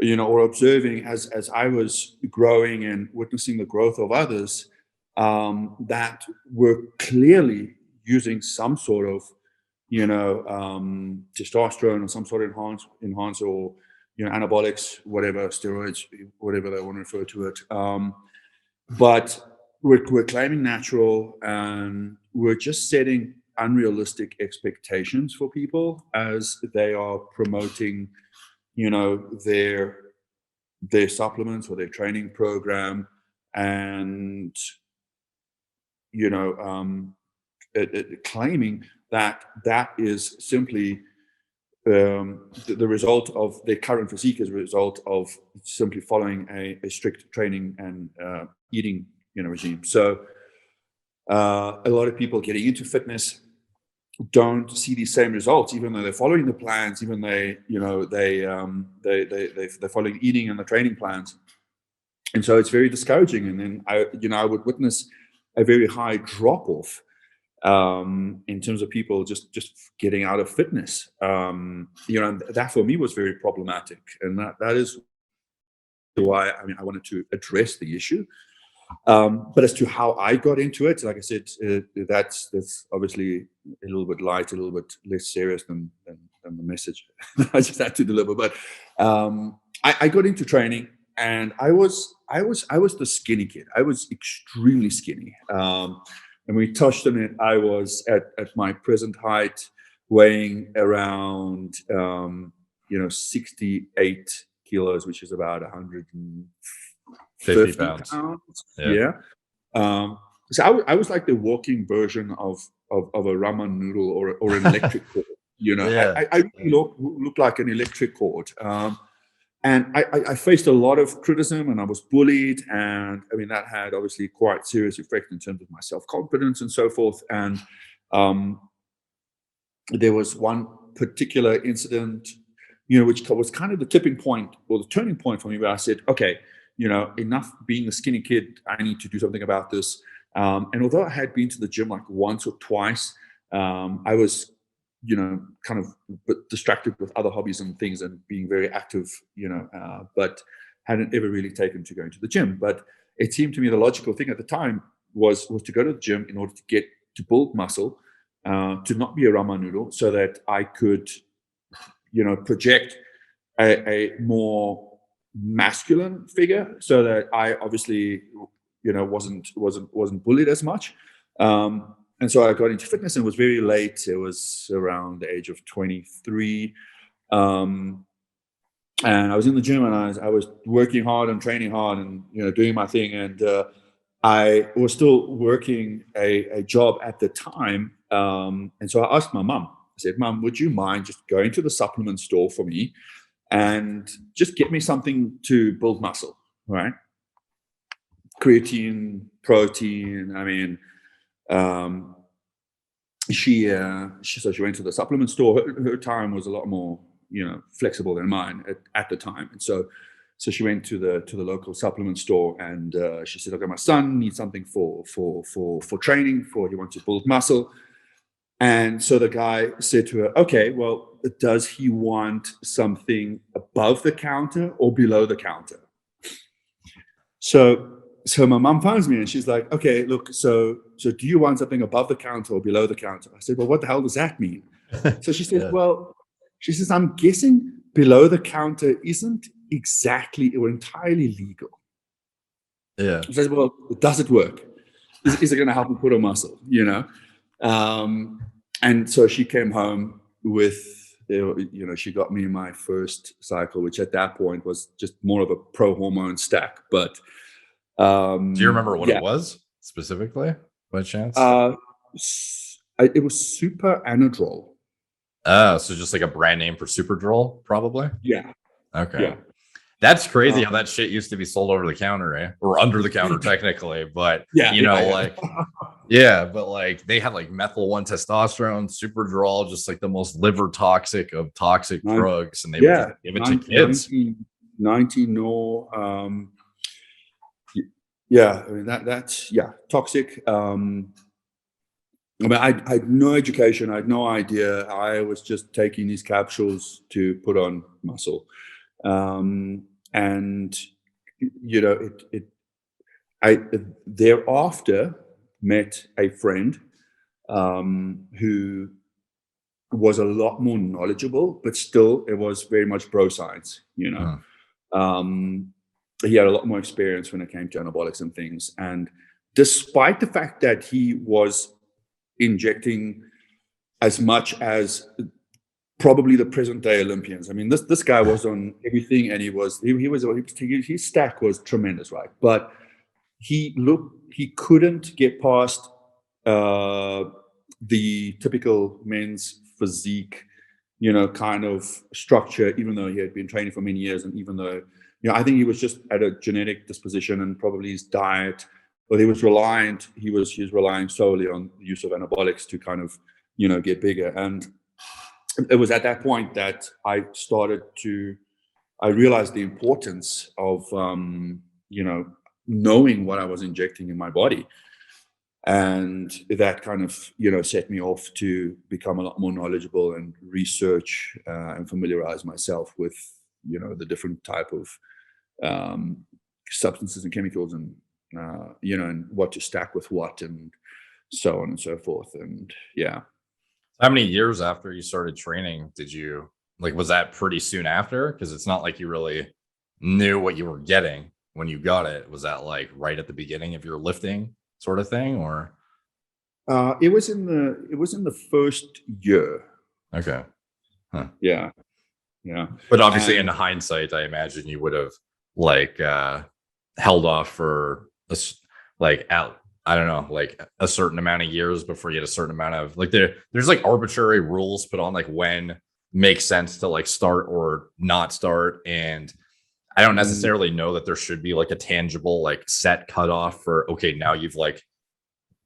or observing as I was growing and witnessing the growth of others that were clearly using some sort of, testosterone or some sort of enhancer, or anabolics, whatever, steroids, whatever they want to refer to it. But we're claiming natural, and we're just setting unrealistic expectations for people as they are promoting, their supplements or their training program, and claiming that is simply the result of their current physique, as a result of simply following a strict training and eating regime. So a lot of people getting into fitness don't see these same results, even though they're following the plans, even they're following eating and the training plans. And so it's very discouraging. And then I would witness a very high drop off in terms of people just getting out of fitness. That for me was very problematic, and that is why I wanted to address the issue. But as to how I got into it, like I said, that's obviously a little bit light, a little bit less serious than the message I just had to deliver. But I got into training, and I was the skinny kid. I was extremely skinny. And we touched on it. I was at my present height, weighing around 68 kilos, which is about 150 pounds. Yeah. So I was like the walking version of a ramen noodle or an electric cord. I really look like an electric cord. And I faced a lot of criticism, and I was bullied. And I mean, that had obviously quite serious effect in terms of my self-confidence and so forth. And there was one particular incident, which was kind of the tipping point or the turning point for me, where I said, okay, enough being a skinny kid. I need to do something about this. And although I had been to the gym like once or twice, I was kind of distracted with other hobbies and things, and being very active, but hadn't ever really taken to going to the gym. But it seemed to me the logical thing at the time was to go to the gym in order to build muscle, to not be a ramen noodle, so that I could, project a more masculine figure, so that I obviously, wasn't bullied as much. And so I got into fitness, and it was very late. It was around the age of 23. and I was in the gym, and I was working hard and training hard and, doing my thing. And I was still working a job at the time. And so I asked my mum, I said, Mum, would you mind just going to the supplement store for me and just get me something to build muscle, right? Creatine, protein. I mean, she went to the supplement store. Her time was a lot more, flexible than mine at the time. And so she went to the local supplement store, and she said, okay, my son needs something for training, he wants to build muscle. And so the guy said to her, okay, well, does he want something above the counter or below the counter? So my mom phones me, and she's like, okay, look, so do you want something above the counter or below the counter? I said, well, what the hell does that mean? So she says, she says, I'm guessing below the counter isn't exactly or entirely legal. Yeah. I said, well, does it work? Is it going to help me put on muscle, And so she came home with, she got me my first cycle, which at that point was just more of a pro-hormone stack. But do you remember what it was specifically, by chance? It was Super Anadrol. Oh, so just like a brand name for Superdrol, probably? Yeah. Okay. Yeah. That's crazy how that shit used to be sold over the counter, eh? Or under the counter technically, but but like they had like methyl 1 testosterone, Superdrol, just like the most liver toxic of toxic drugs, and they would just give it to kids. 90 no, I mean that's toxic. I mean, I had no education. I had no idea. I was just taking these capsules to put on muscle. And I thereafter met a friend who was a lot more knowledgeable, but still it was very much bro science, He had a lot more experience when it came to anabolics and things. And despite the fact that he was injecting as much as probably the present day Olympians. I mean, this guy was on everything, and his stack was tremendous, right? But he couldn't get past the typical men's physique, kind of structure, even though he had been training for many years, and even though, I think he was just at a genetic disposition and probably his diet, but he was relying solely on the use of anabolics to kind of, get bigger. And it was at that point that I realized the importance of, knowing what I was injecting in my body. And that kind of, set me off to become a lot more knowledgeable and research and familiarize myself with, the different type of substances and chemicals, and, and what to stack with what, and so on and so forth. And how many years after you started training did you, was that pretty soon after? Because it's not like you really knew what you were getting when you got it. Was that like right at the beginning of your lifting sort of thing, or? It was in the first year. Okay. Huh. Yeah. But obviously, in hindsight, I imagine you would have held off for I don't know, a certain amount of years before you had a certain amount of there's arbitrary rules put on when makes sense to start or not start. And I don't necessarily know that there should be a tangible set cutoff for, okay, now you've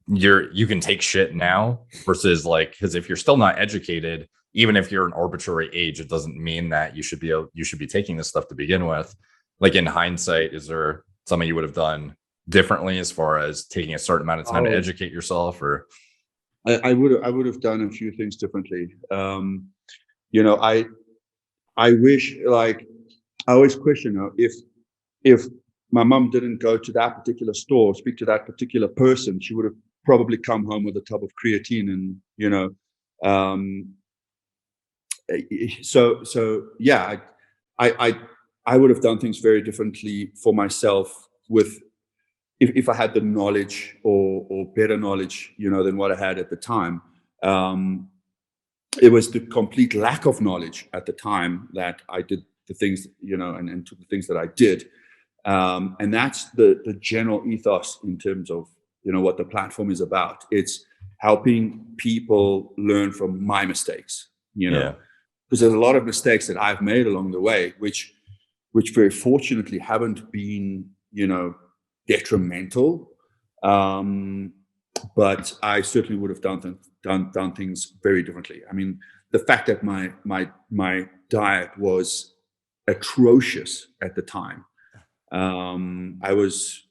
you can take shit now, versus because if you're still not educated, even if you're an arbitrary age, it doesn't mean that you should be taking this stuff to begin with. In hindsight, is there something you would have done differently as far as taking a certain amount of time to educate yourself? Or I would have done a few things differently. I wish, I always question, if my mom didn't go to that particular store, speak to that particular person, she would have probably come home with a tub of creatine, and I would have done things very differently for myself if I had the knowledge or better knowledge, than what I had at the time. It was the complete lack of knowledge at the time that I did the things, and to the things that I did. And that's the general ethos in terms of, what the platform is about. It's helping people learn from my mistakes, Yeah. because there's a lot of mistakes that I've made along the way, which very fortunately haven't been, detrimental. But I certainly would have done things very differently. I mean, the fact that my diet was atrocious at the time. I was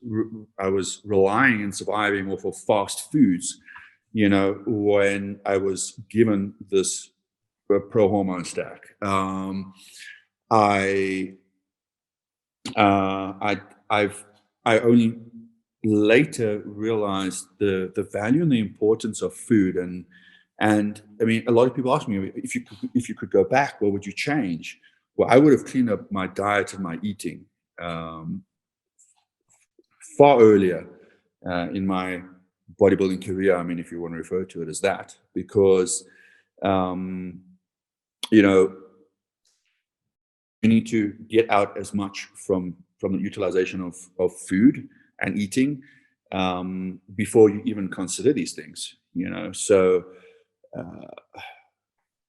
relying and surviving off of fast foods, when I was given this pro hormone stack. I only later realized the value and the importance of food, and I mean, a lot of people ask me, if you could go back, what would you change? Well, I would have cleaned up my diet and my eating far earlier in my bodybuilding career. I mean, if you want to refer to it as that, because you need to get out as much from the utilization of food and eating before you even consider these things. So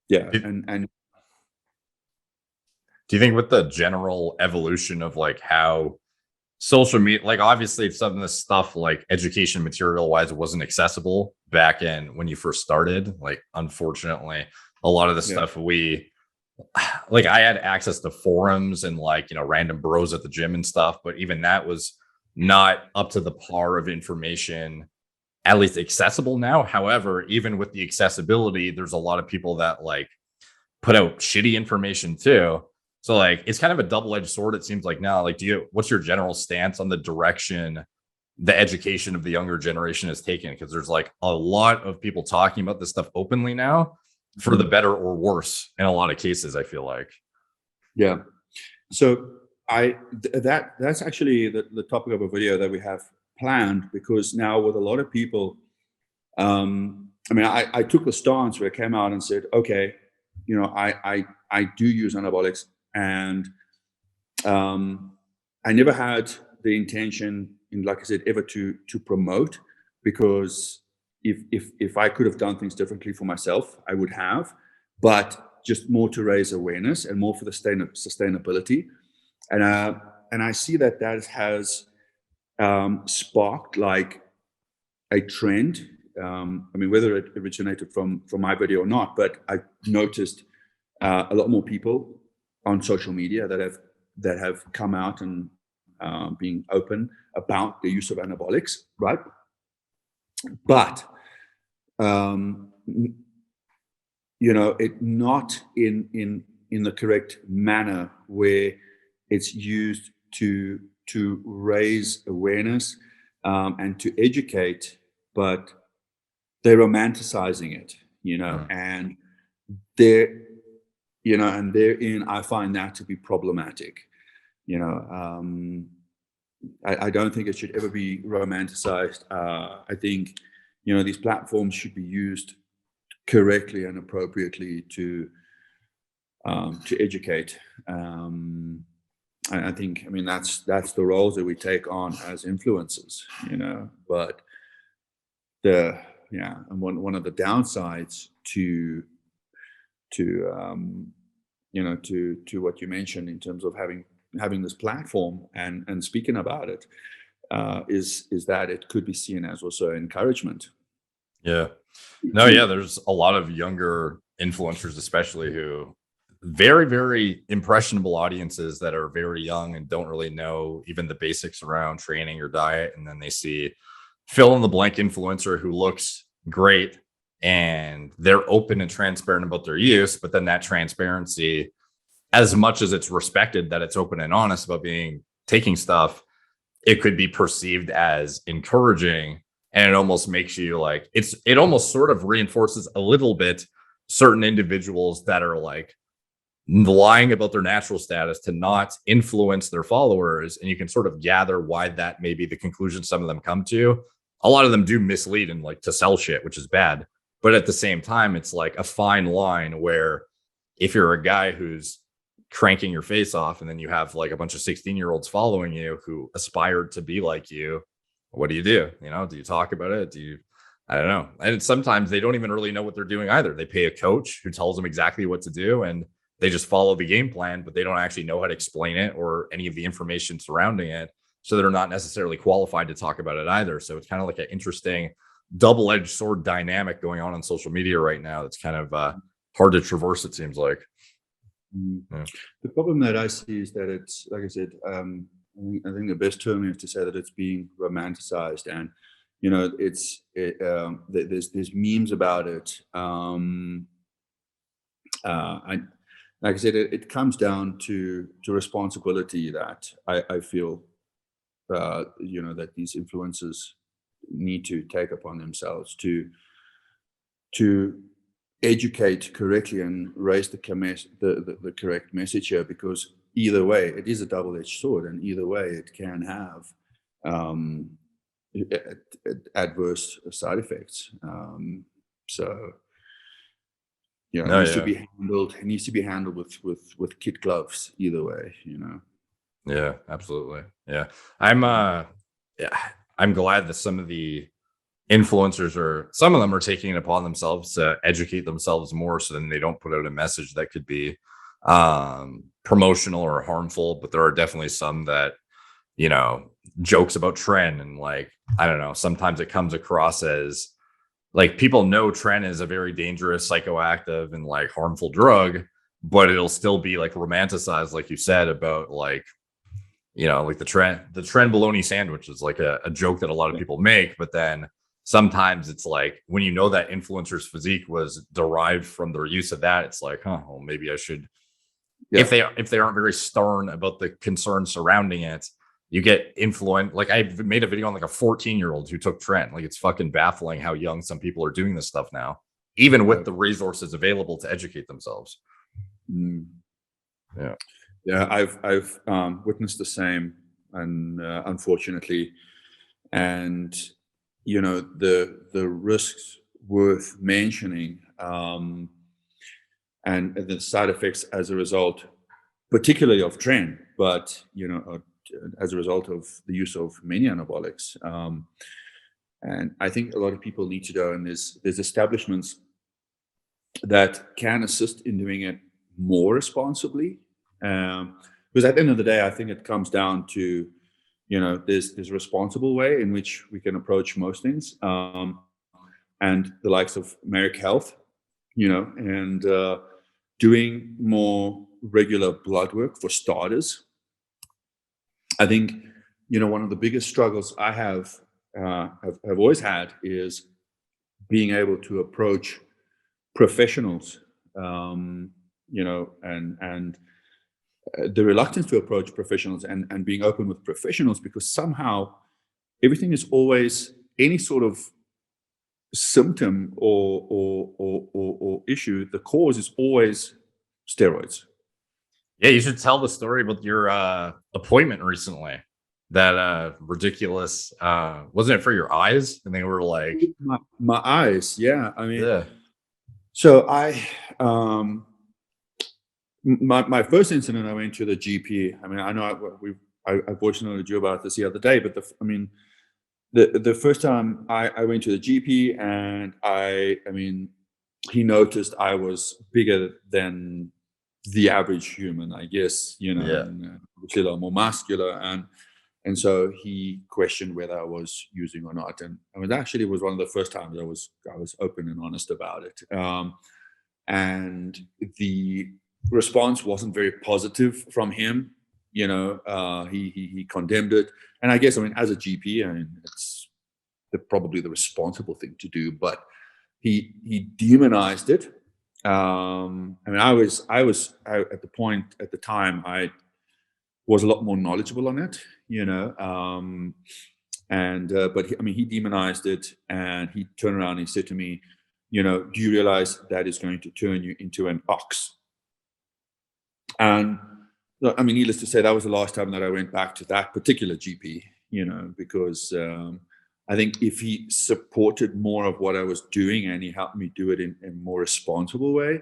yeah, and Do you think with the general evolution of like how social media, like obviously some of this stuff, like education material wise, wasn't accessible back in when you first started. Like, unfortunately, a lot of the stuff I had access to forums and random bros at the gym and stuff, but even that was not up to the par of information, at least accessible now. However, even with the accessibility, there's a lot of people that put out shitty information too. So it's kind of a double-edged sword, it seems like now. What's your general stance on the direction the education of the younger generation has taken? Because there's a lot of people talking about this stuff openly now, for the better or worse in a lot of cases, I feel like. Yeah. So that's actually the topic of a video that we have planned, because now with a lot of people, I took the stance where I came out and said, okay, I do use anabolics, and I never had the intention, like I said, ever to promote, because if I could have done things differently for myself, I would have, but just more to raise awareness and more for the sustainability. And I see that has sparked a trend. Whether it originated from my video or not, but I noticed a lot more people on social media that have come out and being open about the use of anabolics, right? But it not in the correct manner, where it's used to raise awareness and to educate, but they're romanticizing it, and and therein I find that to be problematic. I don't think it should ever be romanticized. I think, these platforms should be used correctly and appropriately to educate. I think, that's the roles that we take on as influencers, but and one of the downsides to what you mentioned in terms of having this platform and speaking about it, is that it could be seen as also encouragement. Yeah. No, yeah, there's a lot of younger influencers, especially, who very, very impressionable audiences that are very young and don't really know even the basics around training or diet. And then they see fill in the blank influencer who looks great, and they're open and transparent about their use. But then that transparency, as much as it's respected that it's open and honest about taking stuff, it could be perceived as encouraging. And it almost makes you it almost sort of reinforces a little bit certain individuals that are lying about their natural status to not influence their followers. And you can sort of gather why that may be the conclusion some of them come to. A lot of them do mislead and to sell shit, which is bad. But at the same time, it's a fine line where if you're a guy who's cranking your face off, and then you have like a bunch of 16-year-olds following you who aspired to be like you. What do? Do you talk about it? I don't know. And sometimes they don't even really know what they're doing either. They pay a coach who tells them exactly what to do, and they just follow the game plan, but they don't actually know how to explain it or any of the information surrounding it. So they're not necessarily qualified to talk about it either. So it's kind of like an interesting double-edged sword dynamic going on social media right now. That's kind of hard to traverse, it seems like. Yeah. The problem that I see is that it's, like I said, I think the best term is to say that it's being romanticized, and there's memes about it. Like I said, it comes down to responsibility that I feel that these influencers need to take upon themselves to educate correctly and raise the correct message here, because either way it is a double-edged sword, and either way it can have adverse side effects. It needs to be handled. It needs to be handled with kid gloves either way. Yeah, absolutely. Yeah, I'm glad that some of the influencers some of them are taking it upon themselves to educate themselves more, so then they don't put out a message that could be promotional or harmful. But there are definitely some that jokes about tren, and like, I don't know, sometimes it comes across as like people know tren is a very dangerous, psychoactive, and like harmful drug, but it'll still be like romanticized, like you said, about like like the tren bologna sandwich is like a joke that a lot of people make. But then sometimes it's like, when that influencer's physique was derived from their use of that, it's like, well, maybe I should. Yeah. If they aren't very stern about the concerns surrounding it, you get influenced. Like, I made a video on like a 14-year-old who took tren. Like, it's fucking baffling how young some people are doing this stuff now, even with the resources available to educate themselves. Yeah, I've witnessed the same, and unfortunately, and the risks worth mentioning, and the side effects as a result, particularly of tren, but as a result of the use of many anabolics. And I think a lot of people need to know, and there's establishments that can assist in doing it more responsibly. Because at the end of the day, I think it comes down to, there's a responsible way in which we can approach most things, and the likes of Merrick Health, and doing more regular blood work for starters. I think, one of the biggest struggles I have always had is being able to approach professionals, and the reluctance to approach professionals and being open with professionals, because somehow everything is always any sort of symptom or issue. The cause is always steroids. Yeah, you should tell the story about your appointment recently. That ridiculous, wasn't it for your eyes? And they were like, my eyes. Yeah, I mean, yeah. So my first incident, I went to the GP. I mean, I know I voiced noted you about this the other day, but the first time I went to the GP, and I mean, he noticed I was bigger than the average human, I guess, and obviously a lot more muscular, and so he questioned whether I was using or not. And I mean, actually, it was one of the first times I was open and honest about it. And the response wasn't very positive from him. He condemned it. And I guess, I mean, as a GP, I mean, it's probably the responsible thing to do, but he demonized it. I mean, I was at the time I was a lot more knowledgeable on it, but he demonized it, and he turned around and he said to me, do you realize that is going to turn you into an ox? And I mean, needless to say, that was the last time that I went back to that particular GP, because I think if he supported more of what I was doing and he helped me do it in a more responsible way,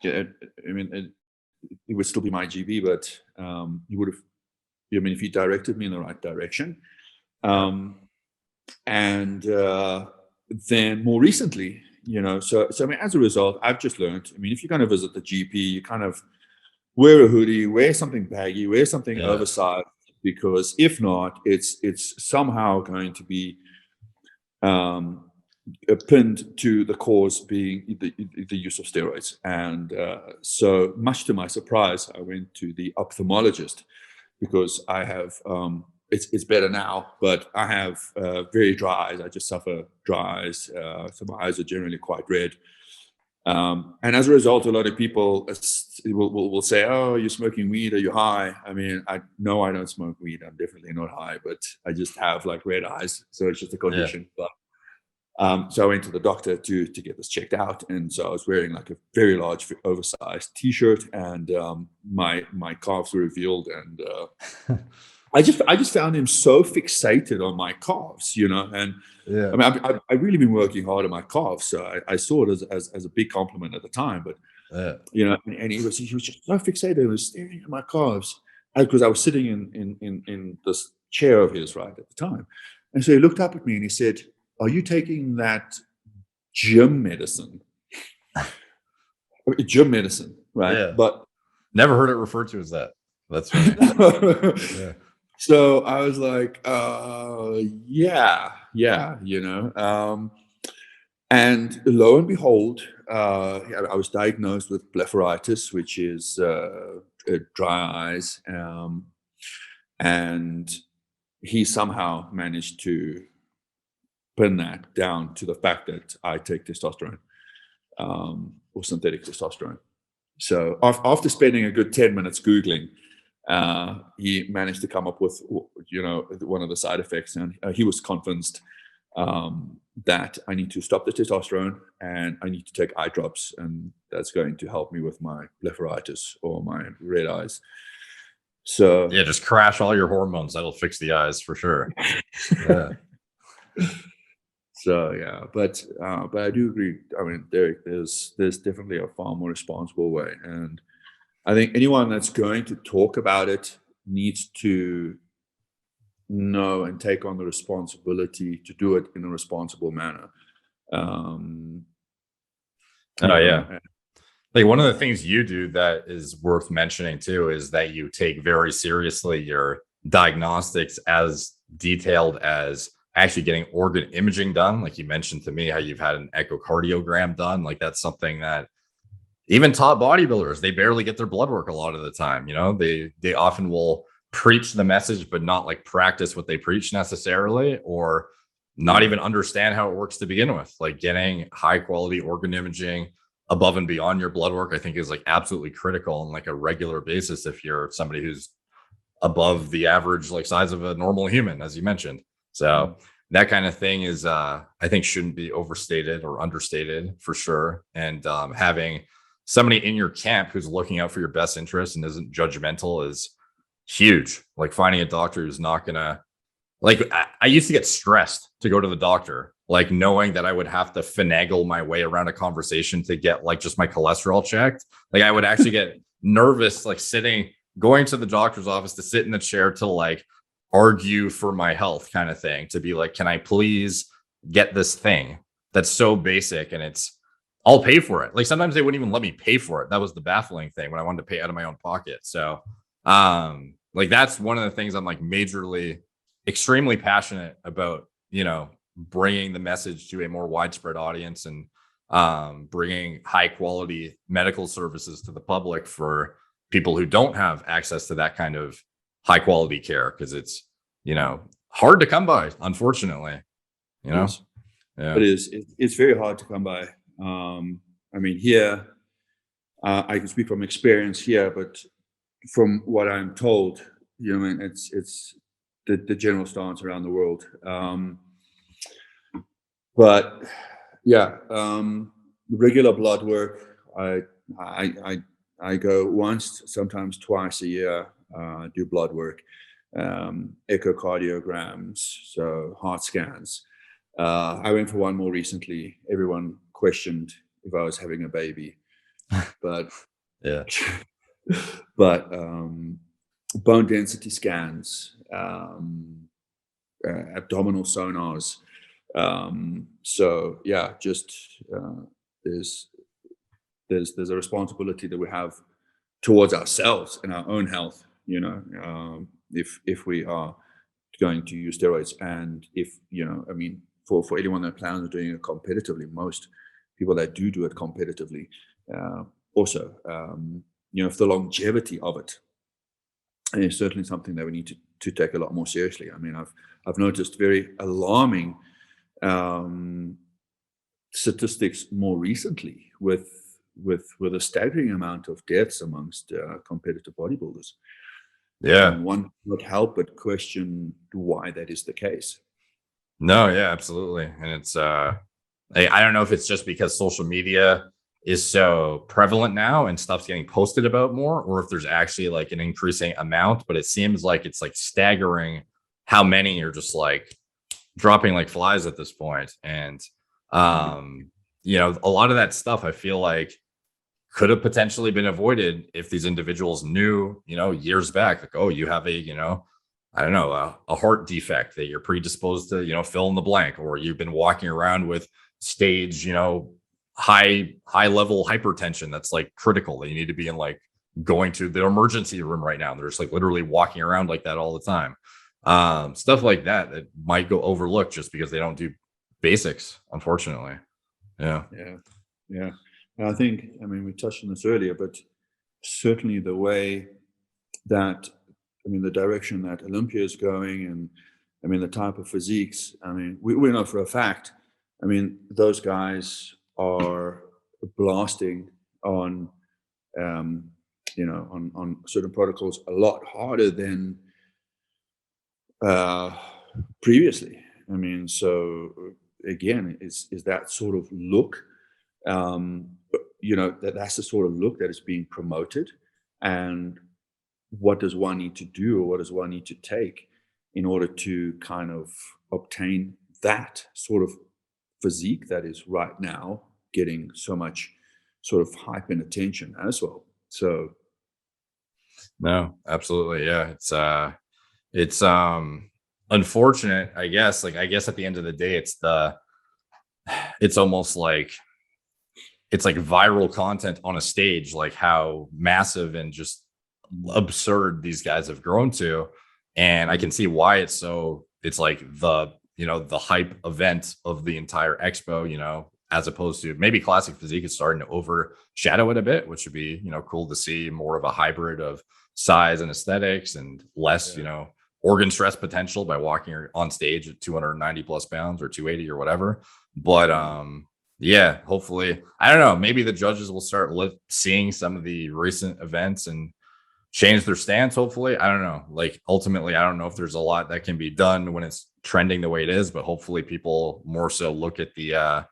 yeah, I mean, it would still be my GB, but he would have. I mean, if he directed me in the right direction, and then more recently, so I mean, as a result, I've just learned. I mean, if you're going to visit the GP, you kind of wear a hoodie, wear something baggy, wear something oversized, because if not, it's somehow going to be pinned to the cause being the use of steroids. And so much to my surprise, I went to the ophthalmologist because I have, it's better now, but I have very dry eyes. I just suffer dry eyes. So my eyes are generally quite red. And as a result, a lot of people will say, "Oh, you're smoking weed? Are you high?" I mean, I don't smoke weed. I'm definitely not high, but I just have like red eyes, so it's just a condition. But so I went to the doctor to get this checked out, and so I was wearing like a very large, oversized T-shirt, and my calves were revealed, and I just found him so fixated on my calves, and. Yeah. I mean, I've really been working hard on my calves, so I saw it as a big compliment at the time. But and he was just so fixated. He was staring at my calves because I was sitting in this chair of his right at the time, and so he looked up at me and he said, "Are you taking that gym medicine?" Gym medicine, right? Yeah. But never heard it referred to as that. That's funny. Yeah. So I was like, yeah, and lo and behold, I was diagnosed with blepharitis, which is dry eyes, and he somehow managed to pin that down to the fact that I take testosterone, or synthetic testosterone. So after spending a good 10 minutes Googling, he managed to come up with, one of the side effects, and he was convinced that I need to stop the testosterone and I need to take eye drops, and that's going to help me with my blepharitis or my red eyes. So yeah, just crash all your hormones. That'll fix the eyes for sure. Yeah. So yeah, but I do agree. I mean, there's definitely a far more responsible way, and I think anyone that's going to talk about it needs to know and take on the responsibility to do it in a responsible manner. Like one of the things you do that is worth mentioning too is that you take very seriously your diagnostics, as detailed as actually getting organ imaging done. Like you mentioned to me how you've had an echocardiogram done. Like that's something that even top bodybuilders, they barely get their blood work a lot of the time. They often will preach the message, but not like practice what they preach necessarily, or not even understand how it works to begin with. Like getting high quality organ imaging above and beyond your blood work, I think is like absolutely critical on like a regular basis if you're somebody who's above the average like size of a normal human, as you mentioned. So that kind of thing is, I think, shouldn't be overstated or understated for sure. And having somebody in your camp who's looking out for your best interest and isn't judgmental is huge. Like finding a doctor who's not gonna, like, I used to get stressed to go to the doctor, like knowing that I would have to finagle my way around a conversation to get like just my cholesterol checked. Like I would actually get nervous, like going to the doctor's office to sit in the chair to like argue for my health kind of thing, to be like, can I please get this thing that's so basic and I'll pay for it. Like sometimes they wouldn't even let me pay for it. That was the baffling thing when I wanted to pay out of my own pocket. So like that's one of the things I'm like extremely passionate about, bringing the message to a more widespread audience and bringing high quality medical services to the public for people who don't have access to that kind of high quality care, because it's hard to come by, unfortunately. Yes. Yeah. It's very hard to come by. I mean, here I can speak from experience here, but from what I'm told, it's the general stance around the world. But yeah, regular blood work, I go once, sometimes twice a year, do blood work, echocardiograms, so heart scans. I went for one more recently. Everyone questioned if I was having a baby. but Yeah. but bone density scans, abdominal sonars. So yeah, just there's a responsibility that we have towards ourselves and our own health. If we are going to use steroids, and if I mean, for anyone that plans on doing it competitively, most people that do it competitively, also, for the longevity of it, is certainly something that we need to take a lot more seriously. I mean, I've noticed very alarming statistics more recently with a staggering amount of deaths amongst competitive bodybuilders. Yeah. And one would help but question why that is the case. No, yeah, absolutely. And it's I don't know if it's just because social media is so prevalent now and stuff's getting posted about more, or if there's actually like an increasing amount, but it seems like it's like staggering how many are just like dropping like flies at this point. And a lot of that stuff I feel like could have potentially been avoided if these individuals knew, years back, like, oh, you have a, I don't know, a heart defect that you're predisposed to, fill in the blank, or you've been walking around with stage, high level hypertension that's like critical, that you need to be in like going to the emergency room right now. They're just like literally walking around like that all the time. Stuff like that might go overlooked just because they don't do basics, unfortunately. Yeah. And I think, we touched on this earlier, but certainly the way that, the direction that Olympia is going, and the type of physiques, we know for a fact, those guys are blasting on, on certain protocols a lot harder than previously. So again, is that sort of look, that's the sort of look that is being promoted. And what does one need to do, or what does one need to take in order to kind of obtain that sort of physique that is right now getting so much sort of hype and attention as well? So no, absolutely. Yeah. It's unfortunate, I guess. Like, I guess at the end of the day, it's almost like it's like viral content on a stage, like how massive and just absurd these guys have grown to. And I can see why it's like the hype event of the entire expo, as opposed to maybe classic physique is starting to overshadow it a bit, which would be, cool to see more of a hybrid of size and aesthetics and less, organ stress potential by walking on stage at 290 plus pounds or 280 or whatever. But yeah, hopefully, I don't know, maybe the judges will start seeing some of the recent events and change their stance. Hopefully, I don't know. Like, ultimately, I don't know if there's a lot that can be done when it's trending the way it is, but hopefully people more so look at I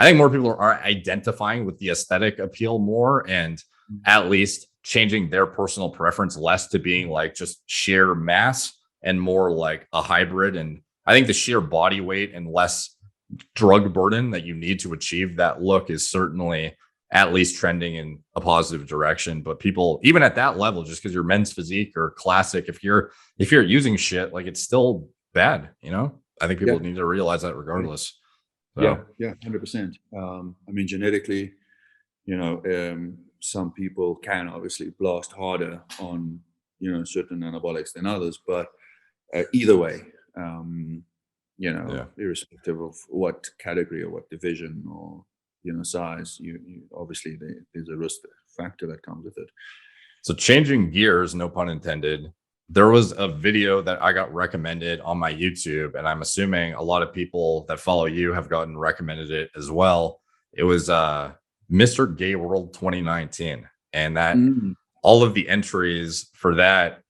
think more people are identifying with the aesthetic appeal more, and at least changing their personal preference less to being like just sheer mass and more like a hybrid. And I think the sheer body weight and less drug burden that you need to achieve that look is certainly at least trending in a positive direction. But people, even at that level, just because you're men's physique or classic, if you're using shit, like, it's still bad. I think people need to realize that regardless. So. Yeah, 100%. Genetically, some people can obviously blast harder on, certain anabolics than others, but either way, irrespective of what category or what division or, size, you obviously there's a risk factor that comes with it. So, changing gears, no pun intended, there was a video that I got recommended on my YouTube, and I'm assuming a lot of people that follow you have gotten recommended it as well. It was Mr. Gay World 2019, and that all of the entries for that,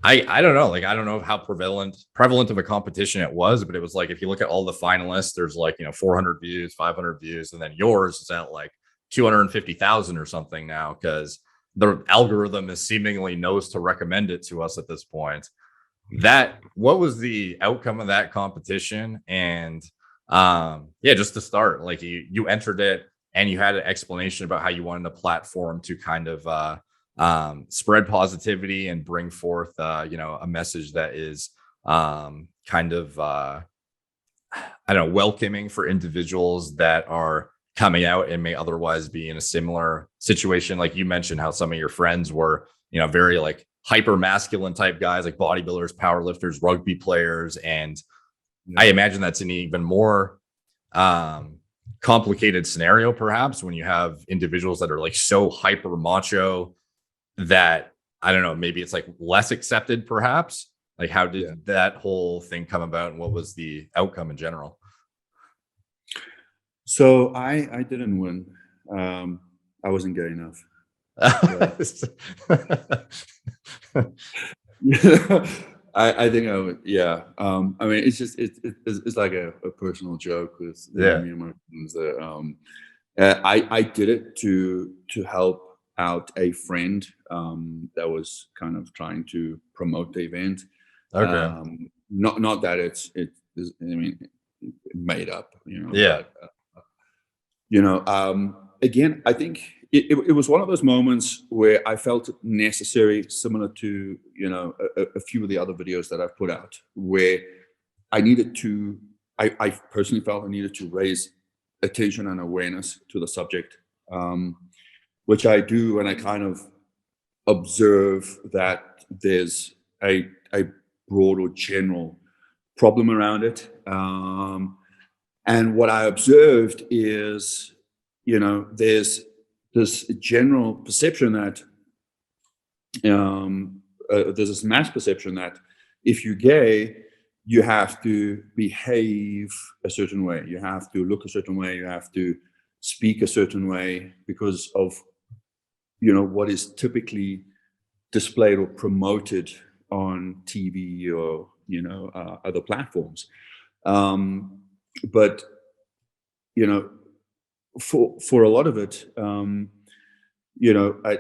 I don't know, like, I don't know how prevalent of a competition it was, but it was like, if you look at all the finalists, there's like 400 views, 500 views, and then yours is at like 250,000 or something now, because the algorithm is seemingly knows to recommend it to us at this point. What was the outcome of that competition? And just to start, like, you entered it, and you had an explanation about how you wanted a platform to kind of spread positivity and bring forth a message that is kind of I don't know, welcoming for individuals that are coming out and may otherwise be in a similar situation. Like you mentioned how some of your friends were, very like hyper masculine type guys, like bodybuilders, powerlifters, rugby players. And I imagine that's an even more complicated scenario, perhaps, when you have individuals that are like so hyper macho that, I don't know, maybe it's like less accepted, perhaps. Like, how did that whole thing come about, and what was the outcome in general? So I didn't win. I wasn't gay enough. I think I would. Yeah. I mean, it's just it's like a personal joke with me and my friends that I did it to help out a friend that was kind of trying to promote the event. Okay. Not that it is, I mean, made up, Yeah. But, again, I think it was one of those moments where I felt it necessary, similar to, a few of the other videos that I've put out, where I personally felt I needed to raise attention and awareness to the subject, which I do, and I kind of observe that there's a broad or general problem around it. And what I observed is, there's this general perception that there's this mass perception that if you're gay, you have to behave a certain way, you have to look a certain way, you have to speak a certain way because of, what is typically displayed or promoted on TV or other platforms. But for a lot of it,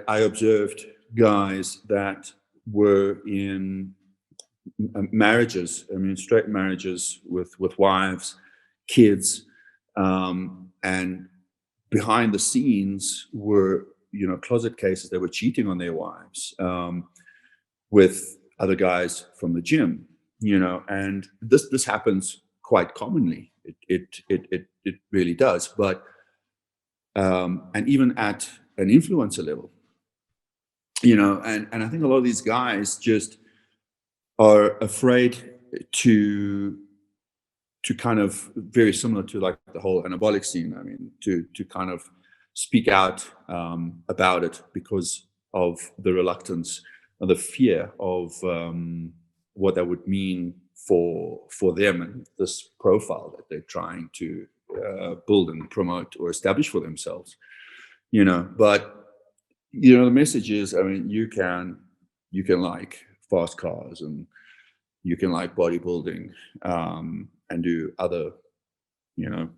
I observed guys that were in marriages, straight marriages with wives, kids, and behind the scenes were, closet cases that were cheating on their wives with other guys from the gym, and this happens quite commonly. It really does. But and even at an influencer level, and I think a lot of these guys just are afraid to kind of, very similar to like the whole anabolic scene. I mean, to kind of speak out about it because of the reluctance or the fear of what that would mean for them and this profile that they're trying to build and promote or establish for themselves. But the message is, I mean, you can like fast cars and you can like bodybuilding and do other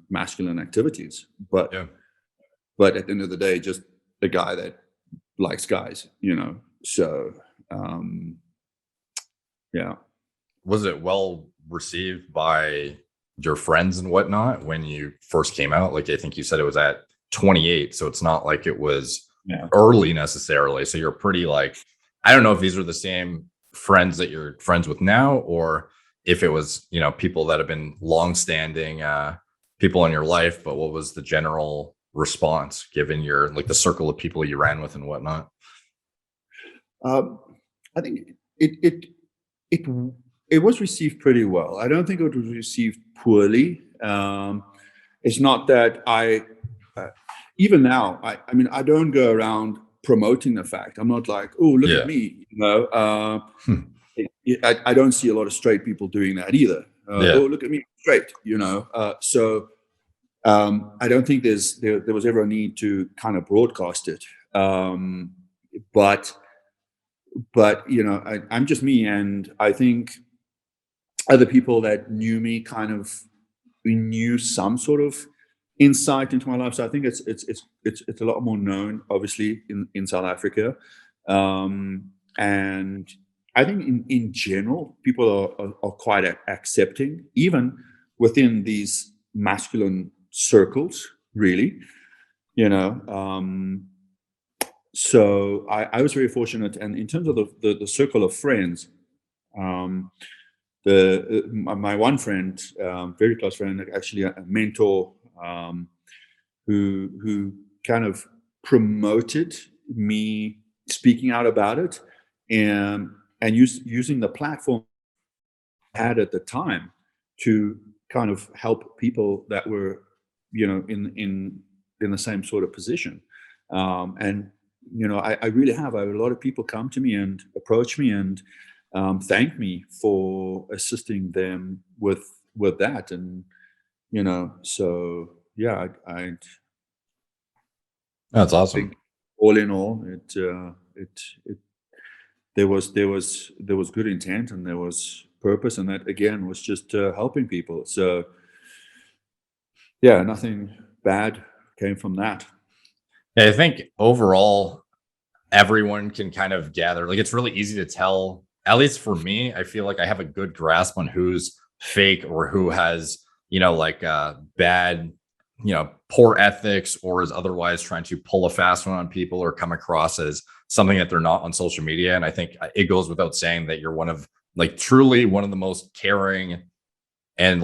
masculine activities, but at the end of the day, just a guy that likes guys, so yeah. Was it well received by your friends and whatnot when you first came out? Like, I think you said it was at 28, so it's not like it was early necessarily. So you're pretty, like, I don't know if these are the same friends that you're friends with now, or if it was, people that have been longstanding people in your life. But what was the general response given your, like, the circle of people you ran with and whatnot? I think it was received pretty well. I don't think it was received poorly. It's not that I even now, I mean, I don't go around promoting the fact. I'm not like, oh, look at me, I don't see a lot of straight people doing that either. Oh, look at me, straight, so I don't think there was ever a need to kind of broadcast it. But I'm just me, and I think other people that knew me kind of knew some sort of insight into my life. So I think it's a lot more known, obviously, in South Africa, and I think in general people are quite accepting, even within these masculine circles. Really, So I was very fortunate, and in terms of the circle of friends, my one friend, very close friend, actually a mentor, who kind of promoted me speaking out about it, and using the platform I had at the time to kind of help people that were, in the same sort of position. And I really have. I have a lot of people come to me and approach me and thank me for assisting them with that. And so yeah, I That's awesome. think all in all, it there was good intent, and there was purpose, and that again was just helping people. So yeah, nothing bad came from that. Yeah, I think overall, everyone can kind of gather. Like, it's really easy to tell. At least for me, I feel like I have a good grasp on who's fake or who has, like bad, poor ethics, or is otherwise trying to pull a fast one on people or come across as something that they're not on social media. And I think it goes without saying that you're truly one of the most caring and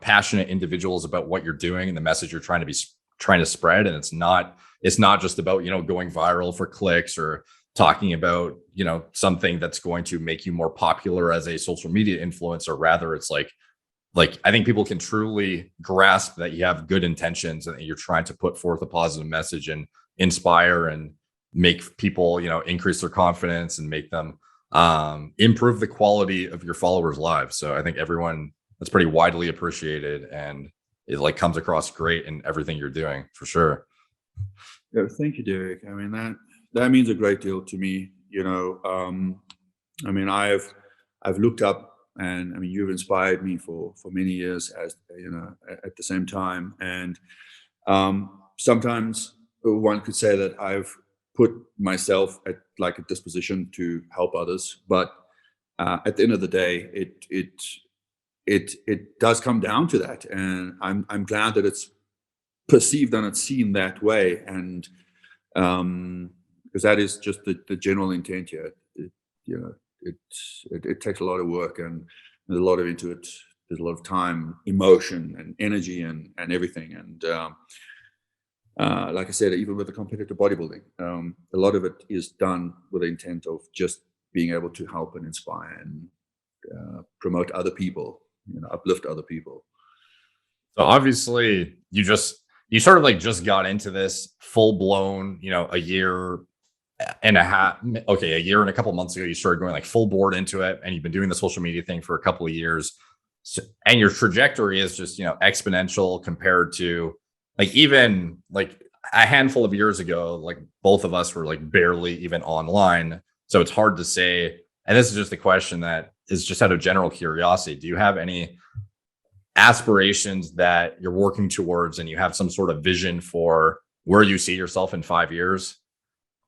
passionate individuals about what you're doing and the message you're trying to spread. And it's not just about, going viral for clicks or talking about, something that's going to make you more popular as a social media influencer. Rather, it's like I think people can truly grasp that you have good intentions and that you're trying to put forth a positive message and inspire and make people, increase their confidence and make them improve the quality of your followers' lives. So I think that's pretty widely appreciated, and it comes across great in everything you're doing, for sure. Yeah, thank you, Derek. I mean, that means a great deal to me. I mean, I've looked up, and I mean, you've inspired me for many years, as at the same time. And sometimes one could say that I've put myself at a disposition to help others, but at the end of the day, it does come down to that, and I'm glad that it's perceived and it's seen that way, and because that is just the general intent here. It takes a lot of work, and there's a lot into it. There's a lot of time, emotion, and energy, and everything. And like I said, even with the competitive bodybuilding, a lot of it is done with the intent of just being able to help and inspire and promote other people, uplift other people. So obviously you sort of just got into this full blown, a year and a half. Okay, a year and a couple months ago, you started going full board into it, and you've been doing the social media thing for a couple of years. So, and your trajectory is just, exponential compared to even a handful of years ago, both of us were barely even online. So it's hard to say. And this is just a question that is just out of general curiosity. Do you have any aspirations that you're working towards, and you have some sort of vision for where you see yourself in 5 years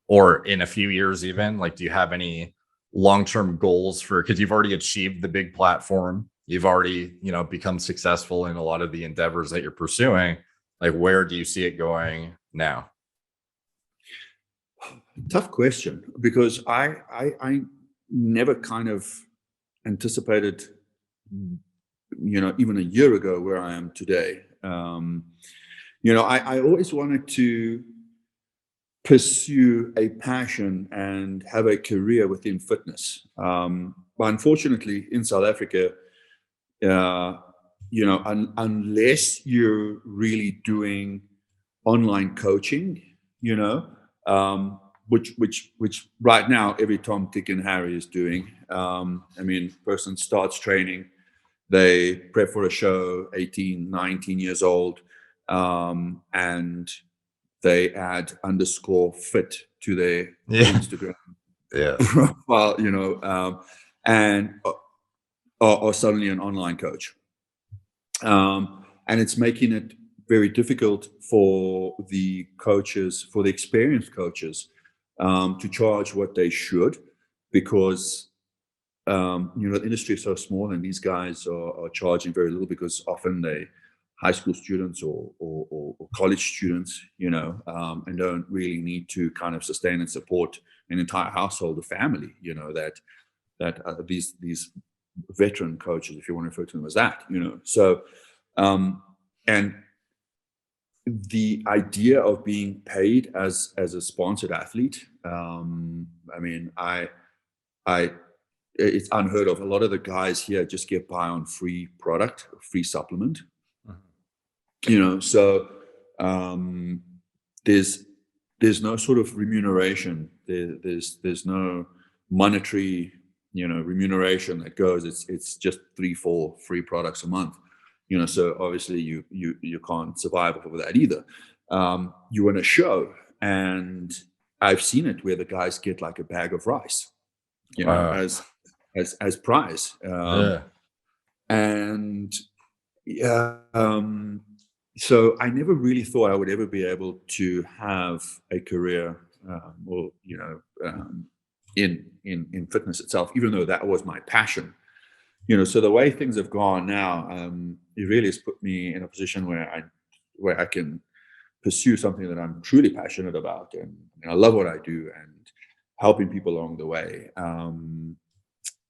or in a few years even? Do you have any long-term goals because you've already achieved the big platform, you've already become successful in a lot of the endeavors that you're pursuing? Where do you see it going now? Tough question, because I never kind of anticipated, even a year ago, where I am today. I always wanted to pursue a passion and have a career within fitness. But unfortunately, in South Africa, unless you're really doing online coaching, which right now every Tom, Dick, and Harry is doing. I mean, person starts training, they prep for a show, 18, 19 years old, and they add _fit to their Instagram profile, and are suddenly an online coach. And it's making it very difficult for the coaches, for the experienced coaches, to charge what they should, because the industry is so small, and these guys are charging very little, because often they high school students or college students, you know, and don't really need to kind of sustain and support an entire household or family, you know, that these veteran coaches, if you want to refer to them as that, you know. So and the idea of being paid as a sponsored athlete, I mean, it's unheard of. A lot of the guys here just get by on free product, free supplement, you know. So there's no sort of remuneration. There's no monetary, you know, remuneration that goes. It's just 3-4 free products a month, you know. So obviously you can't survive off of that either. You want a show, and I've seen it where the guys get like a bag of rice, you know, as prize. And so I never really thought I would ever be able to have a career, or you know, in fitness itself, even though that was my passion, you know. So the way things have gone now, it really has put me in a position where I can pursue something that I'm truly passionate about, and I love what I do, and helping people along the way,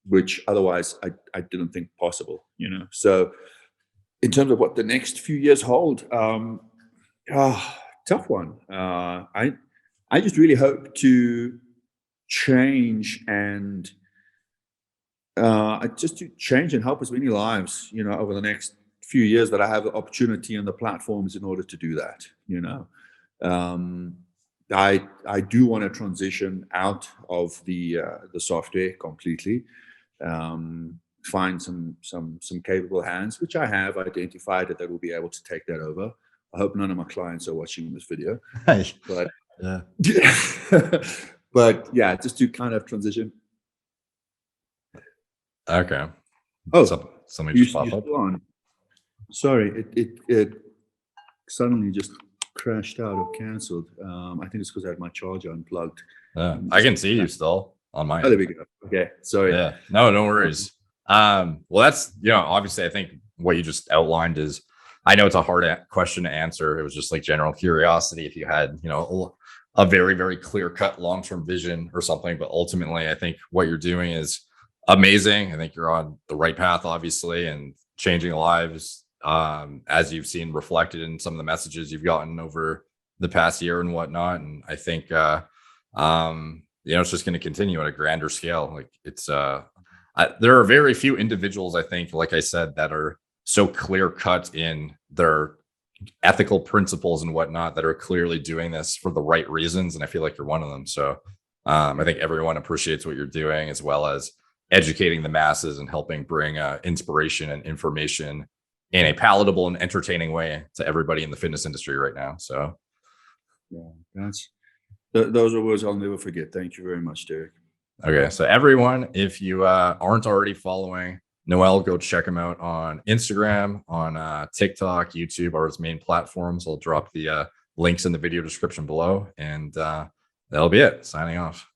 which otherwise I didn't think possible, you know. So in terms of what the next few years hold, tough one. I just really hope to change and just to change and help as many lives, you know, over the next few years that I have the opportunity and the platforms in order to do that, you know. I do want to transition out of the software completely, find some capable hands, which I have identified that will be able to take that over. I hope none of my clients are watching this video, but Yeah. but yeah, just to kind of transition. Okay. Oh, something just popped up. on. Sorry, it suddenly just crashed out or canceled. I think it's because I had my charger unplugged. Yeah, I can see you still on mine. Oh, there we go. Okay, sorry. Yeah, no worries. Well, that's, you know, obviously I think what you just outlined is, I know it's a hard question to answer. It was just like general curiosity if you had, you know, a very, very clear-cut long-term vision or something. But ultimately, I think what you're doing is amazing. I think you're on the right path, obviously, and changing lives, as you've seen reflected in some of the messages you've gotten over the past year and whatnot. And I think, you know, it's just going to continue at a grander scale. Like it's, there are very few individuals, I think, like I said, that are so clear cut in their ethical principles and whatnot, that are clearly doing this for the right reasons. And I feel like you're one of them. So I think everyone appreciates what you're doing, as well as educating the masses and helping bring inspiration and information in a palatable and entertaining way to everybody in the fitness industry right now. So yeah, those are words I'll never forget. Thank you very much, Derek. Okay, so everyone, if you aren't already following Noel, go check him out on Instagram, on TikTok, YouTube, or his main platforms. I'll drop the links in the video description below, and that'll be it. Signing off.